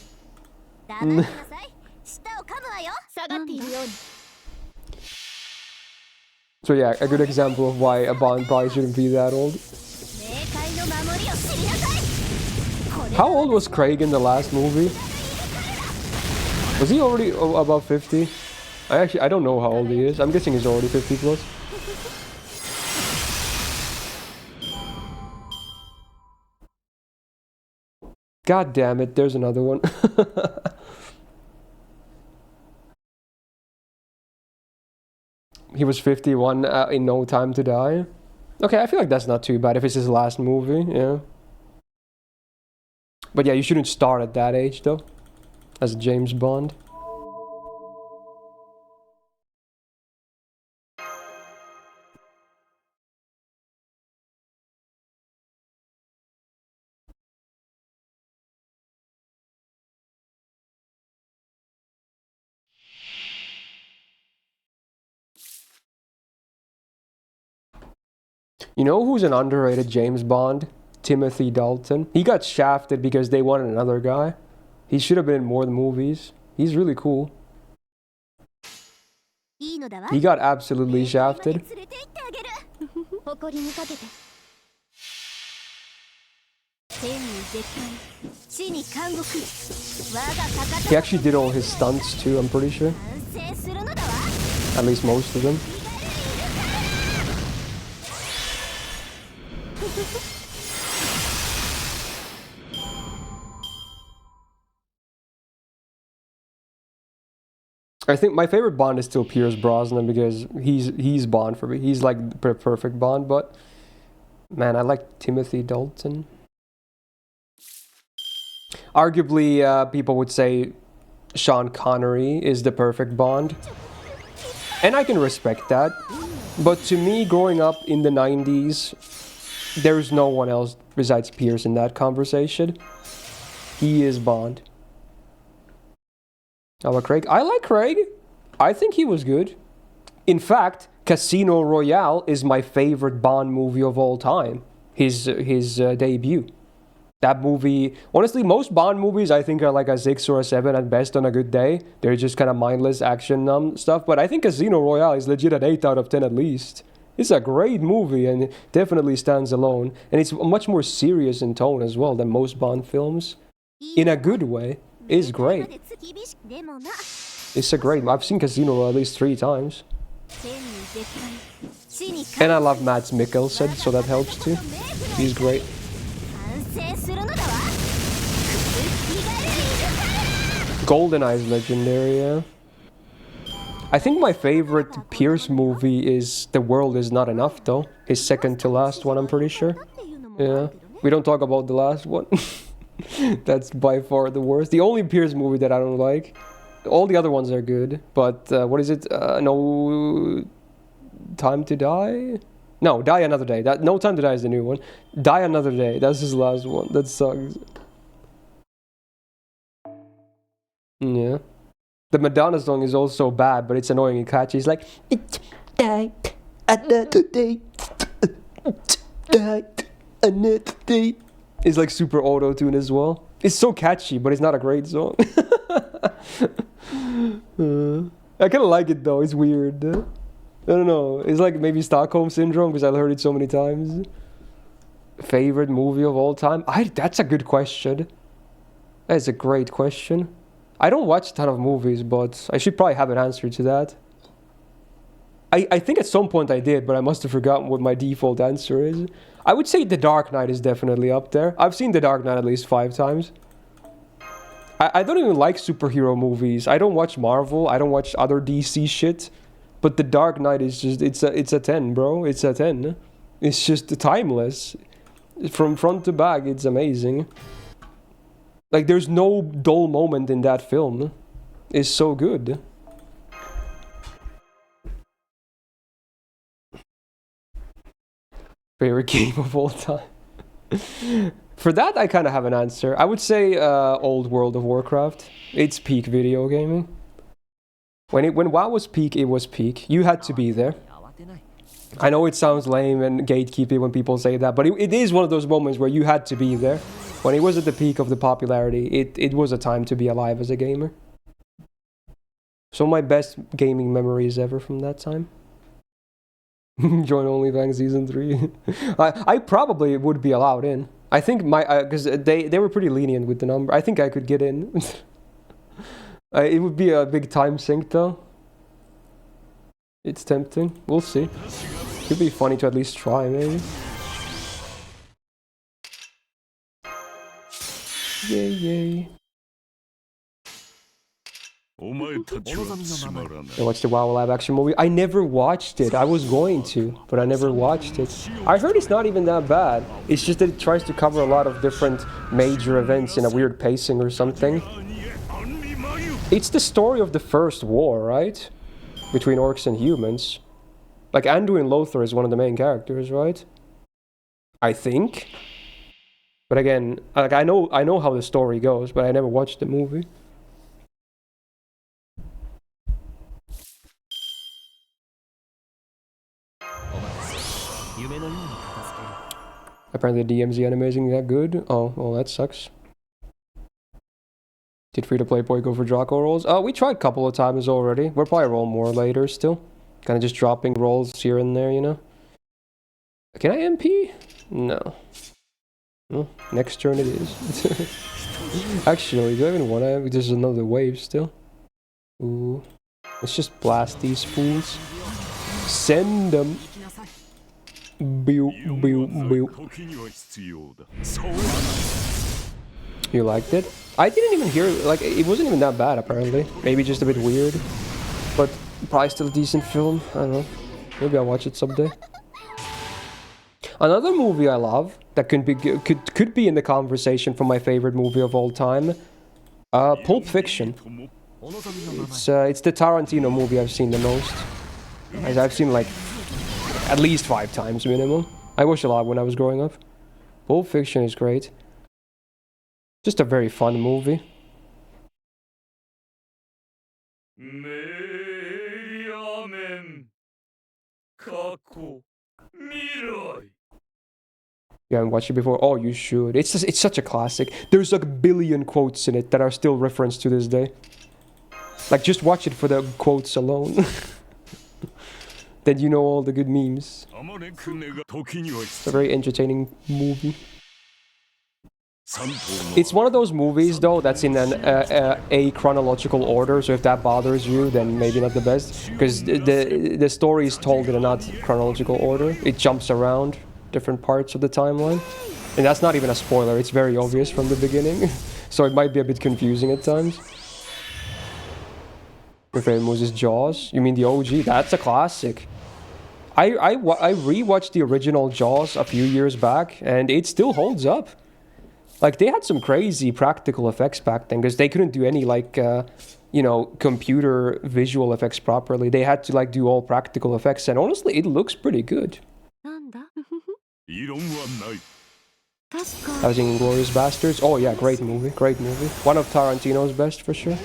So yeah, a good example of why a Bond probably shouldn't be that old. 冥界の守りを知りなさい。これ How old was Craig in the last movie? Was he already above 50? I don't know how old he is. I'm guessing he's already 50 plus. God damn it, there's another one. He was 51 in No Time to Die. Okay, I feel like that's not too bad if it's his last movie, yeah. But yeah, you shouldn't start at that age though, as James Bond. You know who's an underrated James Bond? Timothy Dalton. He got shafted because they wanted another guy. He should have been in more of the movies. He's really cool. いいのだわ。 He got absolutely shafted. 連れて行ってあげる。誇りにかけて。天に絶海、地に監獄。我が He か actually did all his stunts too, I'm pretty sure. 完成するのだわ。 At least most of them. I think my favorite Bond is still Pierce Brosnan because he's Bond for me. He's like the perfect Bond, but man, I like Timothy Dalton. Arguably, people would say Sean Connery is the perfect Bond. And I can respect that. But to me, growing up in the 90s, there's no one else besides Pierce in that conversation. He is Bond. How about Craig? I like Craig. I think he was good. In fact, Casino Royale is my favorite Bond movie of all time. His debut. That movie, honestly, most Bond movies I think are like a 6 or a 7 at best on a good day. They're just kind of mindless action stuff. But I think Casino Royale is legit an 8 out of 10 at least. It's a great movie and it definitely stands alone. And it's much more serious in tone as well than most Bond films. In a good way. It's great. It's a great. I've seen Casino Royale at least 3 times. And I love Mads Mikkelsen, so that helps too. He's great. GoldenEye is legendary, yeah. I think my favorite Pierce movie is The World Is Not Enough, though. His second to last one, I'm pretty sure. Yeah. We don't talk about the last one. That's by far the worst. The only Pierce movie that I don't like. All the other ones are good. But, what is it? No Time to Die? No, Die Another Day. No Time to Die is the new one. Die Another Day. That's his last one. That sucks. Yeah. The Madonna song is also bad, but it's annoying and catchy. It's like, die another day. Die another day. It's like super auto-tune as well. It's so catchy, but it's not a great song. I kind of like it though. It's weird. I don't know. It's like maybe Stockholm Syndrome because I heard it so many times. Favorite movie of all time? That's a good question. That's a great question. I don't watch a ton of movies, but I should probably have an answer to that. I think at some point I did, but I must have forgotten what my default answer is. I would say The Dark Knight is definitely up there. I've seen The Dark Knight at least 5 times. I don't even like superhero movies. I don't watch Marvel. I don't watch other DC shit. But The Dark Knight is just, it's a 10, bro. It's a 10. It's just timeless. From front to back, it's amazing. Like, there's no dull moment in that film. It's so good. Favorite game of all time? For that, I kind of have an answer. I would say old World of Warcraft. It's peak video gaming. When WoW was peak, it was peak. You had to be there. I know it sounds lame and gatekeepy when people say that, but it is one of those moments where you had to be there. When it was at the peak of the popularity, it was a time to be alive as a gamer. So my best gaming memories ever from that time. Join OnlyFans season 3. I probably would be allowed in. I think my because they were pretty lenient with the number. I think I could get in. It would be a big time sink though. It's tempting. We'll see. Could be funny to at least try, maybe. Yay, yay.お前たちはつまらない。I watched the WoW live action movie. I never watched it. I was going to, but I never watched it. I heard it's not even that bad. It's just that it tries to cover a lot of different major events in a weird pacing or something. It's the story of the first war, right? Between orcs and humans. Like Anduin Lothar is one of the main characters, right? I think. But again, like I know how the story goes, but I never watched the movie. Apparently the DMZ animation that good. Oh, well that sucks. Did free-to-play Boi go for Draco rolls? We tried a couple of times already. We'll probably roll more later still. Kind of just dropping rolls here and there, you know? Can I MP? No. Well, next turn it is. Actually, do I even want to? There's another wave still. Ooh. Let's just blast these fools. Send them. Bew, bew, bew. You liked it? I didn't even hear, like, it wasn't even that bad apparently. Maybe just a bit weird. But probably still a decent film. I don't know. Maybe I'll watch it someday. Another movie I love that could be in the conversation for my favorite movie of all time. Pulp Fiction. It's the Tarantino movie I've seen the most. I've seen like at least 5 times minimum. I watched a lot when I was growing up. Pulp Fiction is great. Just a very fun movie. You haven't watched it before? Oh, you should. It's such a classic. There's like a billion quotes in it that are still referenced to this day. Like, just watch it for the quotes alone. Then you know all the good memes. It's a very entertaining movie. It's one of those movies, though, that's in a chronological order, so if that bothers you, then maybe not the best. Because the story is told in a not chronological order. It jumps around different parts of the timeline. And that's not even a spoiler, it's very obvious from the beginning. So it might be a bit confusing at times. Your favorite movie is Jaws? You mean the OG? That's a classic. I rewatched the original Jaws a few years back, and it still holds up. Like, they had some crazy practical effects back then, because they couldn't do any, like, you know, computer visual effects properly. They had to, like, do all practical effects, and honestly, it looks pretty good. I was in Inglourious Basterds. Oh yeah, great movie, great movie. One of Tarantino's best, for sure.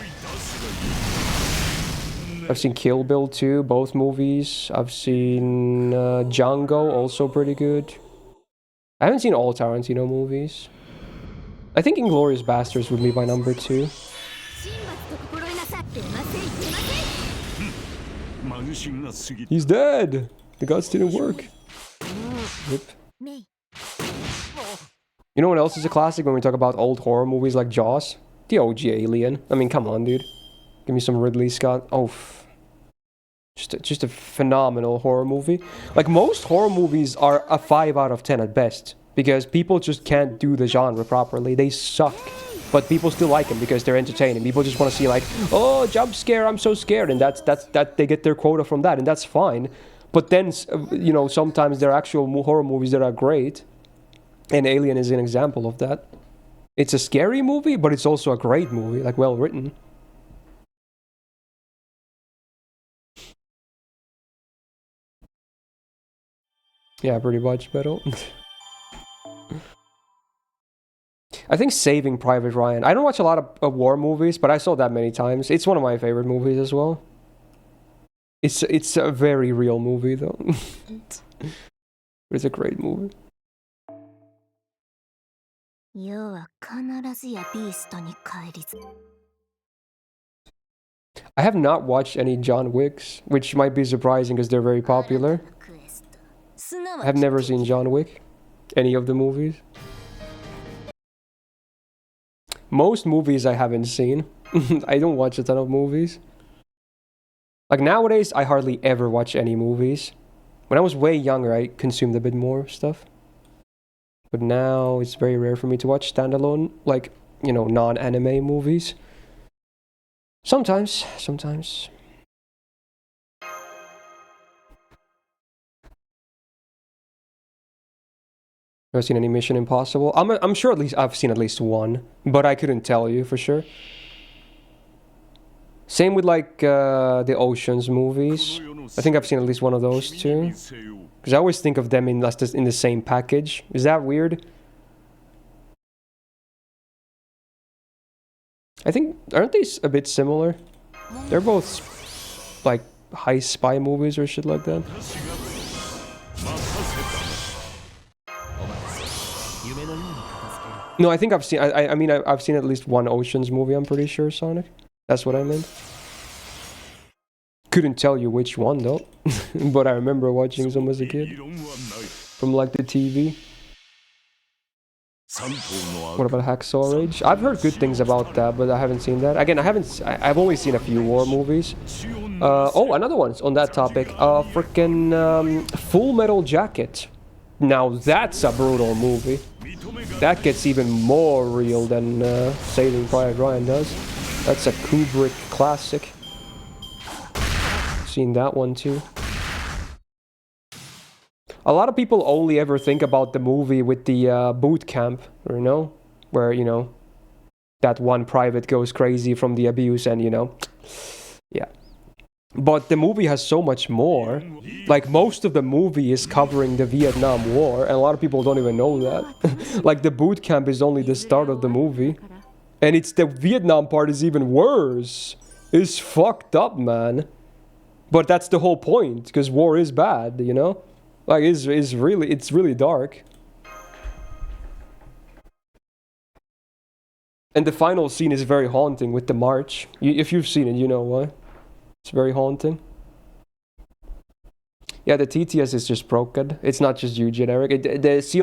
I've seen Kill Bill too, both movies. I've seen Django, also pretty good. I haven't seen all Tarantino movies. I think Inglourious Basterds would be my number 2. He's dead! The gods didn't work. Rip. You know what else is a classic when we talk about old horror movies like Jaws? The OG Alien. I mean, come on, dude. Give me some Ridley Scott. Oh, just a phenomenal horror movie. Like, most horror movies are a 5 out of 10 at best, because people just can't do the genre properly. They suck. But people still like them because they're entertaining. People just want to see, like, oh, jump scare, I'm so scared, and that's they get their quota from that, and that's fine. But then, you know, sometimes there are actual horror movies that are great, and Alien is an example of that. It's a scary movie, but it's also a great movie, like, well written. Yeah, pretty much, Metal. I think Saving Private Ryan. I don't watch a lot of war movies, but I saw that many times. It's one of my favorite movies as well. It's a very real movie, though. It's a great movie. I have not watched any John Wicks, which might be surprising because they're very popular. I have never seen John Wick. Any of the movies. Most movies I haven't seen. I don't watch a ton of movies. Like nowadays, I hardly ever watch any movies. When I was way younger, I consumed a bit more stuff. But now it's very rare for me to watch standalone, like, you know, non-anime movies. Sometimes. Ever seen any Mission Impossible? I'm sure at least I've seen at least one, but I couldn't tell you for sure. Same with like the Oceans movies. I think I've seen at least one of those too. Because I always think of them in the same package. Is that weird? I think, aren't they a bit similar? They're both like high spy movies or shit like that. No, I think I've seen. I mean, I've seen at least one Oceans movie. I'm pretty sure, Sonic. That's what I meant. Couldn't tell you which one though, but I remember watching some as a kid from like the TV. What about Hacksaw Ridge? I've heard good things about that, but I haven't seen that. Again, I've only seen a few war movies. Oh, another one on that topic. Freaking Full Metal Jacket. Now that's a brutal movie. That gets even more real than Saving Private Ryan does. That's a Kubrick classic. Seen that one too. A lot of people only ever think about the movie with the boot camp, you know, where, you know, that one private goes crazy from the abuse and, you know, yeah. But the movie has so much more. Like, most of the movie is covering the Vietnam War, and a lot of people don't even know that. Like, the boot camp is only the start of the movie. And it's the Vietnam part is even worse. It's fucked up, man. But that's the whole point, because war is bad, you know? Like, it's really dark. And the final scene is very haunting with the march. If you've seen it, you know why. It's very haunting. Yeah, the TTS is just broken. It's not just you, generic. The CO.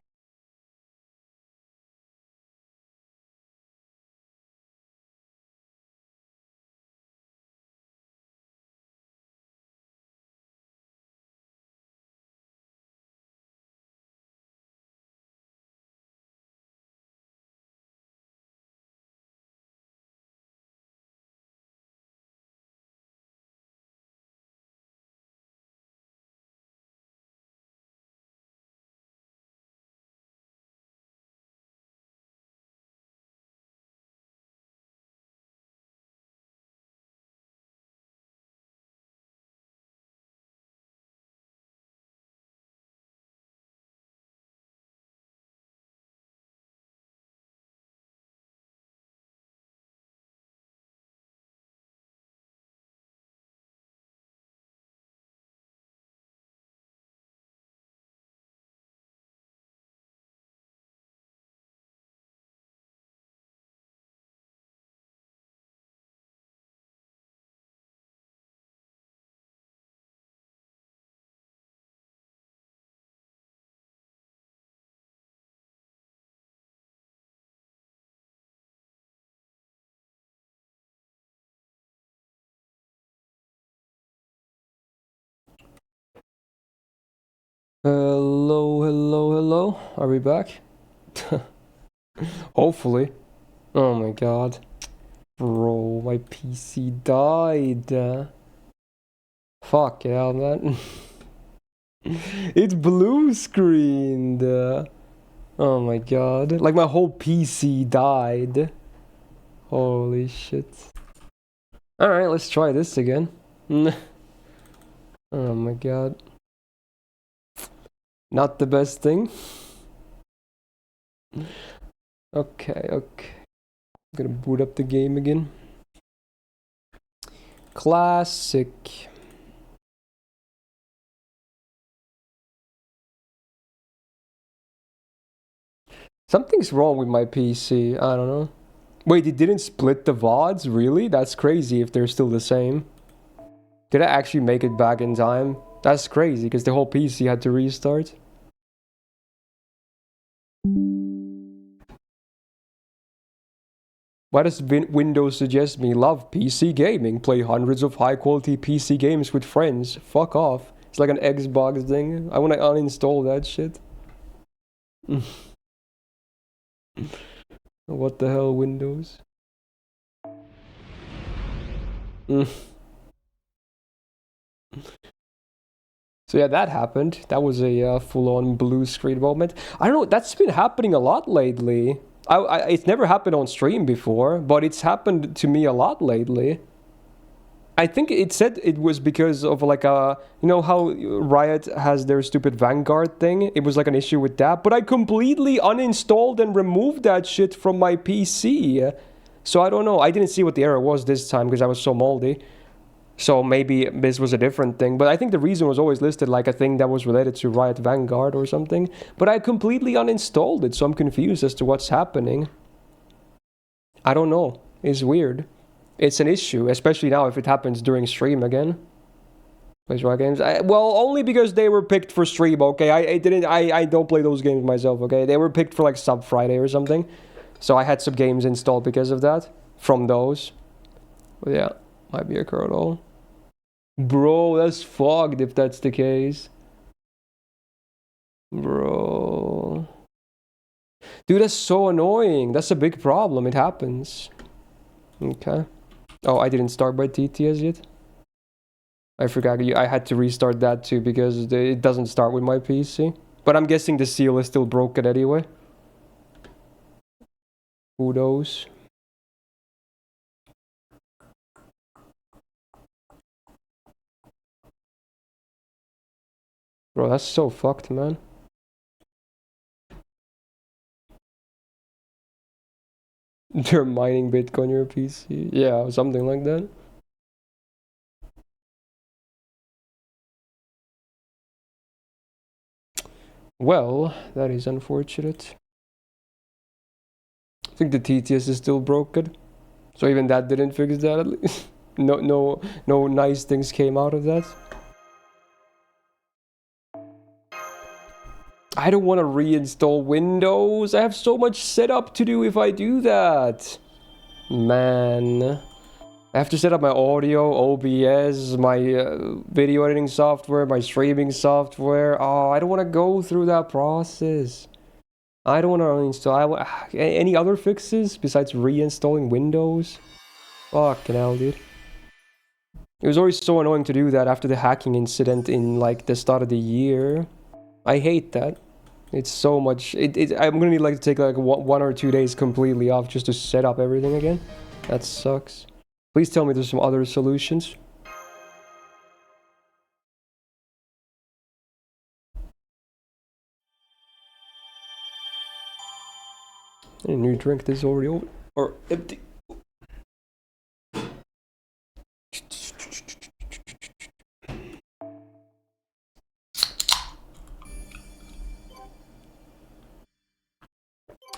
Hello. Are we back? Hopefully. Oh my god. Bro, my PC died. Fuck yeah, man. It's blue screened. Oh my god. Like my whole PC died. Holy shit. Alright, let's try this again. Oh my god. Not the best thing. Okay. I'm gonna boot up the game again. Classic. Something's wrong with my PC. I don't know. Wait, it didn't split the VODs? Really? That's crazy if they're still the same. Did I actually make it back in time? That's crazy, because the whole PC had to restart. Why does Windows suggest me love PC gaming? Play hundreds of high-quality PC games with friends. Fuck off. It's like an Xbox thing. I want to uninstall that shit. What the hell, Windows? So yeah, that happened. That was a full-on blue screen moment. I don't know, that's been happening a lot lately. It's never happened on stream before, but it's happened to me a lot lately. I think it said it was because of like a... You know how Riot has their stupid Vanguard thing? It was like an issue with that, but I completely uninstalled and removed that shit from my PC. So I don't know. I didn't see what the error was this time because I was so moldy. So maybe this was a different thing, but I think the reason was always listed like a thing that was related to Riot Vanguard or something. But I completely uninstalled it, so I'm confused as to what's happening. I don't know. It's weird. It's an issue, especially now if it happens during stream again. Plays Riot games. Well, only because they were picked for stream, okay? I don't play those games myself, okay? They were picked for like Sub Friday or something. So I had some games installed because of that. From those. But yeah, might be a kernel. Bro, that's fogged if that's the case. Bro. Dude, that's so annoying. That's a big problem. It happens. Okay. Oh, I didn't start by TTS yet. I forgot. I had to restart that too because it doesn't start with my PC. But I'm guessing the seal is still broken anyway. Who knows? Bro, that's so fucked, man. They're mining Bitcoin your PC. Yeah, something like that. Well, that is unfortunate. I think the TTS is still broken. So even that didn't fix that at least. No nice things came out of that. I don't want to reinstall Windows. I have so much setup to do if I do that. Man. I have to set up my audio, OBS, my video editing software, my streaming software. Oh, I don't want to go through that process. I don't want to uninstall. Any other fixes besides reinstalling Windows? Fucking hell, dude. It was always so annoying to do that after the hacking incident in like the start of the year. I hate that. It's so much. I'm gonna need like to take like 1 or 2 days completely off just to set up everything again. That sucks. Please tell me there's some other solutions. Any new drink? This is already over or empty.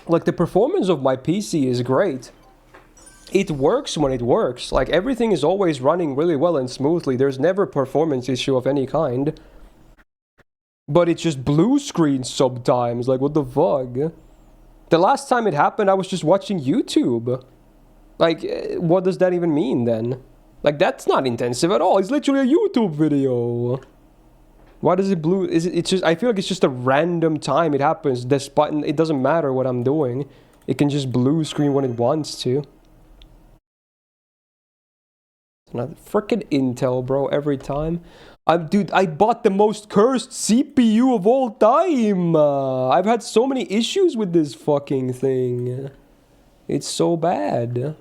Like the performance of my PC is great. It works when it works. Like everything is always running really well and smoothly. There's never a performance issue of any kind. But it's just blue screen sometimes. Like what the fuck? The last time it happened, I was just watching YouTube. Like, what does that even mean then? Like that's not intensive at all. It's literally a YouTube video. Why does it blue? It's just, I feel like it's just a random time it happens. Despite, it doesn't matter what I'm doing. It can just blue screen when it wants to. Not freaking Intel, bro, every time. Dude, I bought the most cursed CPU of all time. I've had so many issues with this fucking thing. It's so bad.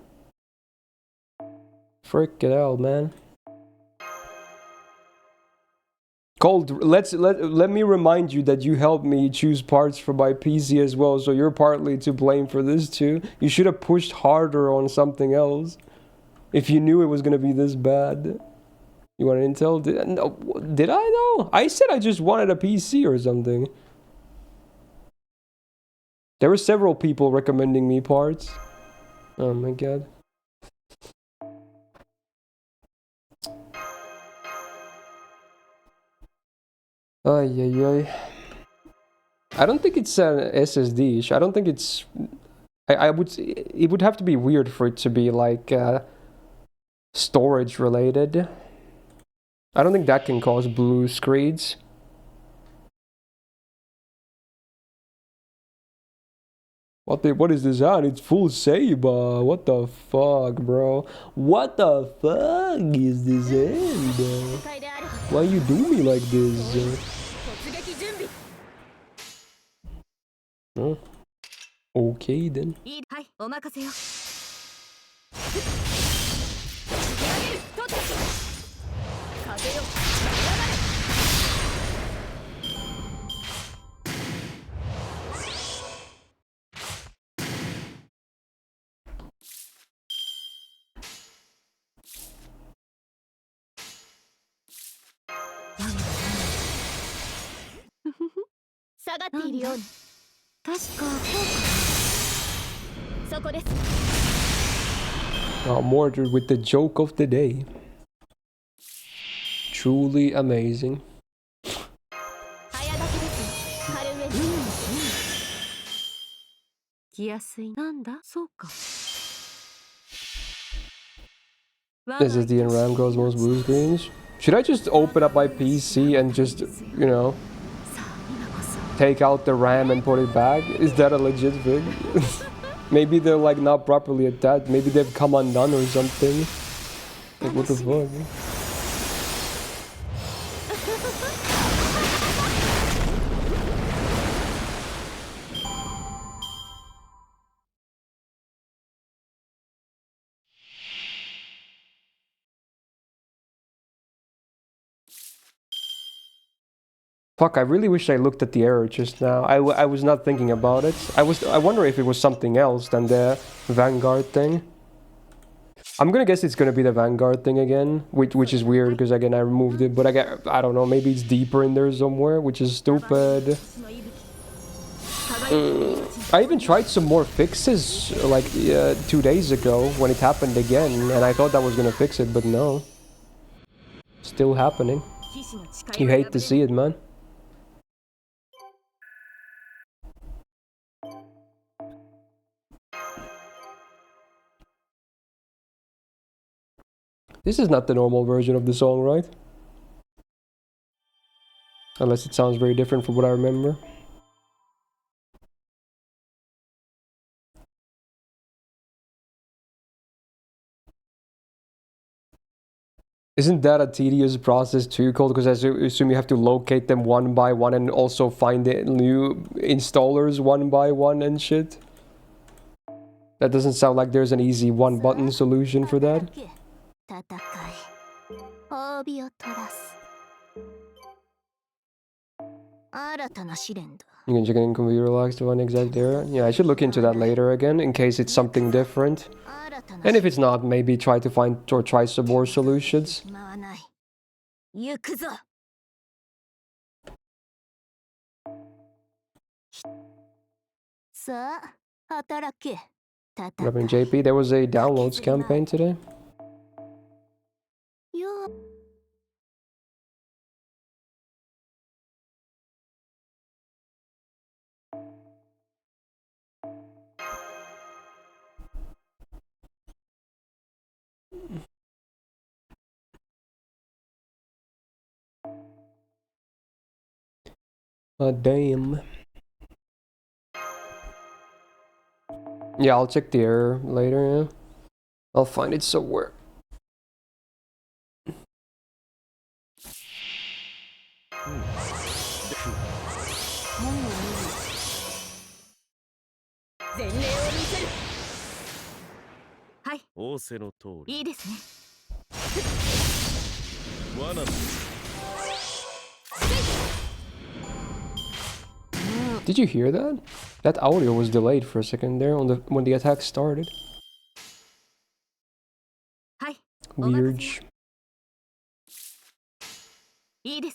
Freaking hell, man. Cold, let me remind you that you helped me choose parts for my PC as well, so you're partly to blame for this too. You should have pushed harder on something else. If you knew it was gonna be this bad. You want an Intel? Did I though? I said I just wanted a PC or something. There were several people recommending me parts. Oh my god. Ay, ay, ay. I don't think it's an SSD issue. I don't think it's... I would... It would have to be weird for it to be like storage related. I don't think that can cause blue screens. What is this on? It's full Saber. What the fuck, bro? What the fuck is this end? Why you do me like this? Oh. Okay then. Mordred with the joke of the day. Truly amazing. SSD and RAM cause most blue screens. Should I just open up my PC and just, you know, take out the RAM and put it back? Is that a legit thing? Maybe they're like not properly attached. Maybe they've come undone or something. Like what the fuck? Fuck, I really wish I looked at the error just now. I was not thinking about it. I wonder if it was something else than the Vanguard thing. I'm gonna guess it's gonna be the Vanguard thing again, which is weird because again I removed it, but I don't know, maybe it's deeper in there somewhere, which is stupid. I even tried some more fixes like 2 days ago when it happened again, and I thought that was gonna fix it, but no. Still happening. You hate to see it, man. This is not the normal version of the song, right? Unless it sounds very different from what I remember. Isn't that a tedious process too, Cold? Because I assume you have to locate them one by one and also find the new installers one by one and shit? That doesn't sound like there's an easy one-button solution for that. You can check in computer logs to find exact error. Yeah, I should look into that later again, in case it's something different. And if it's not, maybe try to find or try some more solutions. Reverend JP, there was a downloads campaign today. Damn. Yeah, I'll check the error later, yeah. I'll find it somewhere. Did you hear that? That audio was delayed for a second there on when the attack started. Weird. You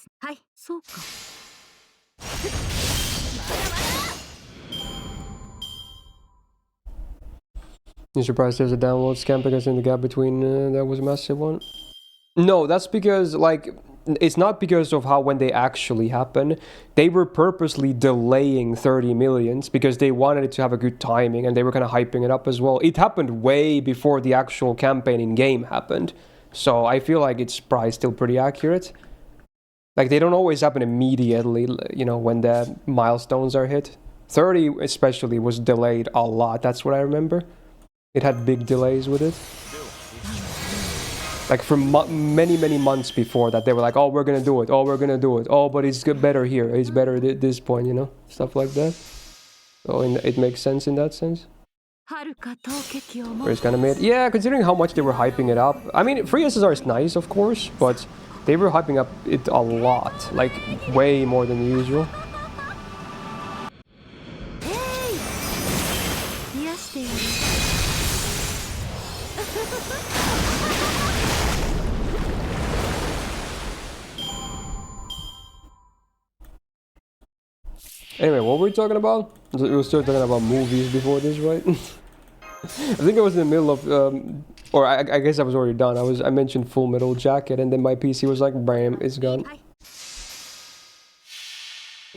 surprised there's a download scam because in the gap between that was a massive one? No, that's because like it's not because of how when they actually happen. They were purposely delaying 30 millions because they wanted it to have a good timing, and they were kind of hyping it up as well. It happened way before the actual campaign in game happened, so I feel like it's probably still pretty accurate. Like, they don't always happen immediately, you know, when the milestones are hit. 30 especially was delayed a lot, that's what I remember. It had big delays with it. Like for many months before that, they were like, oh, we're gonna do it, oh, we're gonna do it, oh, but it's better here, it's better at this point, you know, stuff like that. So it makes sense in that sense. Where it's kind of made, yeah, considering how much they were hyping it up. I mean, free SSR is nice, of course, but they were hyping up it a lot, like way more than usual. Anyway, what were we talking about? We were still talking about movies before this, right? I think I was in the middle of, or I guess I was already done. I mentioned Full Metal Jacket, and then my PC was like, bam, it's gone.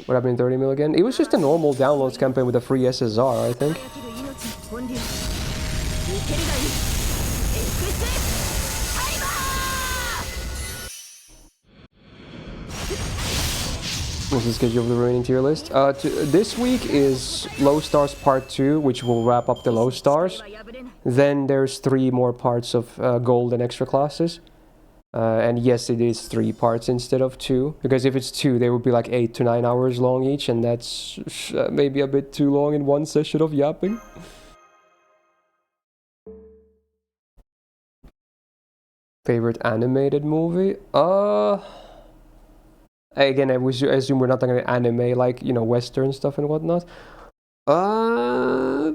What happened in 30 mil again? It was just a normal downloads campaign with a free SSR, I think. What's the schedule of the remaining tier list? This week is Low Stars Part 2, which will wrap up the Low Stars. Then there's 3 more parts of Gold and Extra Classes. And yes, it is 3 parts instead of 2. Because if it's 2, they would be like 8 to 9 hours long each. And that's maybe a bit too long in one session of yapping. Favorite animated movie? Again, I assume we're not talking about anime, like, you know, Western stuff and whatnot. I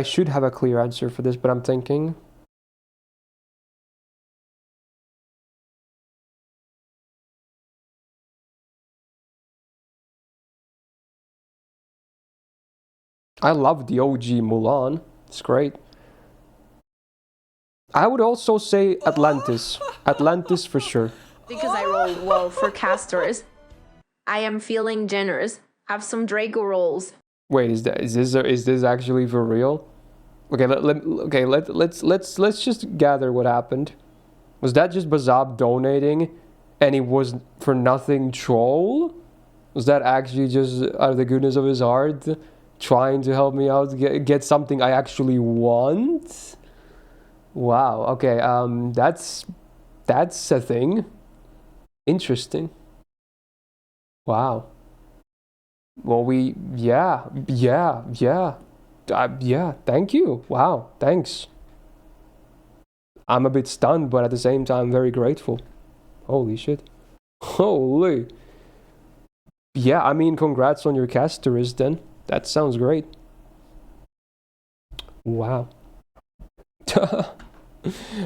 should have a clear answer for this, but I'm thinking. I love the OG Mulan. It's great. I would also say Atlantis. Atlantis for sure. Because I rolled well for casters. I am feeling generous. Have some Draco rolls. Wait, is this actually for real? Okay, let's just gather what happened. Was that just Bazab donating, and it was for nothing troll? Was that actually just out of the goodness of his heart, trying to help me out, get something I actually want? Wow, okay, that's a thing. Interesting. Wow. Well, yeah, thank you. Wow, thanks. I'm a bit stunned, but at the same time, very grateful. Holy shit. Holy. Yeah, I mean, congrats on your casterist then. That sounds great. Wow.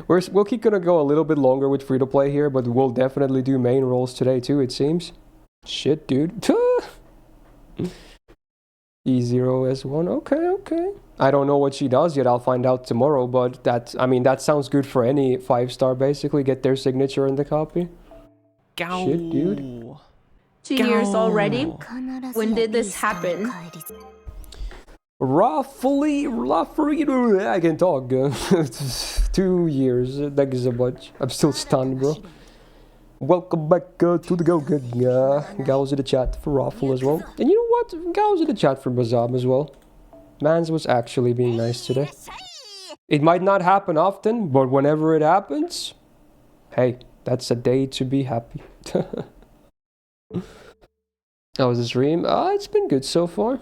We'll keep gonna go a little bit longer with free to play here, but we'll definitely do main roles today too, it seems. Shit, dude. E0S1, okay. I don't know what she does yet, I'll find out tomorrow, but that sounds good for any 5-star basically, get their signature in the copy. Gow. Shit, dude. 2 years already? When did this happen? Roughly, I can talk. 2 years, thank you so much. I'm still stunned, bro. Welcome back to the Go Good. Gals in the chat for Raffle as well. And you know what? Gals in the chat for Bazab as well. Mans was actually being nice today. It might not happen often, but whenever it happens, hey, that's a day to be happy. How was the stream? It's been good so far.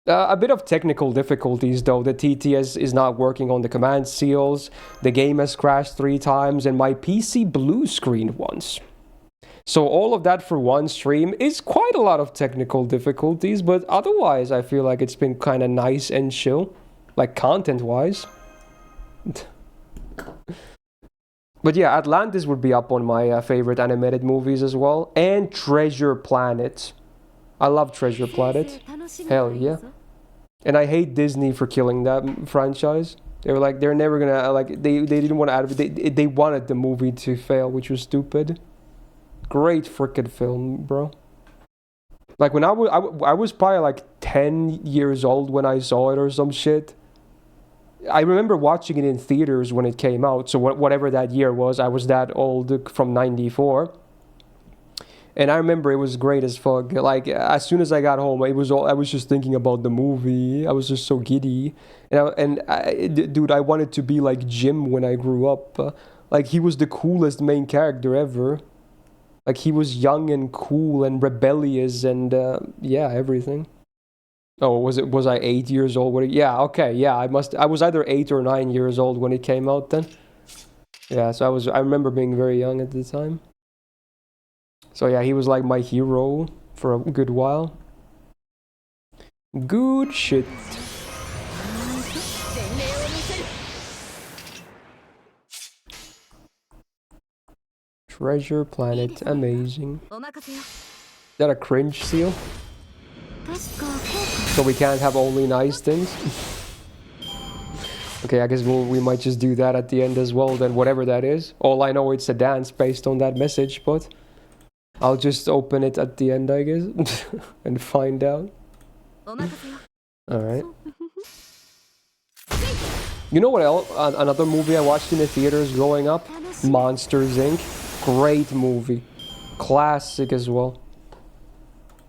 A bit of technical difficulties though. The TTS is not working on the command seals, the game has crashed 3 times, and my PC blue screened once. So all of that for one stream is quite a lot of technical difficulties, but otherwise I feel like it's been kind of nice and chill, like content-wise. But yeah, Atlantis would be up on my favorite animated movies as well, and Treasure Planet. I love Treasure Planet. Hell yeah. And I hate Disney for killing that franchise. They were like, they're never gonna like they didn't want to they wanted the movie to fail, which was stupid. Great freaking film, bro. Like when I was probably like 10 years old when I saw it or some shit. I remember watching it in theaters when it came out. So whatever that year was, I was that old from *94. And I remember it was great as fuck. Like as soon as I got home, I was just thinking about the movie. I was just so giddy. Dude, I wanted to be like Jim when I grew up. Like he was the coolest main character ever. Like he was young and cool and rebellious and yeah, everything. Oh, was I 8 years old when it, yeah, okay, yeah, I was either 8 or 9 years old when it came out then. Yeah, so I remember being very young at the time. So yeah, he was like my hero for a good while. Good shit. Treasure Planet, amazing. Is that a cringe seal? So we can't have only nice things? Okay, I guess we might just do that at the end as well, then whatever that is. All I know it's a dance based on that message, but I'll just open it at the end, I guess, and find out. Alright. You know what else? Another movie I watched in the theaters growing up? Monsters, Inc. Great movie. Classic as well.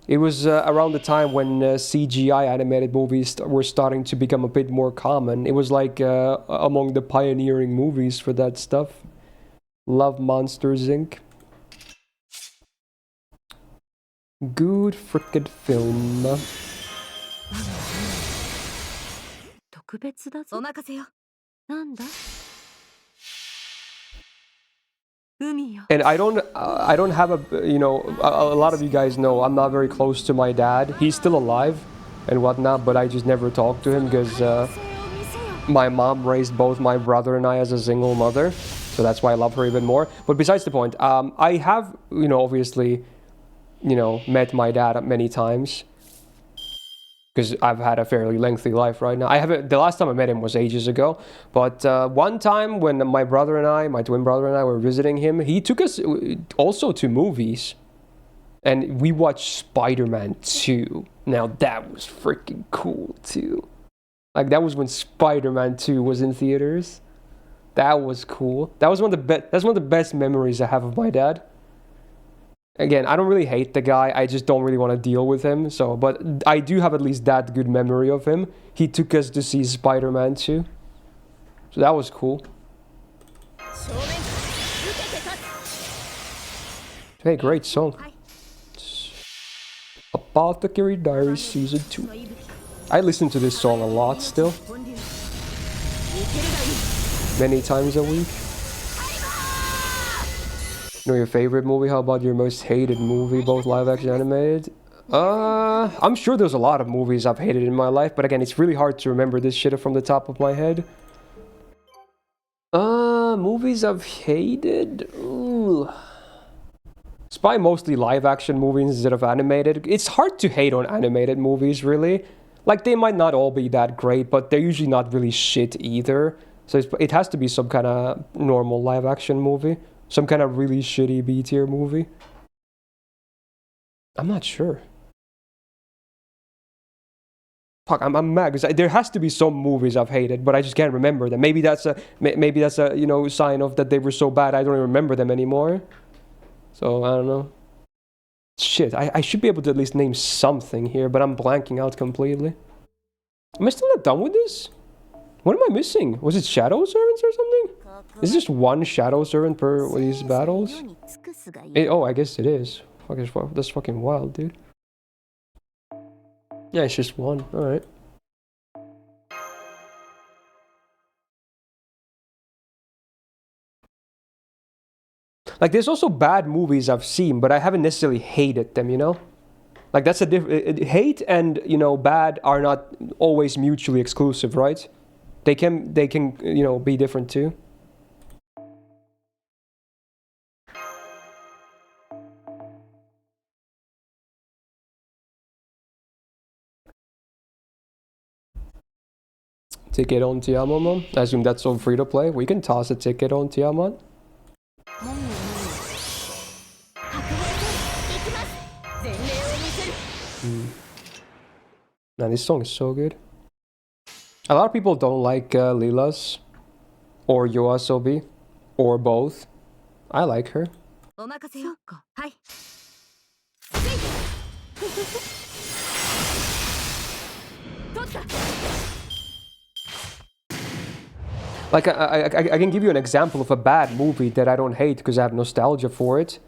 It was around the time when CGI animated movies were starting to become a bit more common. It was like among the pioneering movies for that stuff. Love Monsters, Inc. Good frickin' film. And I don't have a, you know, a lot of you guys know I'm not very close to my dad. He's still alive and whatnot, but I just never talked to him because my mom raised both my brother and I as a single mother. So that's why I love her even more. But besides the point, I have, you know, obviously, you know, met my dad many times. Because I've had a fairly lengthy life right now. I haven't. The last time I met him was ages ago. But one time when my brother and I, my twin brother and I, were visiting him, he took us also to movies, and we watched Spider-Man 2. Now that was freaking cool too. Like that was when Spider-Man 2 was in theaters. That was cool. That was one of the That's one of the best memories I have of my dad. Again, I don't really hate the guy, I just don't really want to deal with him, so, but I do have at least that good memory of him. He took us to see Spider-Man 2. So that was cool. Hey, great song. Apothecary Diaries Season 2. I listen to this song a lot still. Many times a week. You know your favorite movie? How about your most hated movie, both live action and animated? I'm sure there's a lot of movies I've hated in my life, but again, it's really hard to remember this shit from the top of my head. Movies I've hated? Ooh. It's probably mostly live action movies instead of animated. It's hard to hate on animated movies, really. Like, they might not all be that great, but they're usually not really shit either. So it has to be some kind of normal live action movie. Some kind of really shitty B-tier movie. I'm not sure. Fuck, I'm mad because there has to be some movies I've hated, but I just can't remember them. Maybe that's a you know, sign of that they were so bad I don't even remember them anymore. So I don't know. Shit, I should be able to at least name something here, but I'm blanking out completely. Am I still not done with this? What am I missing? Was it Shadow Servants or something? Is this just one Shadow Servant per these battles? Oh, I guess it is. Fuck, that's fucking wild, dude. Yeah, it's just one. Alright. Like, there's also bad movies I've seen, but I haven't necessarily hated them, you know? Like, that's a hate and, you know, bad are not always mutually exclusive, right? They can, you know, be different too. Ticket on Tiamat. I assume that's on free to play. We can toss a ticket on Tiamat. Man, this song is so good. A lot of people don't like Lilas or Yoasobi or both. I like her. Like, I can give you an example of a bad movie that I don't hate because I have nostalgia for it.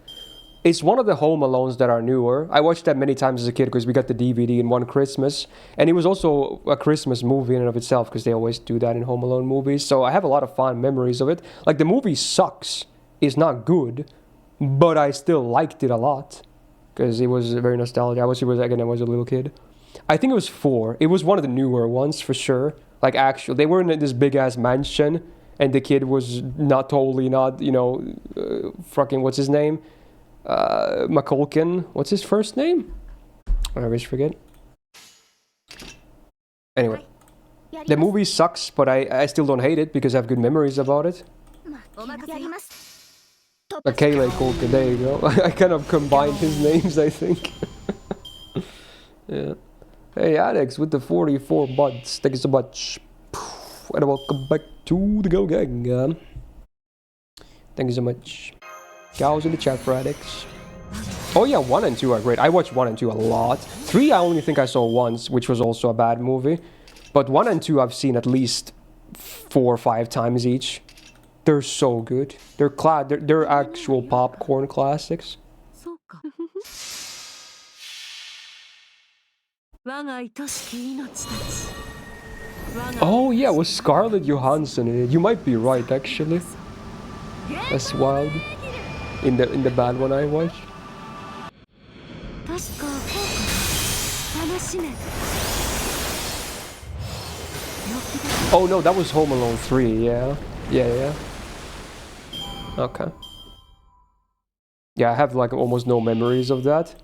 It's one of the Home Alones that are newer. I watched that many times as a kid because we got the DVD in one Christmas. And it was also a Christmas movie in and of itself because they always do that in Home Alone movies. So I have a lot of fond memories of it. Like, the movie sucks. It's not good. But I still liked it a lot. Because it was very nostalgic. I was a little kid. I think it was 4. It was one of the newer ones for sure. Like, actually, they were in this big-ass mansion. And the kid was totally, you know, fucking, what's his name? McCulkin. What's his first name? I always forget. Anyway. The movie sucks, but I still don't hate it because I have good memories about it. Akele Culkin, there you go. I kind of combined his names, I think. Yeah. Hey, Alex with the 44 buds. Thank you so much. And welcome back to the Go Gang. Thank you so much. Cows in the chat for Alex. Oh yeah, 1 and 2 are great. I watched 1 and 2 a lot. 3 I only think I saw once, which was also a bad movie. But 1 and 2 I've seen at least 4 or 5 times each. They're so good. They're actual popcorn classics. Oh yeah, was Scarlett Johansson in it? You might be right, actually. That's wild. In the bad one I watched. Oh no, that was Home Alone 3, yeah. Yeah. Okay. Yeah, I have like almost no memories of that.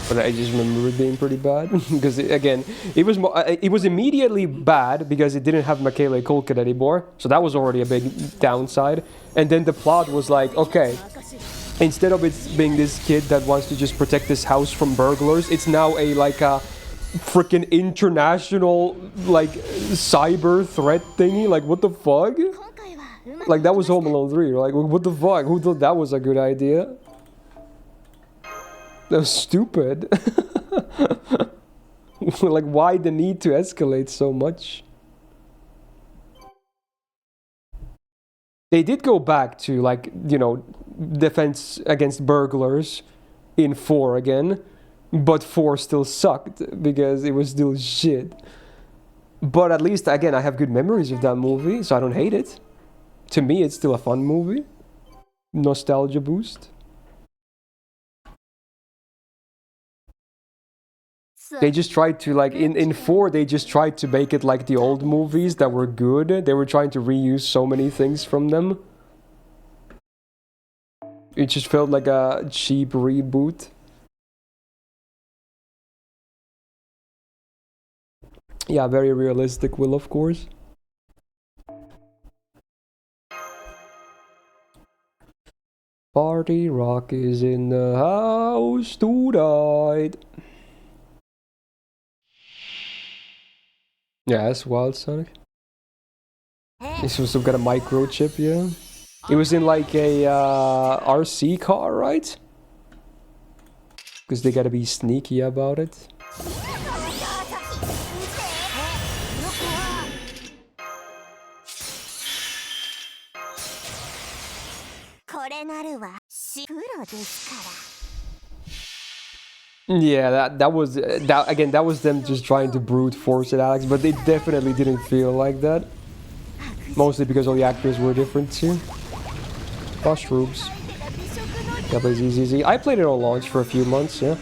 But I just remember it being pretty bad. Because again, it was immediately bad because it didn't have Macaulay Culkin anymore. So that was already a big downside. And then the plot was like, okay, instead of it being this kid that wants to just protect this house from burglars, it's now a freaking international cyber threat thingy. Like, what the fuck? Like, that was Home Alone 3. Like, what the fuck? Who thought that was a good idea? That was stupid. Like, why the need to escalate so much? They did go back to, like, you know, defense against burglars in 4 again. But 4 still sucked because it was still shit. But at least, again, I have good memories of that movie, so I don't hate it. To me, it's still a fun movie. Nostalgia boost. They just tried to, like, in 4, they just tried to make it like the old movies that were good. They were trying to reuse so many things from them. It just felt like a cheap reboot. Yeah, very realistic, Will, of course. Party Rock is in the house tonight. Yeah, that's wild, Sonic. This was some kind of microchip, yeah. It was in like a RC car, right? Because they gotta be sneaky about it. Yeah, that was them just trying to brute force it, Alex, but it definitely didn't feel like that. Mostly because all the actors were different too. Mushrooms. Yeah, but it's easy. I played it on launch for a few months, yeah.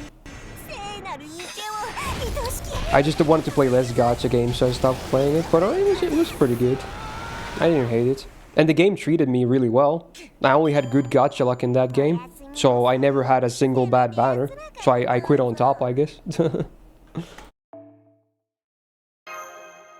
I just wanted to play less gacha games, so I stopped playing it, but it was pretty good. I didn't hate it. And the game treated me really well. I only had good gacha luck in that game, so I never had a single bad banner. So I quit on top, I guess.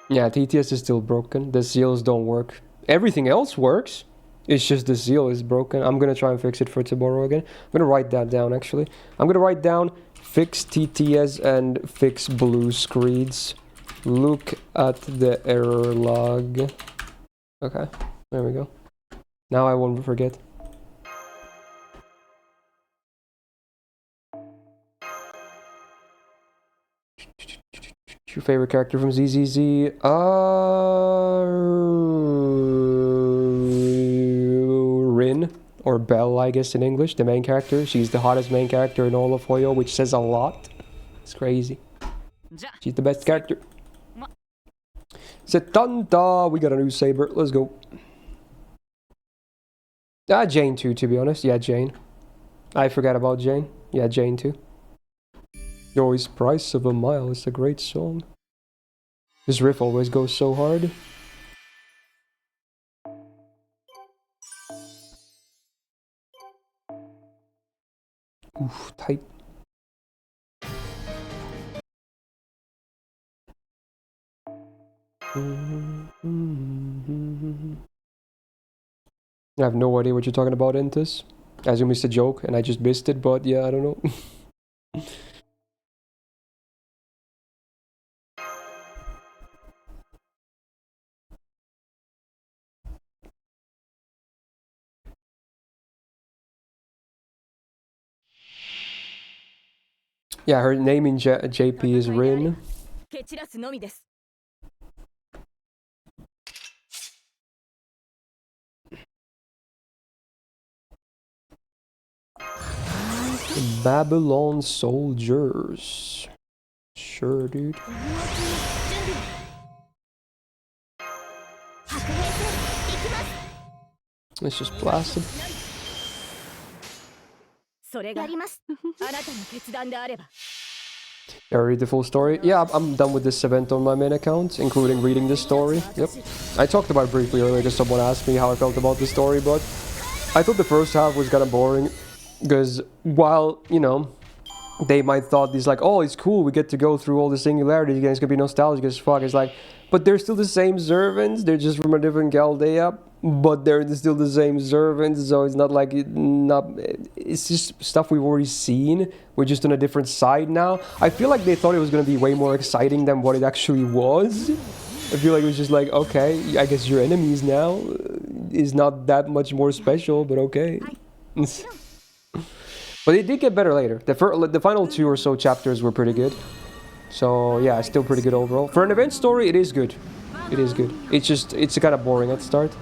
Yeah, TTS is still broken. The seals don't work. Everything else works. It's just the seal is broken. I'm gonna try and fix it for tomorrow again. I'm gonna write that down actually. I'm gonna write down fix TTS and fix blue screeds. Look at the error log. Okay, there we go. Now I won't forget. Your favorite character from ZZZ? Rin, or Belle, I guess in English, the main character. She's the hottest main character in all of Hoyo, which says a lot. It's crazy. She's the best character. Setanta, we got a new saber. Let's go. Ah, Jane too, to be honest. Yeah, Jane. I forgot about Jane. Yeah, Jane too. Joy's Price of a Mile is a great song. This riff always goes so hard. Oof, tight. I have no idea what you're talking about, Entus. As you missed a joke and I just missed it, but yeah, I don't know. Yeah, her name in JP is Rin. Babylon soldiers. Sure, dude. It's just blasted. I read the full story. Yeah, I'm done with this event on my main account, including reading the story. Yep. I talked about it briefly earlier because someone asked me how I felt about the story, but I thought the first half was kind of boring. Because while, you know, they might thought this like, oh, it's cool, we get to go through all the singularities again, it's gonna be nostalgic as fuck. It's like, but they're still the same servants, they're just from a different Chaldea, but they're still the same servants, so it's not like, it's just stuff we've already seen. We're just on a different side now. I feel like they thought it was gonna be way more exciting than what it actually was. I feel like it was just like, okay, I guess your enemies now is not that much more special, but okay. But it did get better later. The final 2 or so chapters were pretty good. So yeah, still pretty good overall. For an event story, it is good. It is good. It's kind of boring at the start.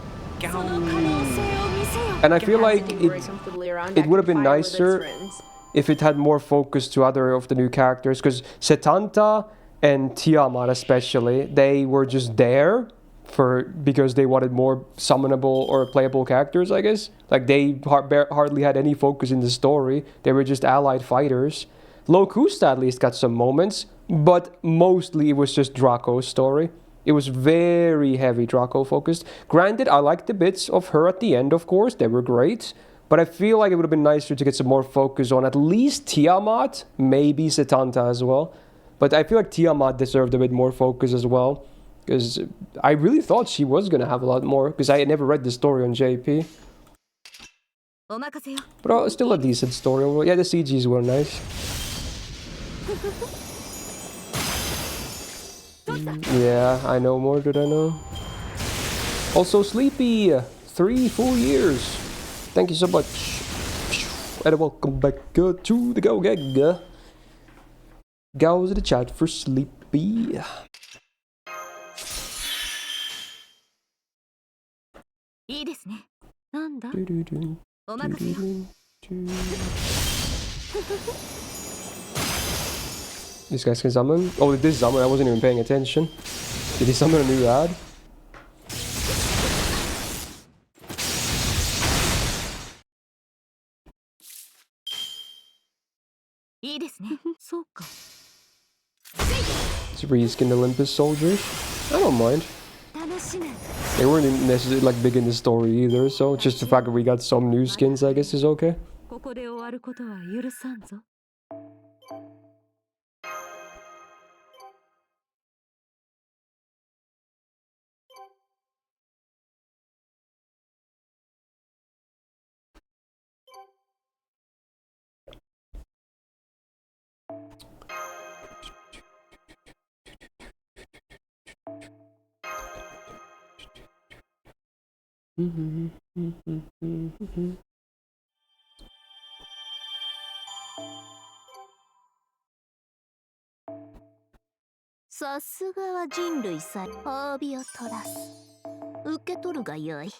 And I feel like it would have been nicer if it had more focus to other of the new characters. Because Setanta and Tiamat especially, they were just there because they wanted more summonable or playable characters, I guess. Like, they hardly had any focus in the story. They were just allied fighters. Locusta at least got some moments, but mostly it was just Draco's story. It was very heavy Draco focused. Granted, I liked the bits of her at the end, of course. They were great. But I feel like it would have been nicer to get some more focus on at least Tiamat, maybe Setanta as well. But I feel like Tiamat deserved a bit more focus as well. Because I really thought she was going to have a lot more. Because I had never read the story on JP. But still a decent story. Yeah, the CGs were nice. Yeah, I know more, did I know? Also, Sleepy, 3 full years. Thank you so much. And welcome back to the Go Gag. Goes to the chat for Sleepy. These guys can summon? Oh, did this summon? I wasn't even paying attention. Did he summon a new ad? Let's reskin the Olympus soldiers. I don't mind. They weren't necessarily like big in the story either, so just the fact that we got some new skins, I guess, is okay. さすがは人類さ褒美を取らす受け取るがよい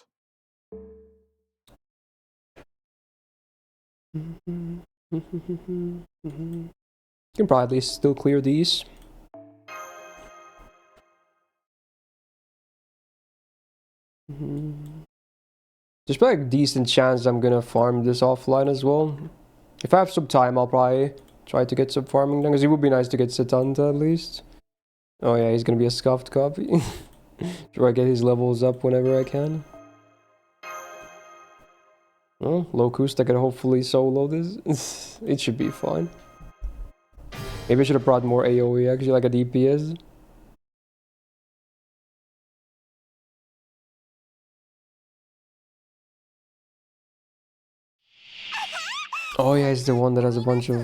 Can probably still clear these. There's probably a decent chance I'm gonna farm this offline as well. If I have some time, I'll probably try to get some farming done, because it would be nice to get Setanta at least. Oh yeah, he's gonna be a scuffed copy. Try to get his levels up whenever I can. Well, Locust, I can hopefully solo this. It should be fine. Maybe I should have brought more AoE actually, like a DPS. Oh yeah, it's the one that has a bunch of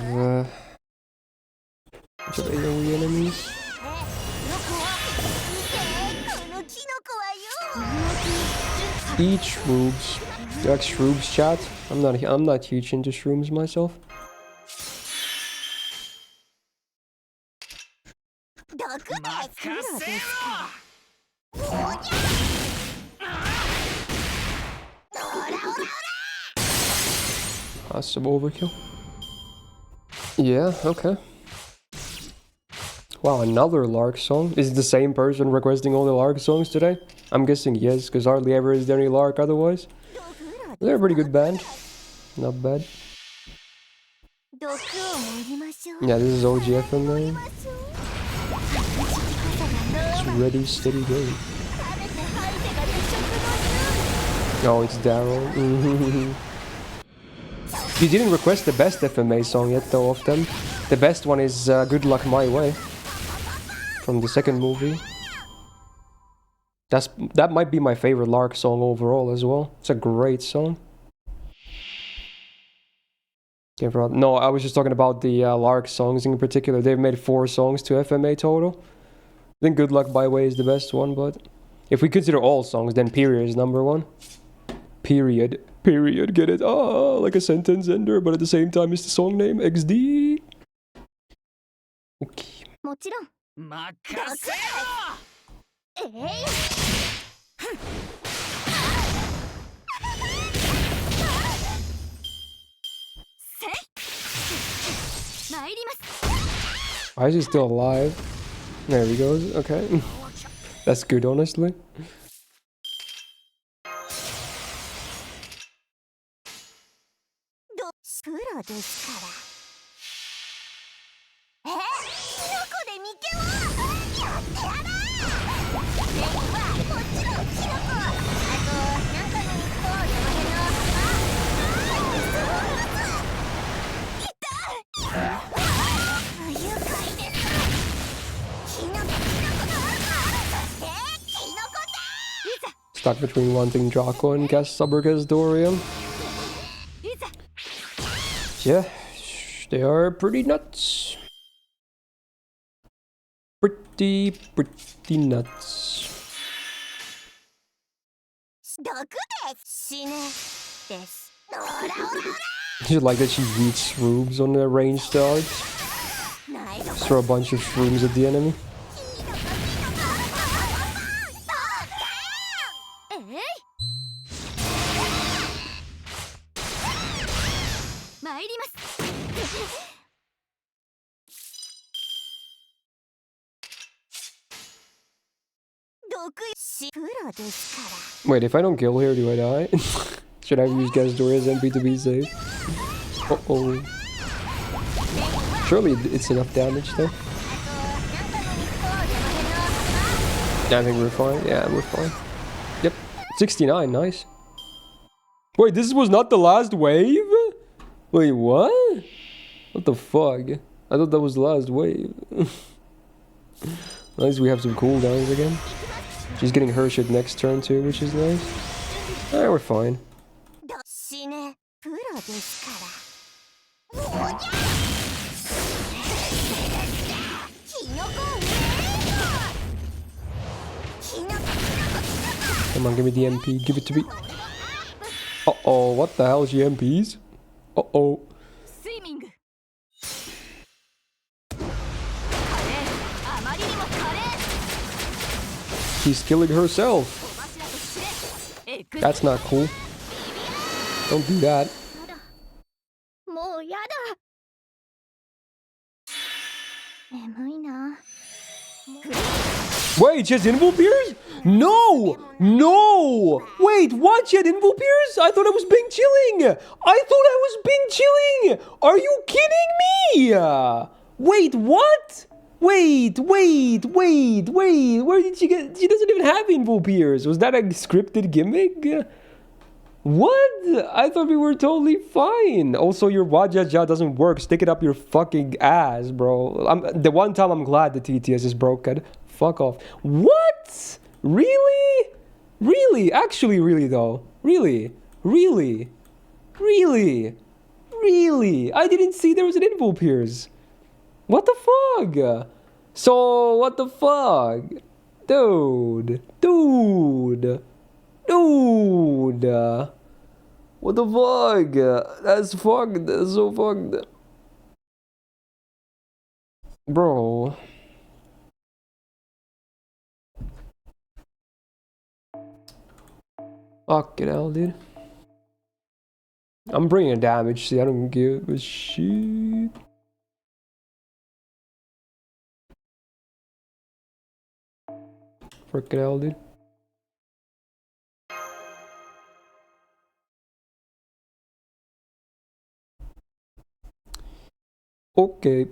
AoE enemies. Eat shrooms. Do you like shrooms, chat? I'm not huge into shrooms myself. Some overkill. Yeah, okay. Wow, another Lark song? Is it the same person requesting all the Lark songs today? I'm guessing yes, because hardly ever is there any Lark otherwise. They're a pretty good band. Not bad. Yeah, this is OGF in there. It's ready, steady, go. Oh, it's Daryl. You didn't request the best FMA song yet, though, of them. The best one is Good Luck My Way. From the second movie. That might be my favorite Lark song overall as well. It's a great song. No, I was just talking about the Lark songs in particular. They've made 4 songs to FMA total. I think Good Luck My Way is the best one, but if we consider all songs, then Period is number 1. Period. Period. Get it? Ah, like a sentence ender, but at the same time it's the song name. XD. Okay. もちろん任せろ参ります Why is he still alive? There he goes. Okay. That's good, honestly. プロですからキノコで見てはやってやらメインはもちろんキノコあとなんかの肉と山辺のいた不愉快ですキノコだそしてキノコだ Stuck between wanting Draco and Suburgasdorium. Yeah, they are pretty nuts. Pretty nuts. 毒です死ねですオラオラオラ I just like that she eats shrooms on the ranged dogs. Just throw a bunch of shrooms at the enemy. 参ります毒死プロですから Wait, if I don't kill here, do I die? Should I use Gazdoria's MP to be safe? Uh-oh. Surely it's enough damage though. I think we're fine. Yeah, we're fine. Yep. 69, nice. Wait, this was not the last wave? Wait, what? What the fuck? I thought that was the last wave. At least we have some cooldowns again. She's getting her shit next turn too, which is nice. Alright, we're fine. 死ねプロですからキノコキノコキノコ I'm Come on, give me the MP. Give it to me. Uh-oh, what the hell? She MPs? Uh-oh. スイミング華麗あまりにも華麗 She's killing herself. 小柱と知れエク That's not cool. Don't do that. もうやだ眠いな Wait, she has invul peers? No! No! Wait, what? She had invul peers? I thought I was being chilling! I thought I was being chilling! Are you kidding me? Wait, what? Wait. Where did she get? She doesn't even have invul peers. Was that a scripted gimmick? What? I thought we were totally fine. Also, your Wajaja doesn't work. Stick it up your fucking ass, bro. The one time I'm glad the TTS is broken. Fuck off. What? Really? Really? Actually, really though. Really? I didn't see there was an invul pierce. What the fuck? So, what the fuck? Dude. What the fuck? That's fucked. That's so fucked. Bro. Fuck it hell, dude. I'm bringing damage, see, I don't give a shit. Frick it hell, dude. Okay.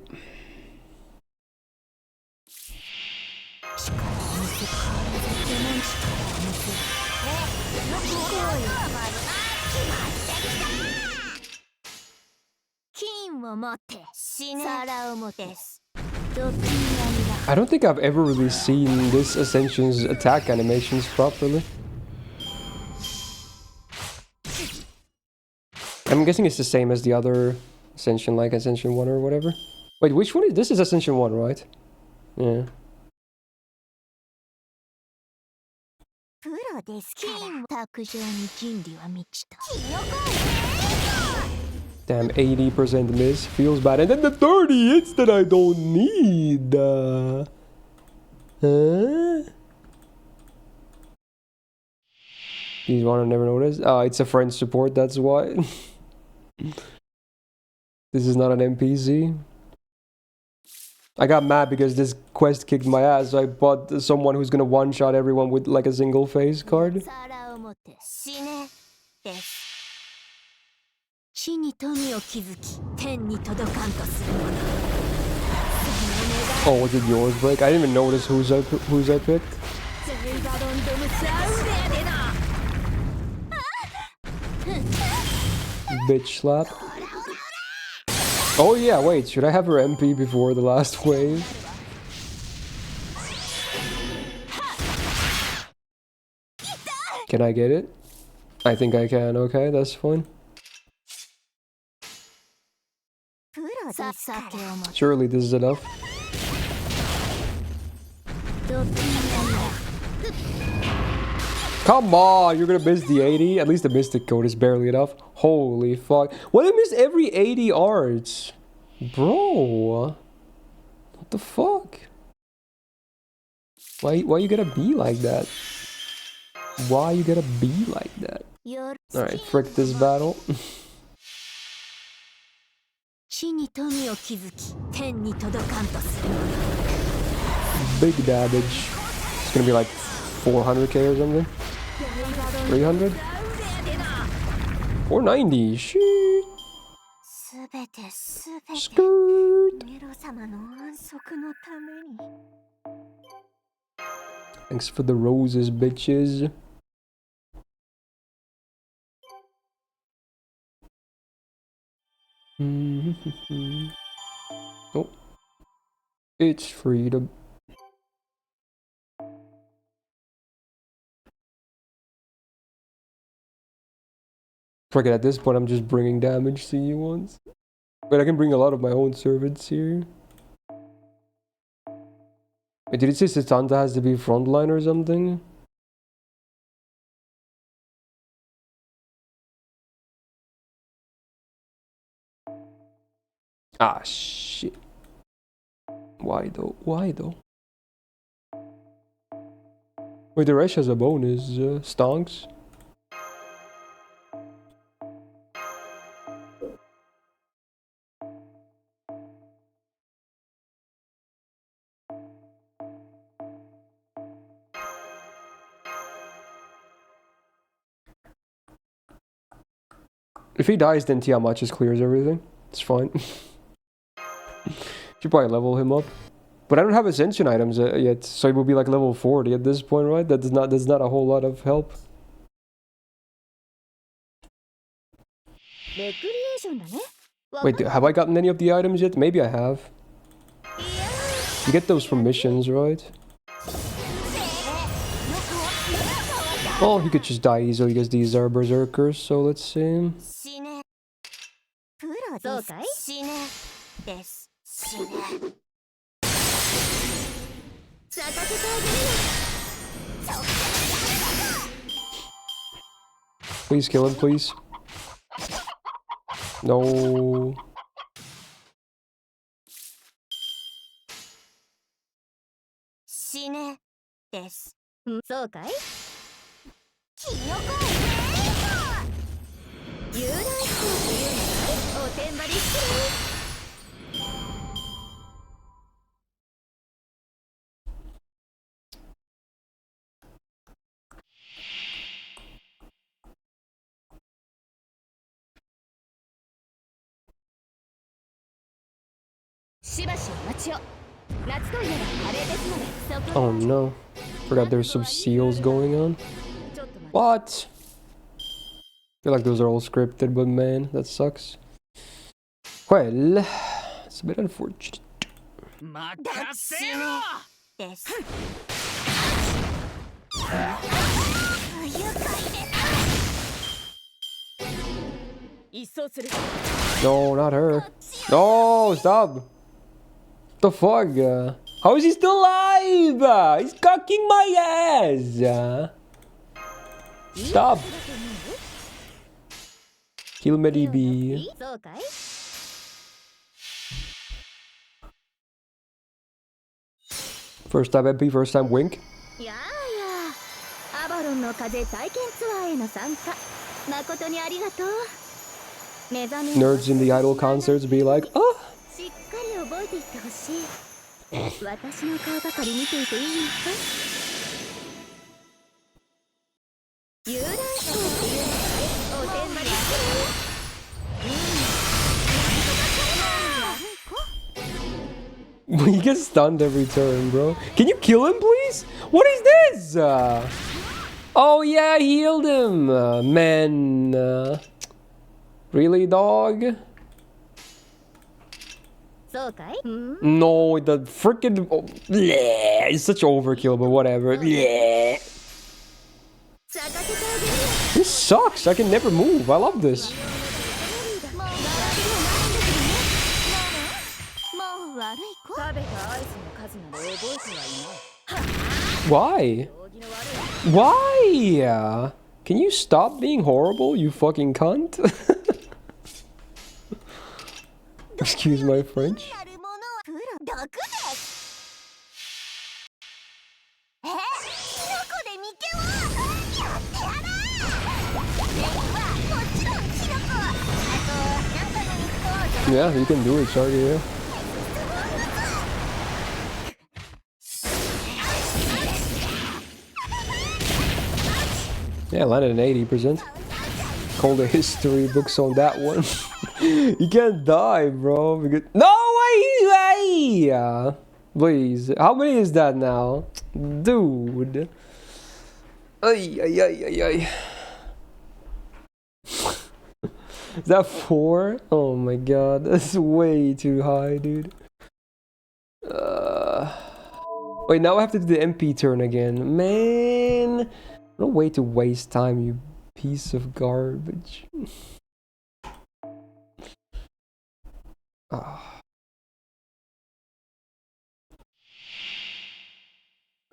I don't think I've ever really seen this Ascension's attack animations properly. I'm guessing it's the same as the other Ascension, like Ascension 1 or whatever. Wait, which one is this? Is Ascension 1, right? Yeah. Damn, 80% miss. Feels bad. And then the 30 hits that I don't need. Huh? You wanna never notice? Oh, it's a friend support, that's why. This is not an NPC. I got mad because this quest kicked my ass, so I bought someone who's gonna one-shot everyone with like a single face card. Oh, was it yours, Break? I didn't even notice who's I picked. Bitch slap. Oh yeah, wait, should I have her MP before the last wave? Can I get it? I think I can, okay, that's fine. Surely this is enough. Come on, you're gonna miss the 80? At least the Mystic Code is barely enough. Holy fuck. What, I missed every 80 arts? Bro. What the fuck? Why you gotta be like that? Why you gotta be like that? Alright, frick this battle. Big damage. It's gonna be like 400k or something. 300? 490. Shit. Skirt. Thanks for the roses, bitches. Oh. It's freedom. Forget at this point I'm just bringing damage to you once. But I can bring a lot of my own servants here. Wait, did it say Sitanta has to be frontline or something? Ah, shit. Why though? Why though? Wait, the Resh has a bonus. Stonks. If he dies, then Tiamat just clears everything. It's fine. Should probably level him up. But I don't have ascension items yet, so it will be like level 40 at this point, right? That's not a whole lot of help. Wait, have I gotten any of the items yet? Maybe I have. You get those from missions, right? Oh, he could just die easily because these are berserkers, so let's see. Please kill him, please. No. Oh no. Forgot there's some seals going on. What? I feel like those are all scripted, but man, that sucks. Well, it's a bit unfortunate. No, not her. No, stop. The fuck? How is he still alive? He's cocking my ass. Stop. Kill Medibi. First time MP, first time Wink. Nerds in the idol concerts be like, oh. He gets stunned every turn, bro. Can you kill him, please? What is this? Oh yeah, I healed him. Man. Really, dog? No, the freaking... Oh, it's such overkill, but whatever. Bleh. This sucks. I can never move. I love this. Why? Why? Can you stop being horrible, you fucking cunt? Excuse my French. Yeah, you can do it, sorry, yeah. Yeah, landed an 80%. Call the history books on that one. You can't die, bro. Because... No way! Please. How many is that now? Dude. Ay, ay, ay, ay, ay. Is that 4? Oh my god. That's way too high, dude. Wait, now I have to do the MP turn again. Man. No way to waste time, you piece of garbage.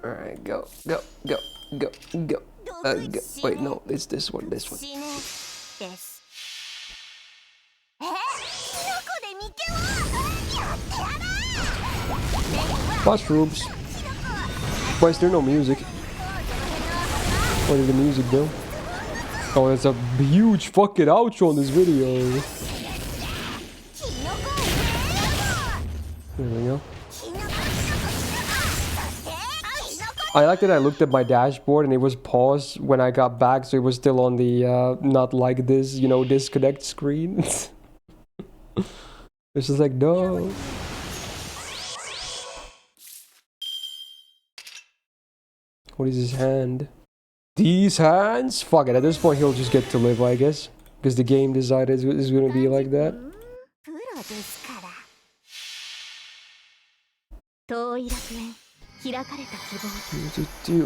Alright, go, go, go, go, go. Go. Wait, no, it's this one, this one. Mushrooms. Why is there no music? Where did the music go? Oh, there's a huge fucking outro on this video. There we go. I like that I looked at my dashboard and it was paused when I got back, so it was still on the not like this, you know, disconnect screen. It's just like, no. What is his hand? These hands? Fuck it, at this point he'll just get to live, I guess. Because the game decided it's gonna be like that.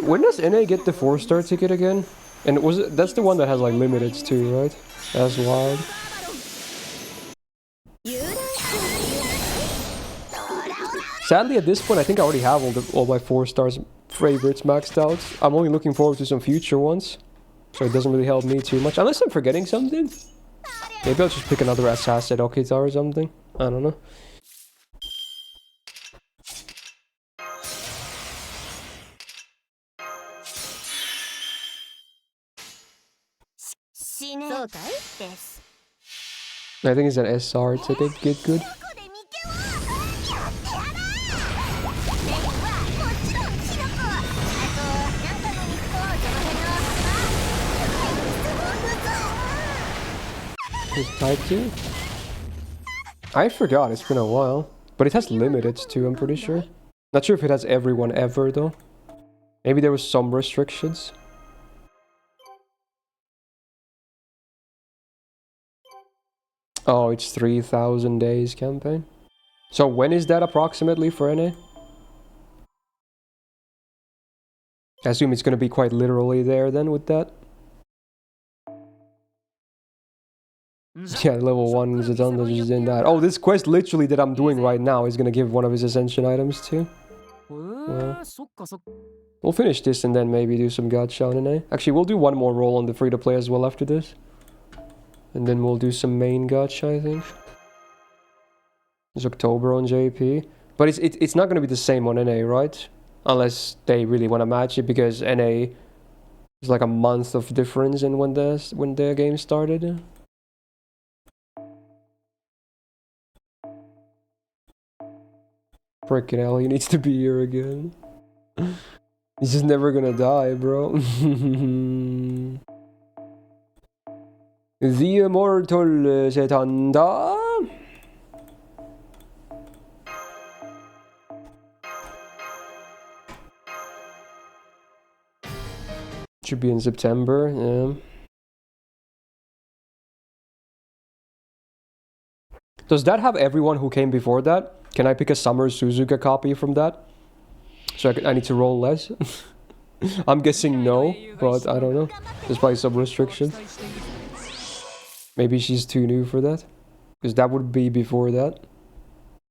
When does NA get the 4-star ticket again? And that's the one that has like limiteds too, right? That's wild. Sadly, at this point, I think I already have all my 4-stars favorites maxed out. I'm only looking forward to some future ones, so it doesn't really help me too much. Unless I'm forgetting something. Maybe I'll just pick another assassin Okita or something. I don't know. I think it's an SR ticket. Get good. Type 2? I forgot, it's been a while. But it has limiteds too, I'm pretty sure. Not sure if it has everyone ever though. Maybe there was some restrictions. Oh, it's 3,000 days campaign. So when is that approximately for NA? I assume it's gonna be quite literally there then with that. Yeah, level 1 Zatanda's just in that. Oh, this quest literally that I'm doing right now is gonna give one of his ascension items too. Well, we'll finish this and then maybe do some gacha on NA. Actually, we'll do one more roll on the free-to-play as well after this. And then we'll do some main gacha, I think. It's October on JP. But it's not gonna be the same on NA, right? Unless they really want to match it, because NA is like a month of difference in when the game started. Frickin' hell, he needs to be here again. He's just never gonna die, bro. The immortal Zetanda. Should be in September, yeah. Does that have everyone who came before that? Can I pick a Summer Suzuka copy from that? So I need to roll less? I'm guessing no, but I don't know. There's probably some restrictions. Maybe she's too new for that? Because that would be before that.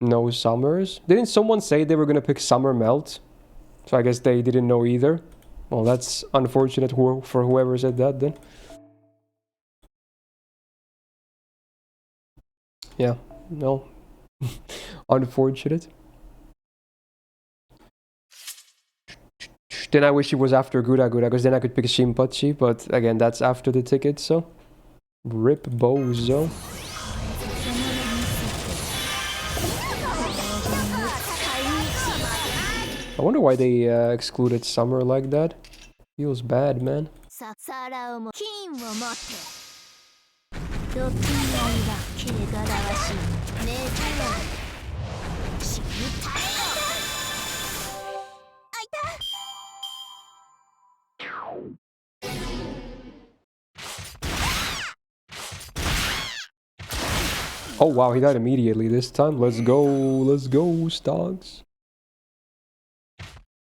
No Summers? Didn't someone say they were gonna pick Summer Melt? So I guess they didn't know either. Well, that's unfortunate for whoever said that then. Yeah, no. Unfortunate. Then I wish it was after Gura Gura, because then I could pick Shinpachi, but again, that's after the ticket, so. Rip Bozo. I wonder why they excluded Summer like that. Feels bad, man. Oh wow, he died immediately this time. Let's go, Stocks.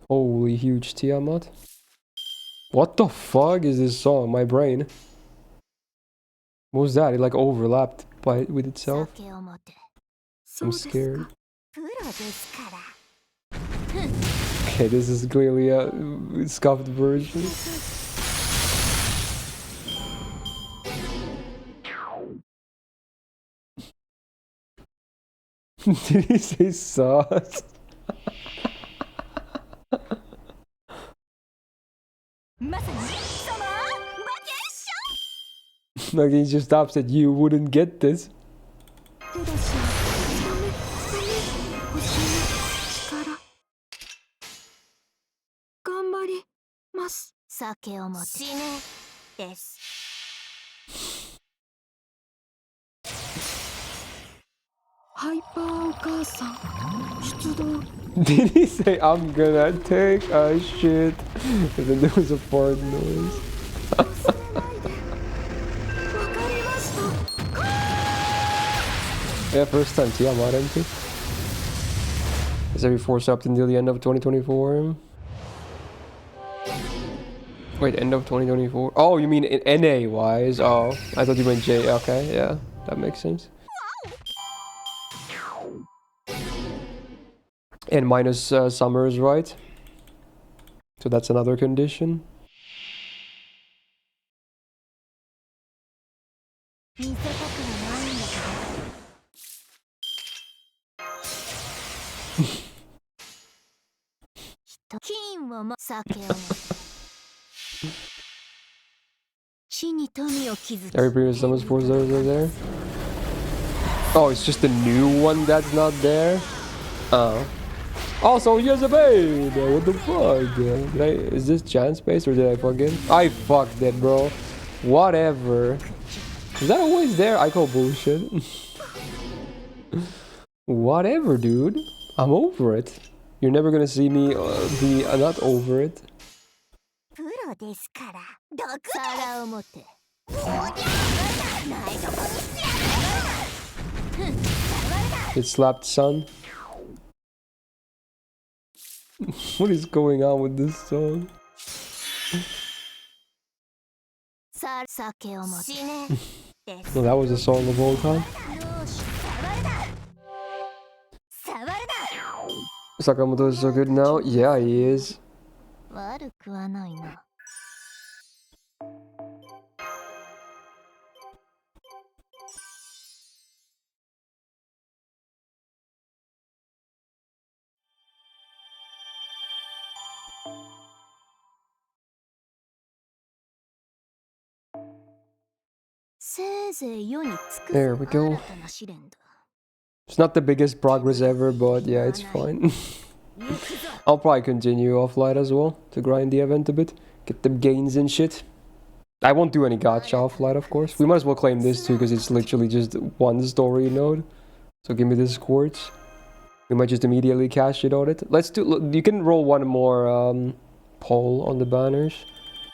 Holy huge Tiamat. What the fuck is this song? My brain. What was that? It like overlapped with itself. I'm scared. Okay, this is clearly a scuffed version. Did he say sauce? Like he just stops that you wouldn't get this. 手出しをつかめつかめ欲しい力頑張ります酒を持ち死ねですハイパーお母さん出動 Did he say I'm gonna take a shit? And then there was a fart noise. 忘れないでわかりました Yeah, first time Tiamat empty. Is every force up until the end of 2024? Wait, end of 2024? Oh, you mean in NA wise? Oh, I thought you meant J. Okay, yeah, that makes sense. And minus summers, right? So that's another condition. 見せたくはないんだけど金をも酒をも地に富を築き Every previous summers force are there. Oh, it's just the new one that's not there? Oh. Also, here's a babe! What the fuck? Did I, is this chance based or did I fucking? I fucked it, bro. Whatever. Is that always there? I call bullshit. Whatever, dude. I'm over it. You're never gonna see me be not over it. プロですから毒皿を持てないとこに It slapped son. What is going on with this song? さ酒を持ちね Well, that was a song of all time. 触るな Sakamoto is so good now? Yeah, he is. 悪くはないな せいぜい世に尽くす There we go. 新たな試練だ It's not the biggest progress ever, but yeah, it's fine. I'll probably continue offline as well to grind the event a bit, get them gains and shit. I won't do any gacha offline, of course. We might as well claim this too, because it's literally just one story node. So give me this quartz. We might just immediately cash it on it. Let's do. You can roll one more poll on the banners.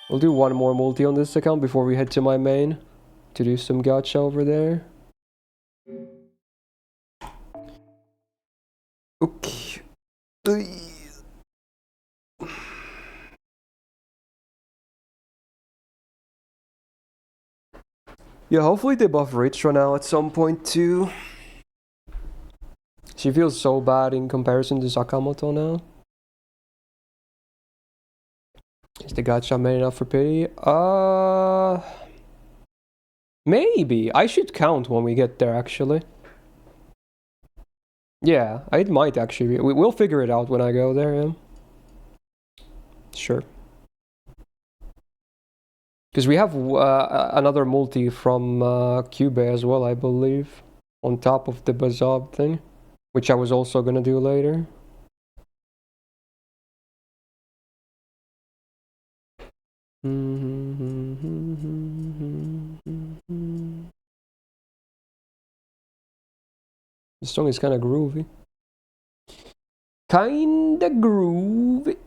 We'll do one more multi on this account before we head to my main to do some gacha over there. Okay. Yeah, hopefully they buff Ritra now at some point too. She feels so bad in comparison to Sakamoto now. Is the gacha made enough for pity? Maybe. I should count when we get there actually. Yeah, it might actually be. We'll figure it out when I go there, yeah. Sure. Because we have another multi from Cube as well, I believe. On top of the Bazab thing. Which I was also gonna do later. This song is kinda groovy. Kinda groovy.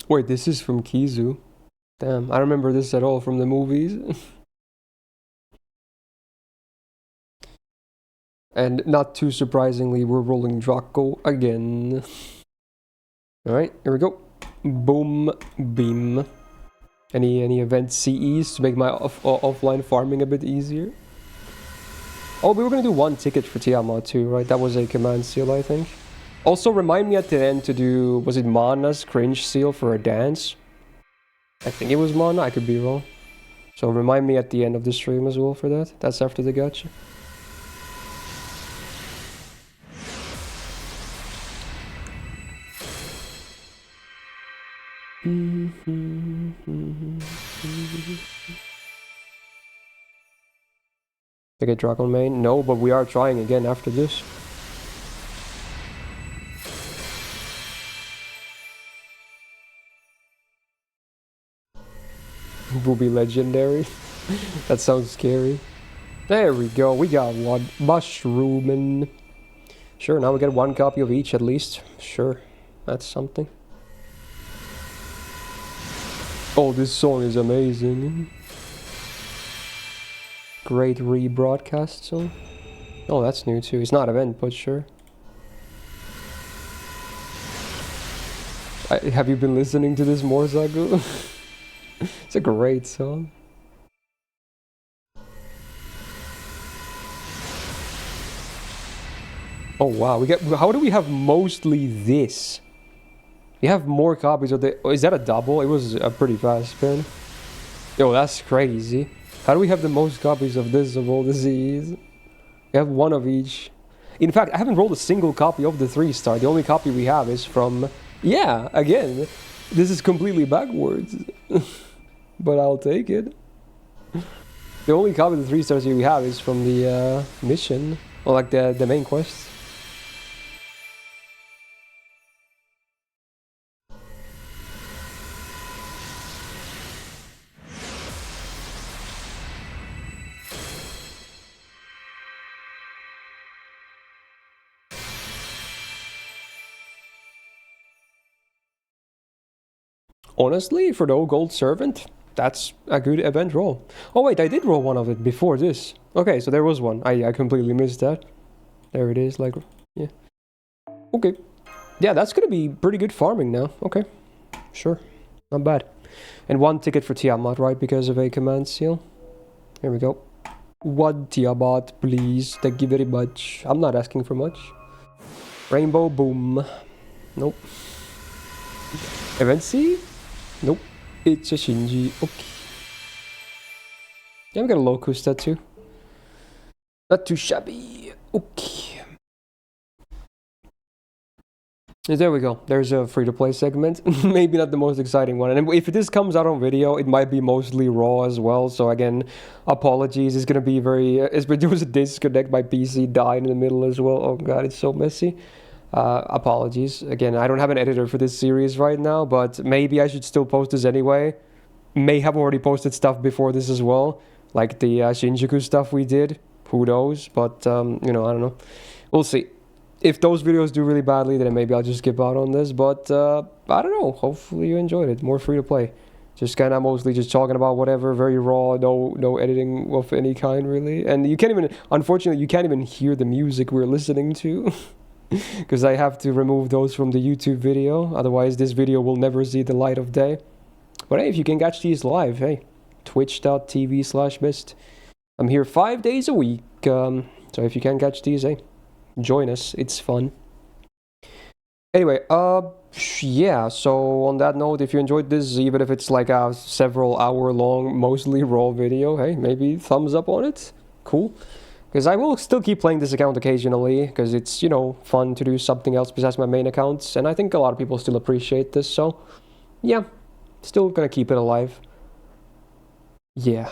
Wait, this is from Kizu. Damn, I don't remember this at all from the movies. And not too surprisingly, we're rolling Draco again. Alright, here we go. Boom, beam. Any event CEs to make my offline farming a bit easier? Oh, we were gonna do one ticket for Tiamat too, right? That was a command seal, I think. Also, remind me at the end to do... Was it Mana's cringe seal for a dance? I think it was Mana, I could be wrong. So remind me at the end of the stream as well for that. That's after the gacha. Okay, Dragon main? No, but we are trying again after this. Will be legendary. That sounds scary. There we go, we got one. Mushrooming. Sure, now we get one copy of each at least. Sure, that's something. Oh, this song is amazing. Great rebroadcast song. Oh, that's new too. It's not event, but sure. Have you been listening to this more, Zagu? It's a great song. Oh wow, we get. How do we have mostly this? We have more copies of the. Oh, is that a double? It was a pretty fast spin. Yo, that's crazy. How do we have the most copies of this of all the Z's? We have one of each. In fact, I haven't rolled a single copy of the 3-star. The only copy we have is from. Yeah, again, this is completely backwards. But I'll take it. The only copy of the 3-stars we have is from the mission. Or like the main quest. Honestly, for the gold servant, that's a good event roll. Oh wait, I did roll one of it before this. Okay, so there was one. I completely missed that. There it is, like, yeah. Okay. Yeah, that's gonna be pretty good farming now. Okay. Sure. Not bad. And one ticket for Tiamat, right? Because of a command seal. Here we go. One Tiamat, please. Thank you very much. I'm not asking for much. Rainbow boom. Nope. Event C? Nope. It's a Shinji. Okay. Yeah, we got a Locust tattoo. Not too shabby. Okay. There we go. There's a free-to-play segment. Maybe not the most exciting one. And if this comes out on video, it might be mostly raw as well. So again, apologies. It's gonna be very... there was a disconnect. My PC died in the middle as well. Oh god, it's so messy. Apologies. Again, I don't have an editor for this series right now, but maybe I should still post this anyway. May have already posted stuff before this as well, like the Shinjuku stuff we did. Who knows? But, you know, I don't know. We'll see. If those videos do really badly, then maybe I'll just skip out on this, but I don't know. Hopefully you enjoyed it. More free to play. Just kind of mostly just talking about whatever, very raw, no editing of any kind, really. And you can't even, unfortunately, you can't even hear the music we're listening to. Because I have to remove those from the YouTube video. Otherwise, this video will never see the light of day. But hey, if you can catch these live, hey, twitch.tv/Myst. I'm here 5 days a week. So if you can catch these, hey, join us. It's fun. Anyway, yeah, so on that note, if you enjoyed this, even if it's like a several hour long, mostly raw video, hey, maybe thumbs up on it. Cool. Because I will still keep playing this account occasionally, because it's, you know, fun to do something else besides my main accounts, and I think a lot of people still appreciate this, so, yeah, still gonna keep it alive. Yeah.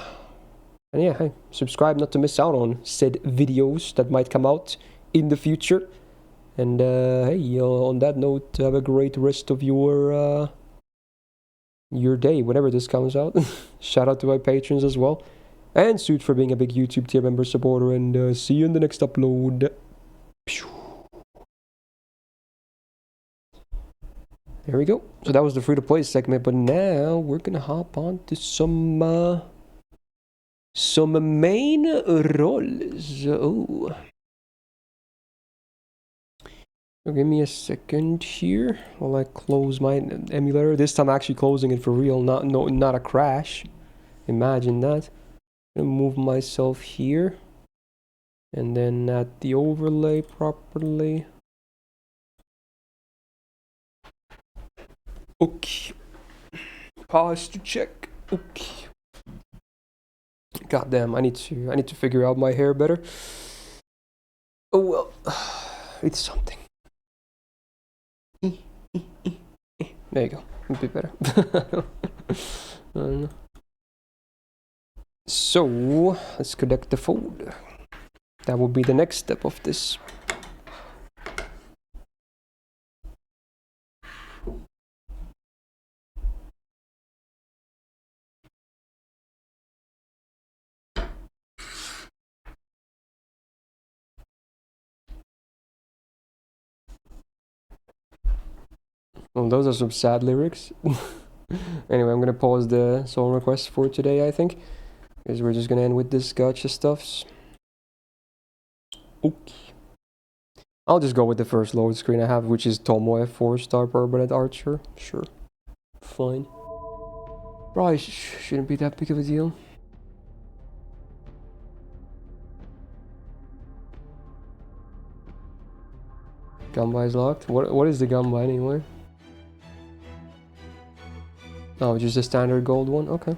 And yeah, hey, subscribe not to miss out on said videos that might come out in the future. And, hey, on that note, have a great rest of your day, whenever this comes out. Shout out to my patrons as well. And Suit for being a big YouTube tier member supporter, and see you in the next upload. There we go. So that was the free-to-play segment, but now we're gonna hop on to some main roles. Oh. So give me a second here while I close my emulator. This time I'm actually closing it for real, not a crash. Imagine that. I'm gonna move myself here and then add the overlay properly. Okay. Pause to check. Okay. God damn, I need to figure out my hair better. Oh well, it's something. There you go, a bit better. I don't know. So let's collect the food. That will be the next step of this. Well, those are some sad lyrics. Anyway, I'm gonna pause the song request for today, I think. Because we're just gonna end with this gacha stuffs. Okay. I'll just go with the first load screen I have, which is Tomo F4 Permanent Archer. Sure. Fine. Probably shouldn't be that big of a deal. Gamba is locked. What is the Gamba anyway? Oh, just a standard gold one? Okay.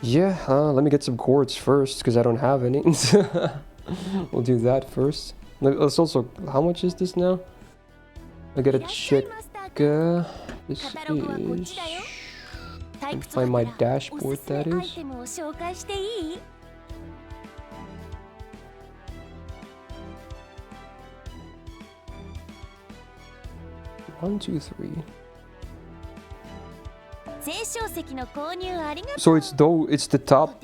Yeah, let me get some quartz first, because I don't have any. We'll do that first. Let's also... How much is this now? I gotta check... this is... and find my dashboard, that is. 1, 2, 3. So it's the top.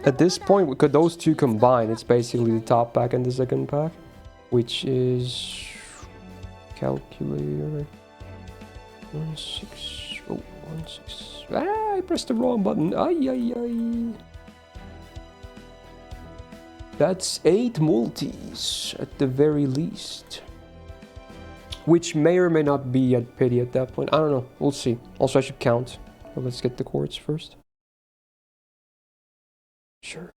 At this point, because those two combine, it's basically the top pack and the second pack, which is calculator 16. Oh, 16. Ah, I pressed the wrong button. Ay ay ay. That's 8 multis at the very least. Which may or may not be at pity at that point. I don't know. We'll see. Also, I should count. But let's get the quartz first. Sure.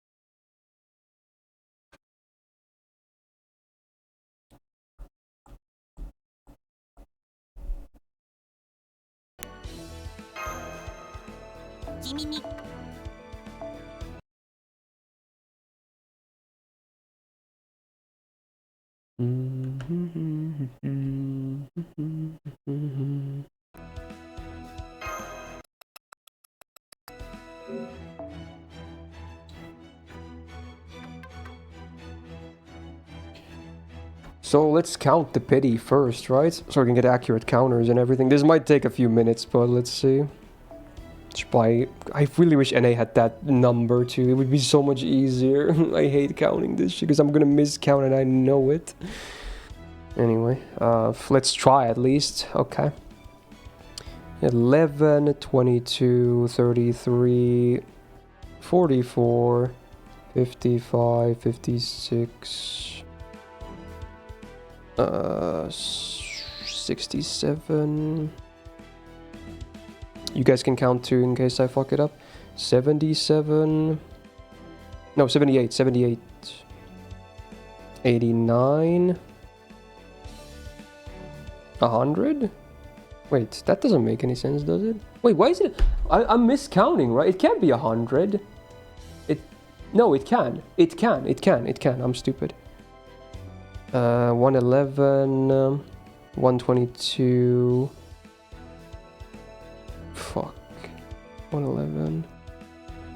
So let's count the pity first, right? So we can get accurate counters and everything. This might take a few minutes, but let's see. I really wish NA had that number too. It would be so much easier. I hate counting this shit because I'm gonna miscount and I know it. Anyway, let's try at least. Okay. 11, 22, 33, 44, 55, 56, 67. You guys can count too in case I fuck it up. 77. No, 78, 78. 89. 100? Wait, that doesn't make any sense, does it? Wait, why is it? I'm miscounting, right? It can't be 100. No, it can. It can. I'm stupid. 111, 122. Fuck. 111.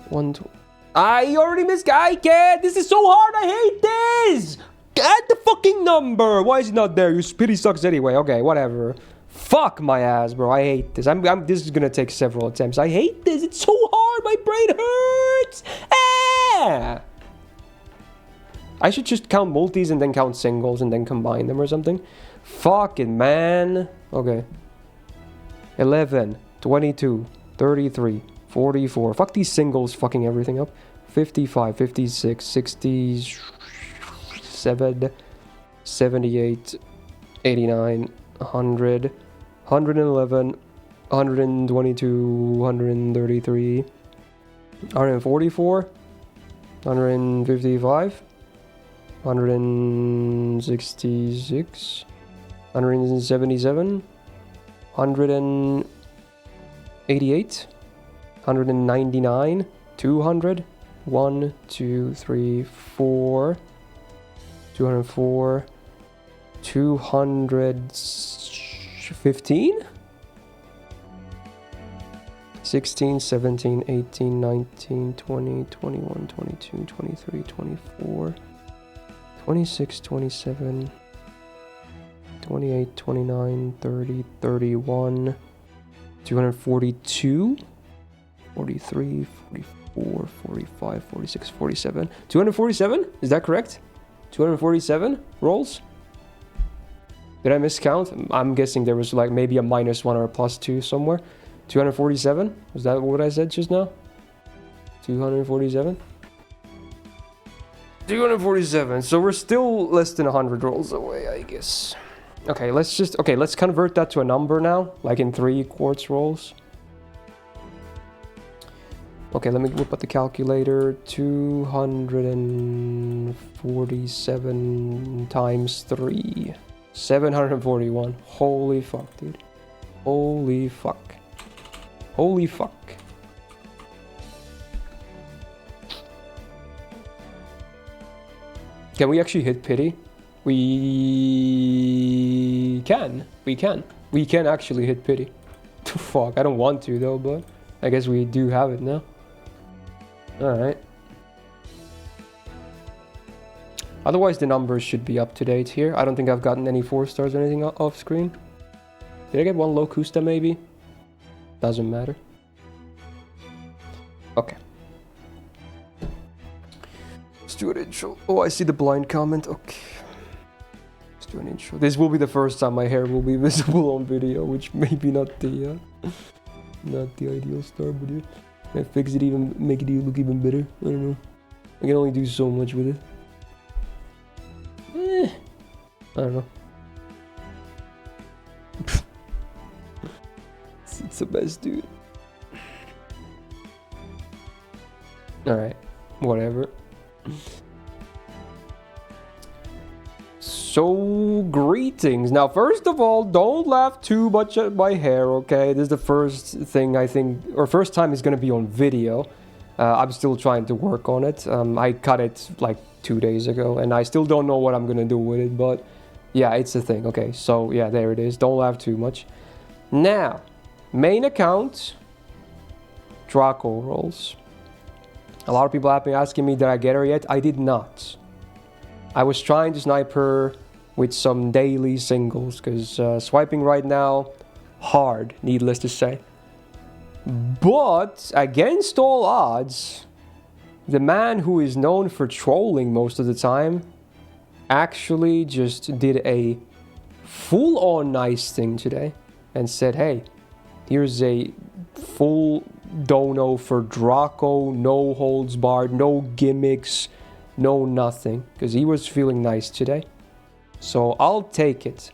120. I already missed. I can't. This is so hard. I hate this. Add the fucking number. Why is it not there? Your pity sucks anyway. Okay, whatever. Fuck my ass, bro. I hate this. This is gonna take several attempts. I hate this. It's so hard. My brain hurts. Ah! I should just count multis and then count singles and then combine them or something. Fuck it, man. Okay. 11, 22, 33, 44. Fuck these singles fucking everything up. 55, 56, 67, 78, 89, 100, 111, 122, 133, 144, 155, 166, 177, 188, 199, 200. 1, 2, 3, 4. 204. 215. 16, 17, 18, 19, 20, 21, 22, 23, 24, 26, 27, 28, 29, 30, 31, 242, 43, 44, 45, 46, 47. 247? Is that correct? 247 rolls? Did I miscount? I'm guessing there was like maybe a -1 or a +2 somewhere. 247? Was that what I said just now? 247? 247. So we're still less than 100 rolls away, I guess. Okay, let's convert that to a number now, like in 3 quartz rolls. Okay, let me whip out the calculator. 247 times 3. 741. Holy fuck, dude. Holy fuck. Holy fuck. Can we actually hit pity? We can. We can actually hit pity. Fuck, I don't want to though, but I guess we do have it now. Alright. Otherwise the numbers should be up to date here. I don't think I've gotten any 4 stars or anything off screen. Did I get 1 Locusta maybe? Doesn't matter. Okay. Let's do an intro. Oh, I see the blind comment. Okay. Let's do an intro. This will be the first time my hair will be visible on video, which maybe not the ideal start, but yeah. I fix it even, make it look even better. I don't know. I can only do so much with it. I don't know. It's the best, dude. Alright, whatever. So, greetings. Now, first of all, don't laugh too much at my hair, okay? This is the first thing I think, or first time it's gonna be on video. I'm still trying to work on it. I cut it like 2 days ago, and I still don't know what I'm gonna do with it, but yeah, it's a thing. Okay, so yeah, there it is. Don't laugh too much. Now, main account, Draco rolls. A lot of people have been asking me, did I get her yet? I did not. I was trying to snipe her with some daily singles, because swiping right now, hard, needless to say. But, against all odds, the man who is known for trolling most of the time actually just did a full-on nice thing today and said, hey, here's a full dono for Draco, no holds barred, no gimmicks, no nothing, because he was feeling nice today. So I'll take it.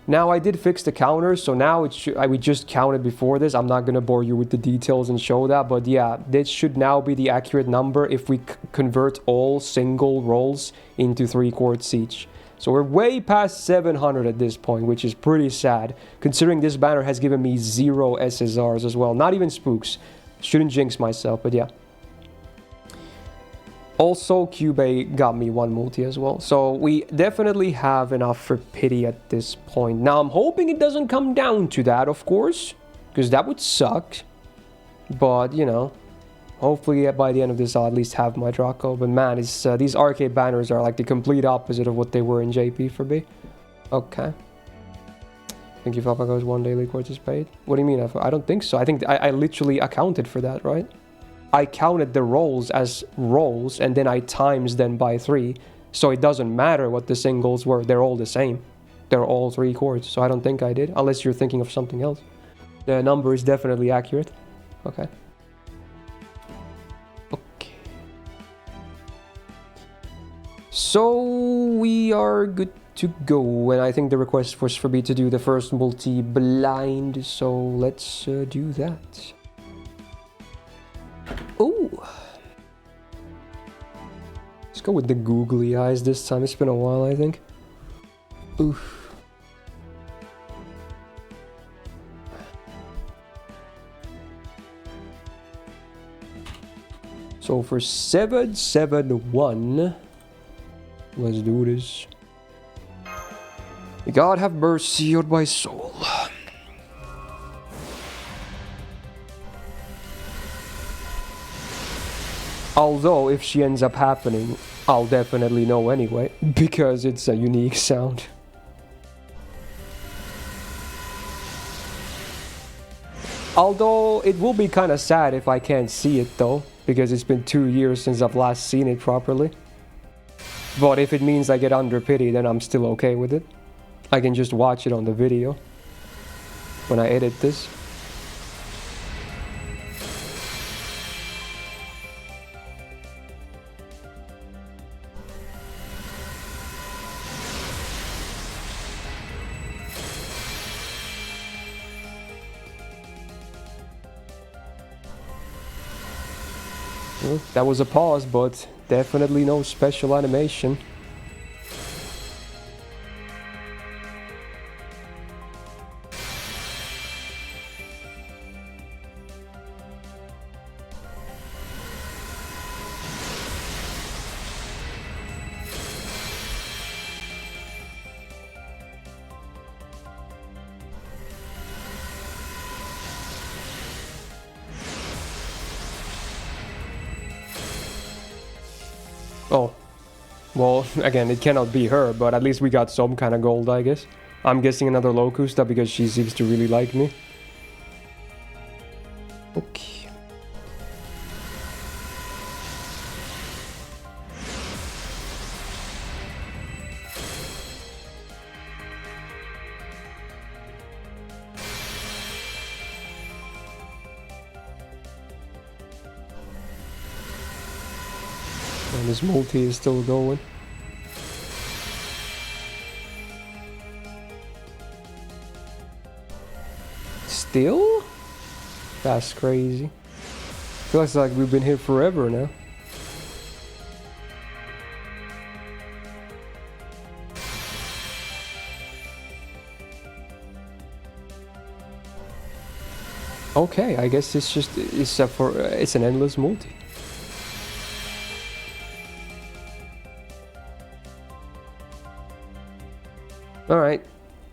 Now I did fix the counters, so now we just counted before this. I'm not gonna bore you with the details and show that, but yeah, this should now be the accurate number if we convert all single rolls into 3 quartz each. So we're way past 700 at this point, which is pretty sad, considering this banner has given me 0 SSRs as well, not even spooks. Shouldn't jinx myself, but yeah. Also, Cube got me 1 multi as well. So we definitely have enough for pity at this point. Now, I'm hoping it doesn't come down to that, of course, because that would suck. But, you know, hopefully by the end of this, I'll at least have my Draco. But man, these arcade banners are like the complete opposite of what they were in JP for me. Okay. Thank you, Papa Goes 1 daily quartz is paid. What do you mean? I don't think so. I think I literally accounted for that, right? I counted the rolls as rolls, and then I times them by 3. So it doesn't matter what the singles were. They're all the same. They're all 3 quartz. So I don't think I did, unless you're thinking of something else. The number is definitely accurate. Okay. Okay. So we are good to go. And I think the request was for me to do the first multi-blind. So let's do that. Oh, let's go with the googly eyes this time. It's been a while, I think. Oof. So for 771, let's do this. God have mercy on my soul. Although, if she ends up happening, I'll definitely know anyway, because it's a unique sound. Although, it will be kind of sad if I can't see it though, because it's been 2 years since I've last seen it properly. But if it means I get under pity, then I'm still okay with it. I can just watch it on the video when I edit this. Well, that was a pause, but definitely no special animation. Oh, well, again, it cannot be her, but at least we got some kind of gold, I guess. I'm guessing another Locusta because she seems to really like me. Okay. And this multi is still going. Still? That's crazy. Feels like we've been here forever now. Okay, I guess it's just it's an endless multi. Alright,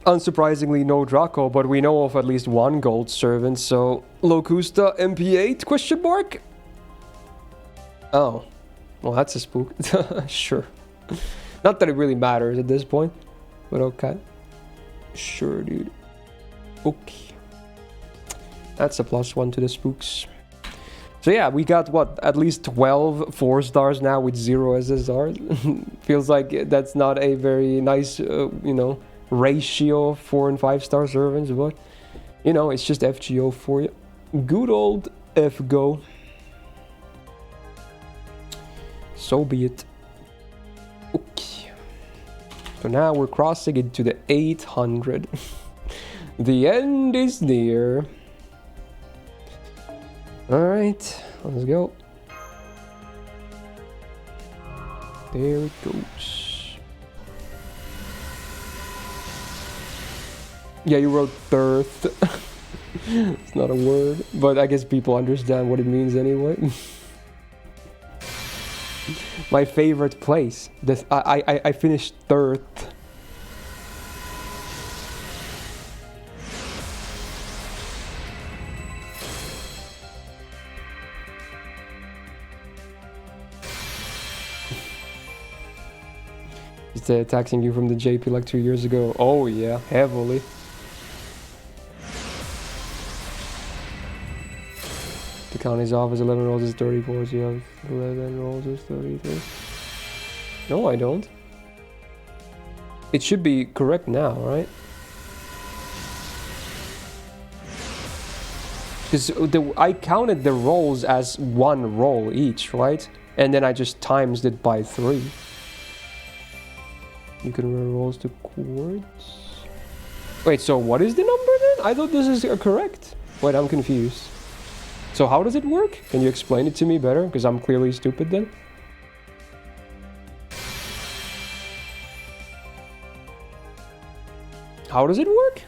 unsurprisingly no Draco, but we know of at least one gold servant, so Locusta MP8 question mark? Oh, well that's a spook. Sure. Not that it really matters at this point, but okay. Sure, dude. Okay. That's a +1 to the spooks. So yeah, we got what, at least 12 4-stars now with 0 SSR. Feels like that's not a very nice, you know, ratio of 4 and 5-star servants, but you know, it's just FGO for you. Good old FGO. So be it. Okay. So now we're crossing into the 800. The end is near. Alright, let's go. There it goes. Yeah, you wrote thirst. It's not a word, but I guess people understand what it means anyway. My favorite place. This I finished third. Is they attacking you from the JP like 2 years ago? Oh yeah, heavily. The county's off is 11 rolls is 34, so you have 11 rolls is 33. No, I don't. It should be correct now, right? Because I counted the rolls as 1 roll each, right? And then I just times it by 3. You can run rolls to quartz. Wait, so what is the number then? I thought this is correct. Wait, I'm confused. So how does it work? Can you explain it to me better? Because I'm clearly stupid then. How does it work?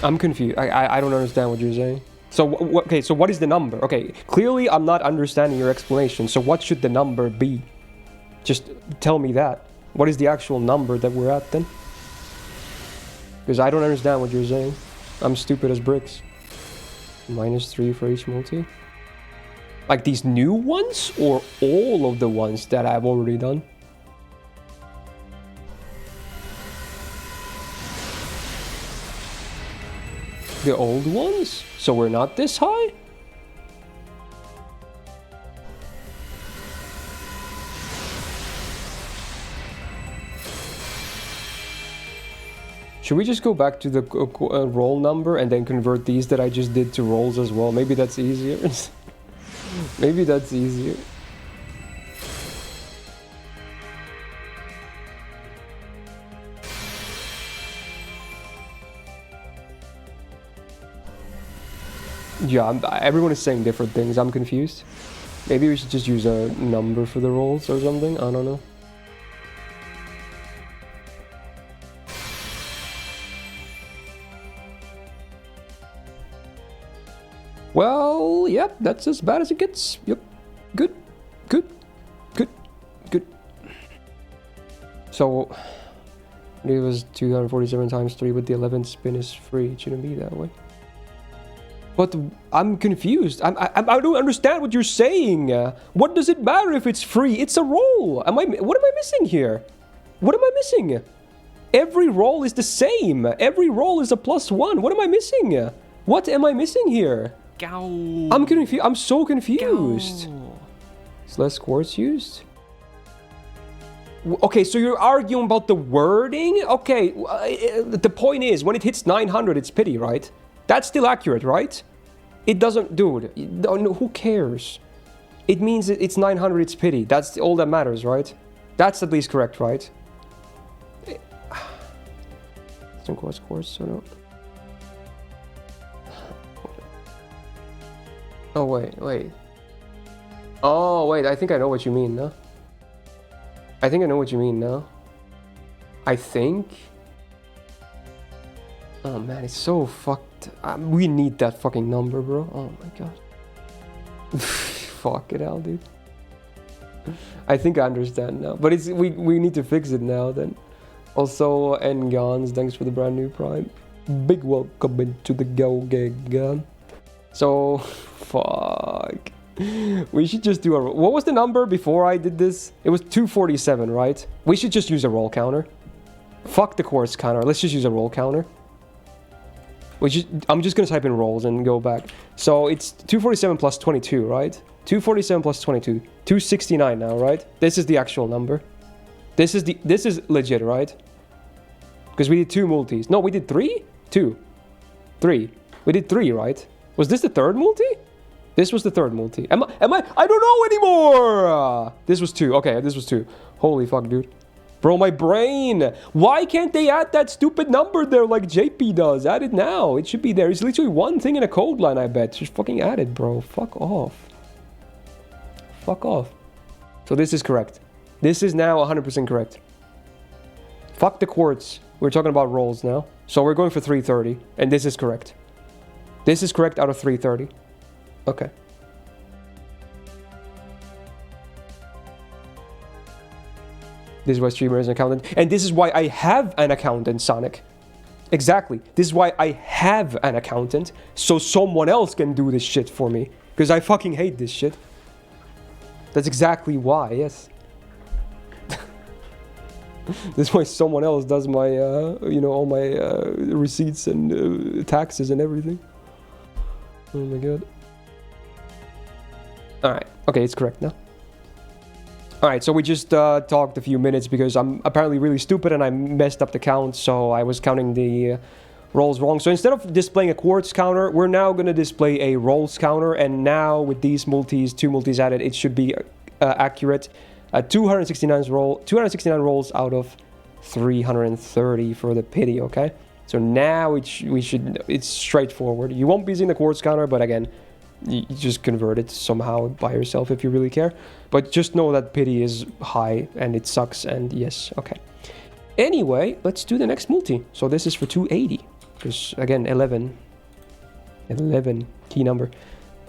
I'm confused. I don't understand what you're saying. So, okay, so what is the number? Okay, clearly I'm not understanding your explanation. So what should the number be? Just tell me that. What is the actual number that we're at then? Because I don't understand what you're saying. I'm stupid as bricks. -3 for each multi. Like these new ones or all of the ones that I've already done? The old ones? So we're not this high? Should we just go back to the roll number and then convert these that I just did to rolls as well? Maybe that's easier. Maybe that's easier. Yeah, everyone is saying different things. I'm confused. Maybe we should just use a number for the rolls or something. I don't know. Well, yep, that's as bad as it gets. Yep. Good. Good. Good. Good. So, it was 247 times 3, but the 11th spin is free. It shouldn't be that way. But I'm confused. I don't understand what you're saying. What does it matter if it's free? It's a roll. What am I missing here? What am I missing? Every roll is the same. Every roll is a +1. What am I missing? What am I missing here? I'm confused. I'm so confused. Is less quartz used? Okay, so you're arguing about the wording? Okay, the point is, when it hits 900, it's pity, right? That's still accurate, right? It doesn't... Dude, who cares? It means it's 900, it's pity. That's all that matters, right? That's at least correct, right? Some quartz, so no. Oh, wait. Oh, wait, I think I know what you mean now. I think I know what you mean now. I think... Oh man, it's so fucked. We need that fucking number, bro. Oh my god. Fuck it out, dude. I think I understand now. But we need to fix it now then. Also, Ngans, thanks for the brand new Prime. Big welcome into the Go Gig. So, fuck. We should just do a... What was the number before I did this? It was 247, right? We should just use a roll counter. Fuck the quartz counter. Let's just use a roll counter. I'm just gonna type in rolls and go back. So it's 247 plus 22, right? 247 plus 22. 269 now, right? This is the actual number. This is legit, right? Because we did 2 multis. No, we did 3? 2. 3. We did 3, right? Was this the third multi? This was the third multi. Am I? I don't know anymore! This was 2. Okay, this was 2. Holy fuck, dude. Bro, my brain! Why can't they add that stupid number there like JP does? Add it now. It should be there. It's literally one thing in a code line, I bet. Just fucking add it, bro. Fuck off. Fuck off. So this is correct. This is now 100% correct. Fuck the quartz. We're talking about rolls now. So we're going for 330. And this is correct. This is correct out of 330. Okay. This is why streamer is an accountant. And this is why I have an accountant, Sonic. Exactly. This is why I have an accountant. So someone else can do this shit for me. Because I fucking hate this shit. That's exactly why, yes. This is why someone else does my, you know, all my receipts and taxes and everything. Oh my god. Alright. Okay, it's correct now. Alright, so we just talked a few minutes because I'm apparently really stupid and I messed up the count, so I was counting the rolls wrong. So instead of displaying a quartz counter, we're now going to display a rolls counter, and now with these multis, 2 multis added, it should be accurate. 269 rolls out of 330 for the pity, okay? So now it's straightforward. You won't be using the quartz counter, but again, you just convert it somehow by yourself if you really care. But just know that pity is high and it sucks, and yes, okay. Anyway, let's do the next multi. So this is for 280. Because again, 11 Key number.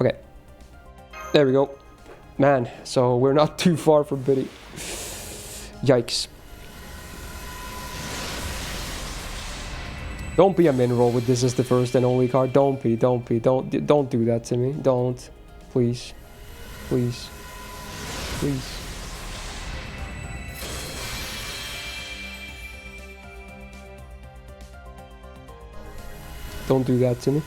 Okay. There we go. Man, so we're not too far from pity. Yikes. Don't be a min roll with this as the first and only card. Don't do that to me. Don't. Please. Please. Please. Don't do that to me.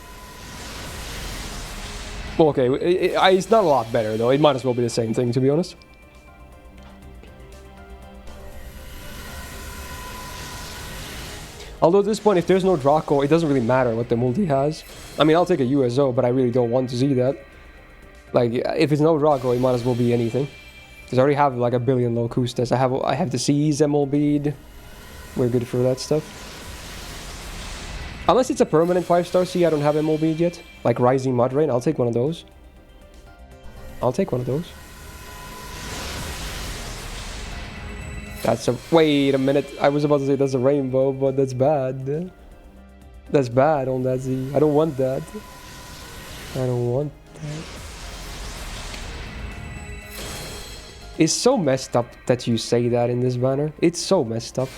Well, okay, it's not a lot better though. It might as well be the same thing, to be honest. Although at this point, if there's no Draco, it doesn't really matter what the multi has. I mean, I'll take a USO, but I really don't want to see that. Like, if it's no Draco, it might as well be anything. Because I already have like a billion Locustas. I have the C's, Emerald Bead. We're good for that stuff. Unless it's a permanent 5-star C, I don't have Emerald Bead yet. Like Rising Mud Rain, I'll take one of those. I'll take one of those. That's a... Wait a minute. I was about to say that's a rainbow, but that's bad. That's bad on that Z. I don't want that. I don't want that. It's so messed up that you say that in this banner. It's so messed up.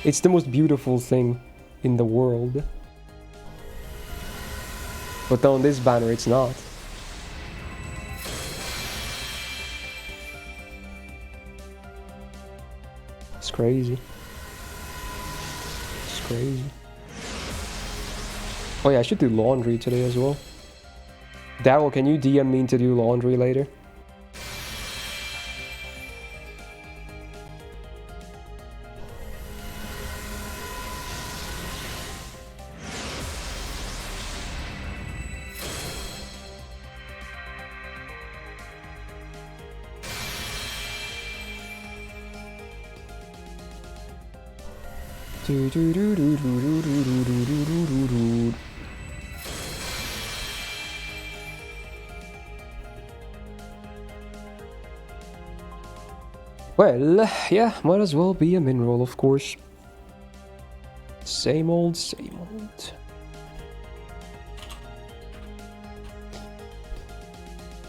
It's the most beautiful thing in the world. But on this banner, it's not. It's crazy. It's crazy. Oh yeah, I should do laundry today as well. Daryl, can you DM me to do laundry later? Well, yeah, might as well be a min roll, of course. Same old, same old.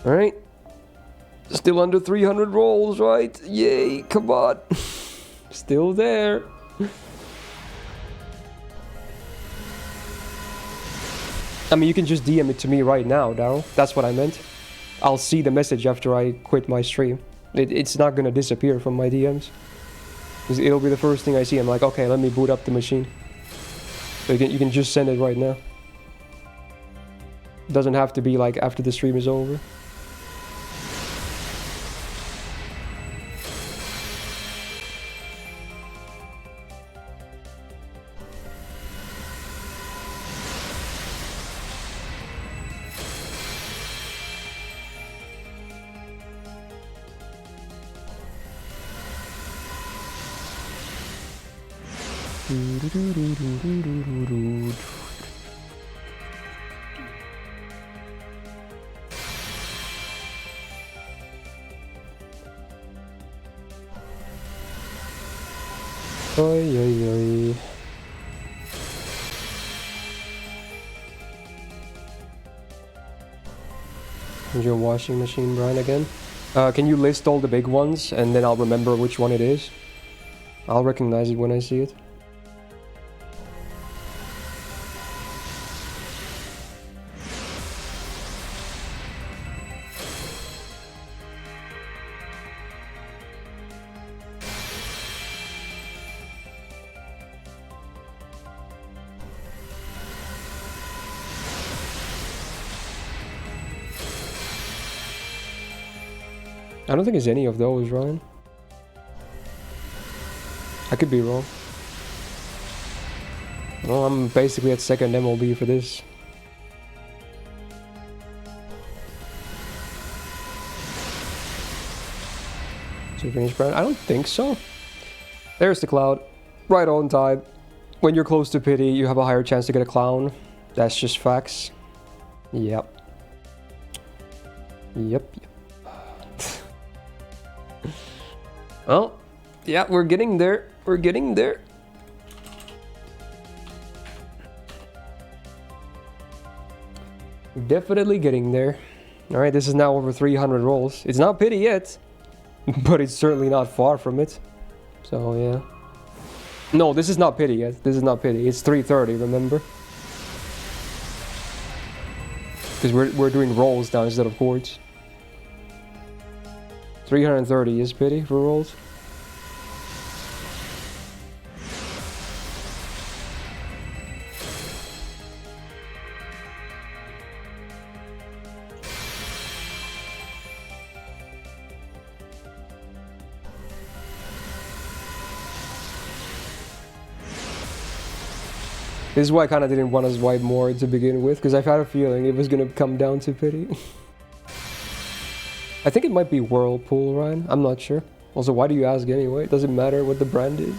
Alright. Still under 300 rolls, right? Yay, come on. Still there. I mean, you can just DM it to me right now, Daryl. That's what I meant. I'll see the message after I quit my stream. It's not gonna disappear from my DMs. It'll be the first thing I see. I'm like, okay, let me boot up the machine. So you can just send it right now. It doesn't have to be like after the stream is over. Oi, oi, oi. Is your washing machine, Brian, again? Can you list all the big ones and then I'll remember which one it is? I'll recognize it when I see it. I don't think it's any of those, Ryan. I could be wrong. Well, I'm basically at second MLB for this. Is it finished, Brian? I don't think so. There's the cloud. Right on time. When you're close to pity, you have a higher chance to get a clown. That's just facts. Yep. Yep. Well, yeah, we're getting there. We're getting there. We're definitely getting there. Alright, this is now over 300 rolls. It's not pity yet, but it's certainly not far from it. So, yeah. No, this is not pity yet. This is not pity. It's 330, remember? Because we're doing rolls now instead of chords. 330 is pity for rolls. This is why I kind of didn't want to swipe more to begin with, because I've had a feeling it was going to come down to pity. I think it might be Whirlpool, Ryan. I'm not sure. Also, why do you ask anyway? It doesn't matter what the brand is.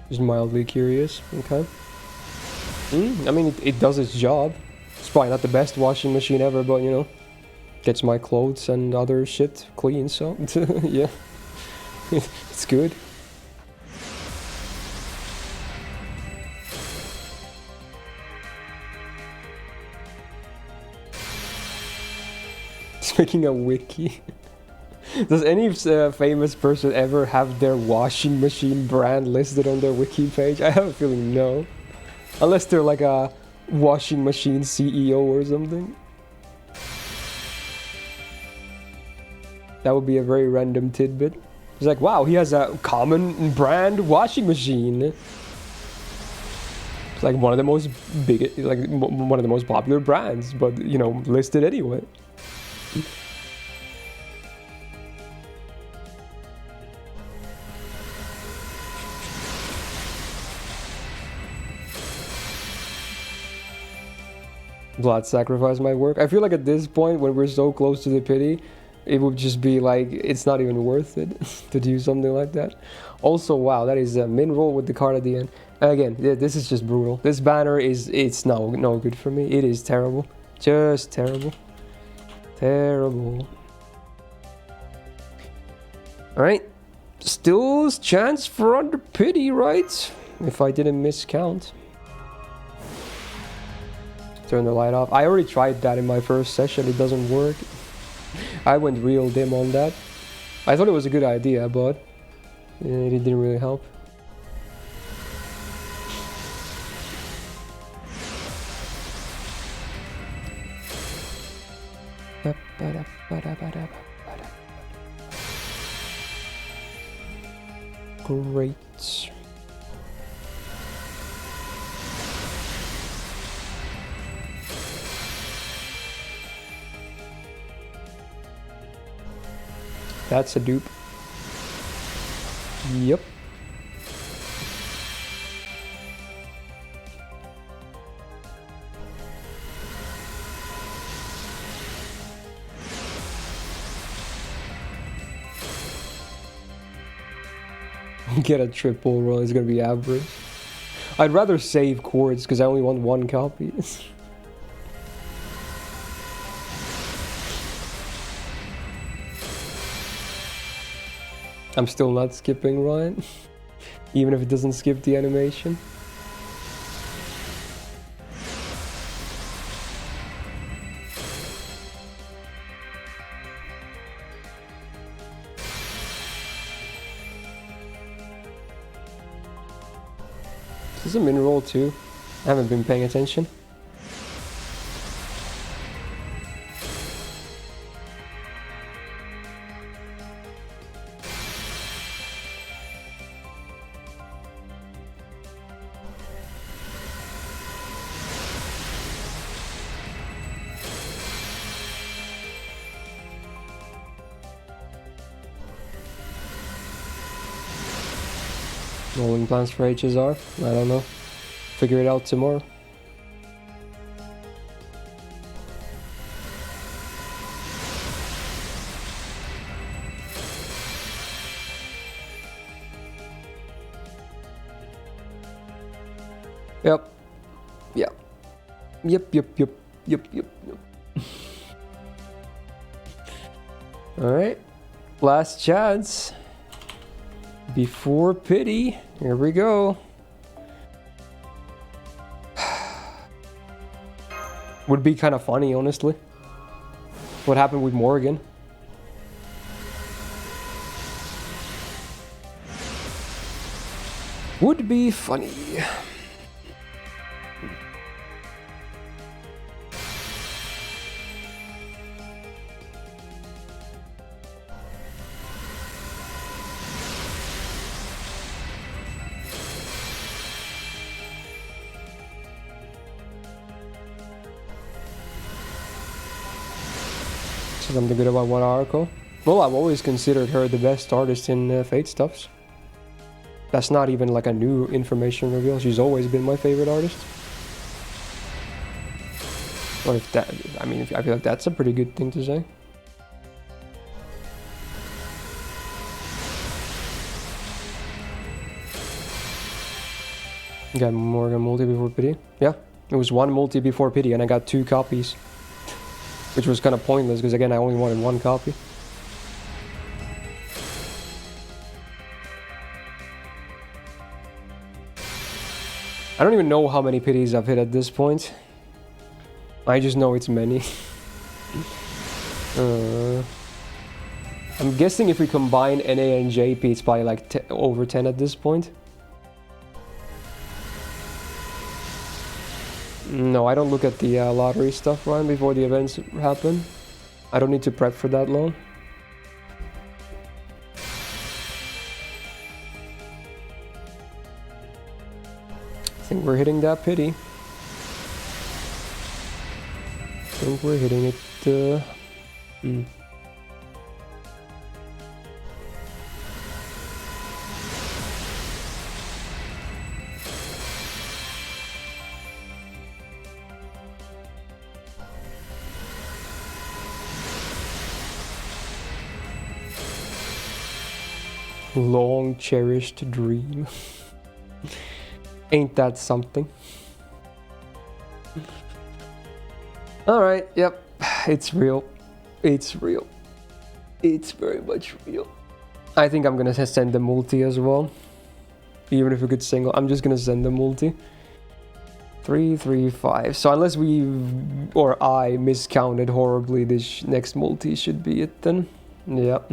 Just mildly curious. Okay. I mean, it does its job. It's probably not the best washing machine ever, but you know, gets my clothes and other shit clean, so yeah. It's good. It's making a wiki. Does any famous person ever have their washing machine brand listed on their wiki page? I have a feeling no. Unless they're like a washing machine CEO or something. That would be a very random tidbit. It's like, wow, he has a common brand washing machine. It's like one of the most big, like one of the most popular brands, but you know, listed anyway. Glad sacrifice my work. I feel like at this point, when we're so close to the pity, it would just be like, it's not even worth it to do something like that. Also, wow, that is a min roll with the card at the end. Again, this is just brutal. This banner it's no good for me. It is terrible. Just terrible. Terrible. Alright. Still chance for under pity, right? If I didn't miscount. Turn the light off. I already tried that in my first session. It doesn't work. I went real dim on that. I thought it was a good idea, but it didn't really help. Great. That's a dupe. Yep. Get a triple roll, it's gonna be average. I'd rather save chords because I only want one copy. I'm still not skipping Ryan, even if it doesn't skip the animation. Is this a min roll too? I haven't been paying attention. Rolling plans for HSR? I don't know. Figure it out tomorrow. Yep. Yep. Yep. Alright. Last chance. Before pity. Here we go. Would be kind of funny, honestly. What happened with Morgan? Would be funny. Something good about Arco? Well, I've always considered her the best artist in Fate stuffs. That's not even like a new information reveal. She's always been my favorite artist. Or if that, I mean, I feel like that's a pretty good thing to say. Got Morgan multi before pity. Yeah, it was one multi before pity, and I got 2 copies. Which was kind of pointless, because again, I only wanted 1 copy. I don't even know how many pities I've hit at this point. I just know it's many. I'm guessing if we combine NA and JP, it's probably like over 10 at this point. No, I don't look at the lottery stuff right before the events happen. I don't need to prep for that long. I think we're hitting that pity. I think we're hitting it. Long cherished dream. Ain't that something? Alright, yep. It's real. It's real. It's very much real. I think I'm gonna send the multi as well. Even if we could single, I'm just gonna send the multi. 3, 3, 5. So unless we or I miscounted horribly, this next multi should be it then. Yep.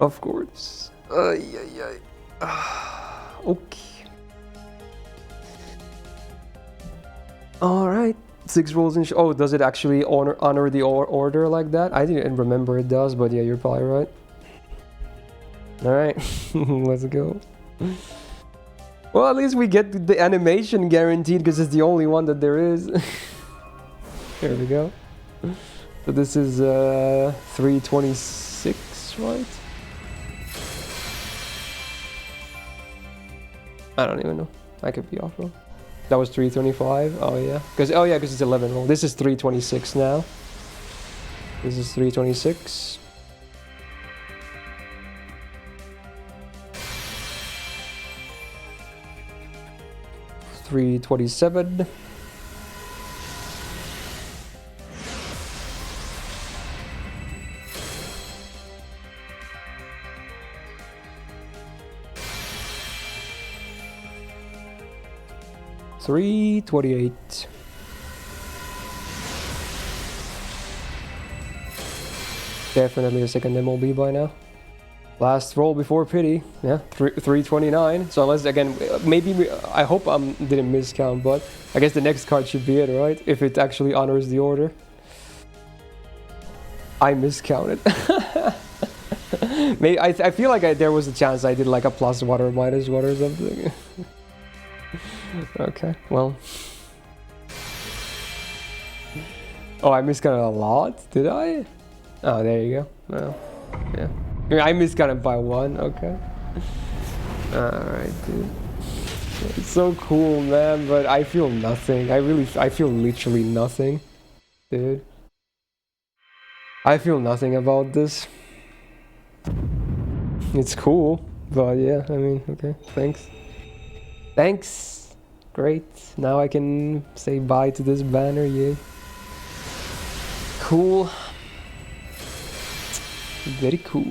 Of course. Okay. Alright. 6 rolls in. Oh, does it actually honor the order like that? I didn't remember it does, but yeah, you're probably right. Alright. Let's go. Well, at least we get the animation guaranteed because it's the only one that there is. There we go. So this is 326, right? I don't even know. I could be off roll. That was 325. Oh yeah, because it's 11 roll. This is 326 now. This is 326. $327. $328. Definitely a second MLB by now. Last roll before pity, yeah, 329. So unless again, maybe I hope I didn't miscount, but I guess the next card should be it, right? If it actually honors the order. I miscounted. Maybe I feel like there was a chance I did like a plus one or minus one or something. Okay, well. Oh, I miscounted a lot, did I? Oh, there you go. Well, yeah. I miscounted by 1, okay. Alright, dude. It's so cool, man, but I feel nothing. I feel literally nothing. Dude. I feel nothing about this. It's cool, but yeah, I mean, okay, thanks. Thanks! Great. Now I can say bye to this banner, yay. Cool. Very cool.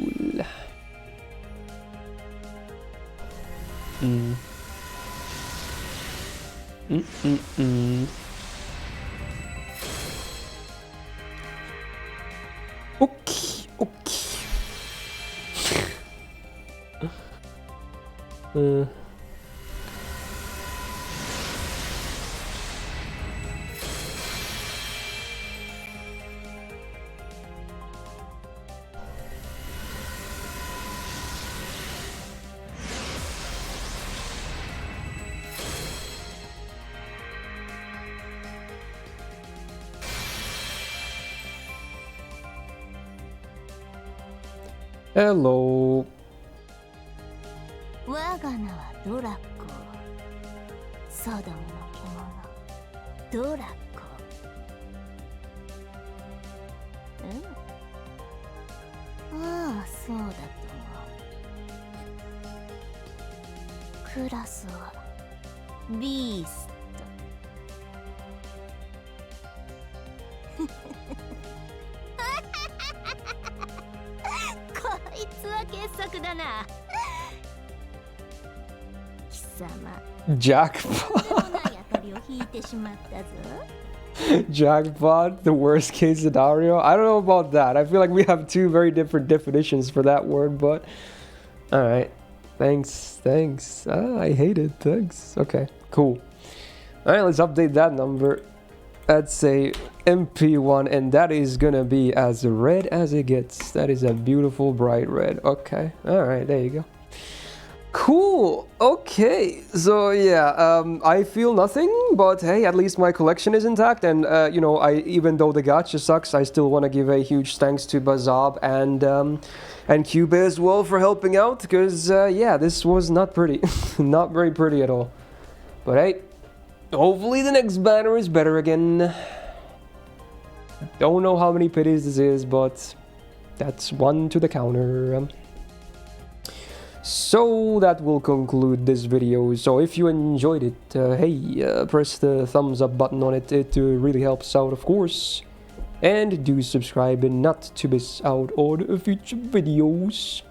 Okay, okay. Hello. 我が名はドラコ。ソドムの獣ドラコ。ああ、そうだとも。クラスはビースト。こいつは傑作だな。貴様。Jackpot. やかりを引いてしまったぞ。Jackpot, the worst case scenario. I don't know about that. I feel like we have two very different definitions for that word, but alright. Thanks, thanks. I hate it. Thanks. Okay, cool. Alright, let's update that number. That's a MP1, and that is gonna be as red as it gets. That is a beautiful bright red. Okay, alright, there you go. Cool. Okay, so yeah, I feel nothing, but hey, at least my collection is intact, and you know, even though the gacha sucks, I still want to give a huge thanks to Bazab and Cube as well for helping out, because yeah, this was not pretty, not very pretty at all. But hey, hopefully the next banner is better again. Don't know how many pities this is, but that's one to the counter. So that will conclude this video. So if you enjoyed it, hey, press the thumbs up button on it. It really helps out, of course. And do subscribe and not to miss out on future videos.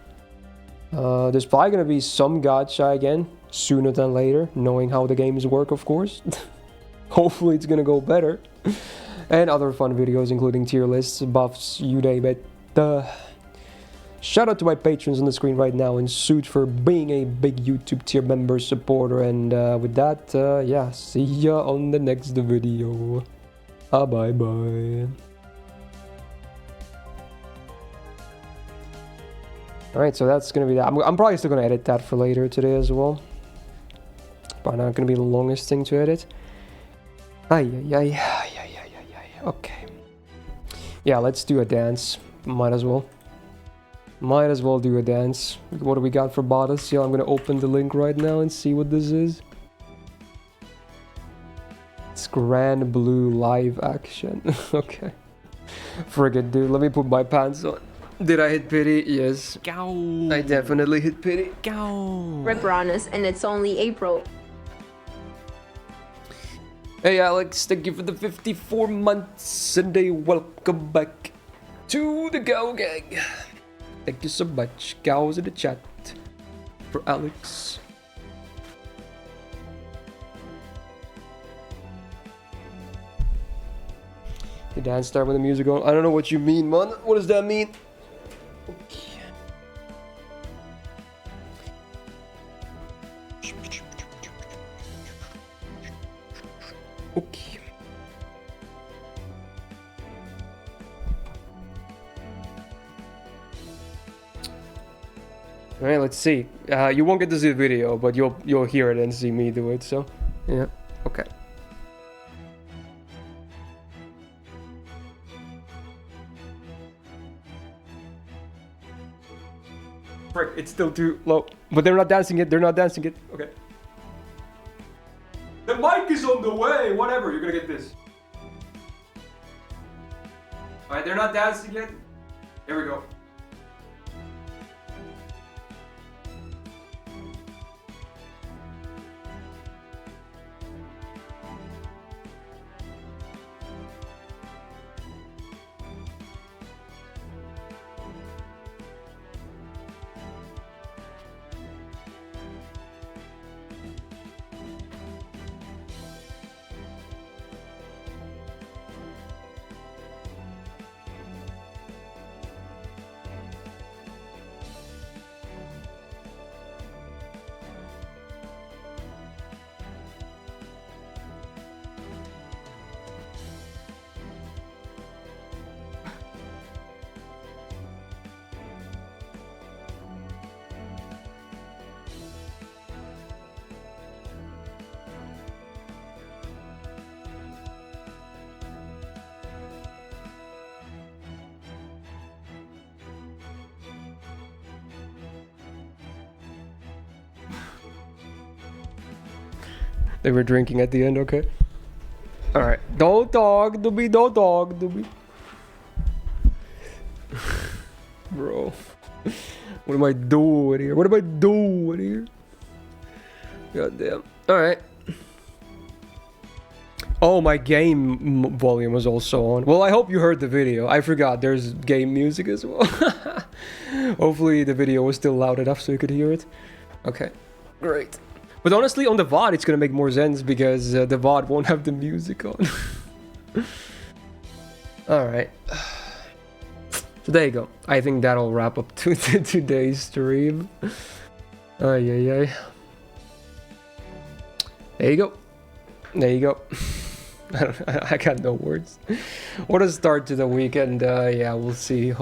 There's probably gonna be some gacha again, sooner than later, knowing how the games work, of course. Hopefully it's gonna go better. And other fun videos, including tier lists, buffs, you name it. Shout out to my patrons on the screen right now, and Suit for being a big YouTube tier member supporter. And with that, yeah, see ya on the next video. Bye bye. Alright, so that's gonna be that. I'm probably still gonna edit that for later today as well. Probably not gonna be the longest thing to edit. Okay. Yeah, let's do a dance. Might as well. Might as well do a dance. What do we got for Bodice? Yeah, I'm gonna open the link right now and see what this is. It's Grand Blue live action. Okay. Friggin' dude, let me put my pants on. Did I hit pity? Yes. Gow. I definitely hit pity. Gow. Rip Ronus, and it's only April. Hey Alex, thank you for the 54 months and a welcome back to the Gao Gang. Thank you so much. Gao's in the chat for Alex. The dance start with the music on. I don't know what you mean, man. What does that mean? Okay. Okay. Alright, let's see. You won't get to see the video, but you'll hear it and see me do it, so yeah. Okay. Frick. sorry. It's still too low. But they're not dancing it. They're not dancing it. Okay. The mic is on the way. Whatever. You're gonna get this. Alright, they're not dancing yet. Here we go. They were drinking at the end, okay? Alright. Don't talk to me, don't talk to me. Bro. What am I doing here? What am I doing here? God damn. Alright. Oh, my game volume was also on. Well, I hope you heard the video. I forgot there's game music as well. Hopefully the video was still loud enough so you could hear it. Okay. Great. But honestly, on the VOD, it's gonna make more sense because the VOD won't have the music on. Alright. So there you go. I think that'll wrap up today's stream. Ay, ay, ay. There you go. There you go. I got no words. What a start to the weekend. Yeah, we'll see.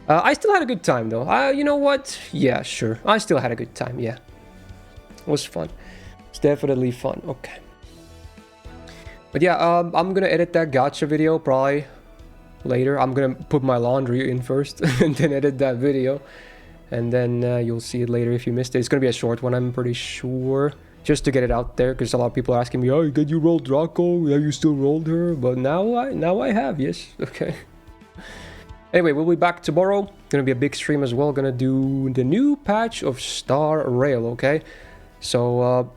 I still had a good time though. You know what? Yeah, sure. I still had a good time, yeah. It was fun. It's definitely fun. Okay. But yeah, I'm gonna edit that gacha video probably later. I'm gonna put my laundry in first and then edit that video. And then you'll see it later if you missed it. It's gonna be a short one, I'm pretty sure. Just to get it out there, because a lot of people are asking me, oh, did you roll Draco? Have you still rolled her? But now I have, yes. Okay. Anyway, we'll be back tomorrow. Gonna be a big stream as well. Gonna do the new patch of Star Rail, okay? So,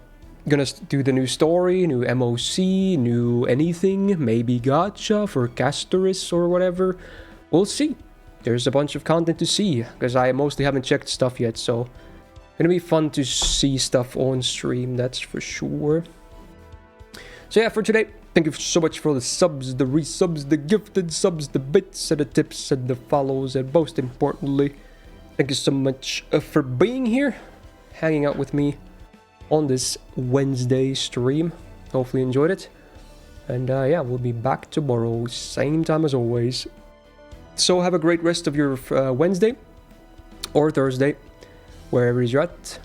gonna do the new story, new MOC, new anything, maybe gacha for Castoris or whatever. We'll see. There's a bunch of content to see, because I mostly haven't checked stuff yet, so gonna be fun to see stuff on stream, that's for sure. So yeah, for today, thank you so much for the subs, the resubs, the gifted subs, the bits, and the tips, and the follows, and most importantly, thank you so much for being here, hanging out with me on this Wednesday stream. Hopefully you enjoyed it. And yeah, we'll be back tomorrow, same time as always. So have a great rest of your Wednesday or Thursday, wherever you're at.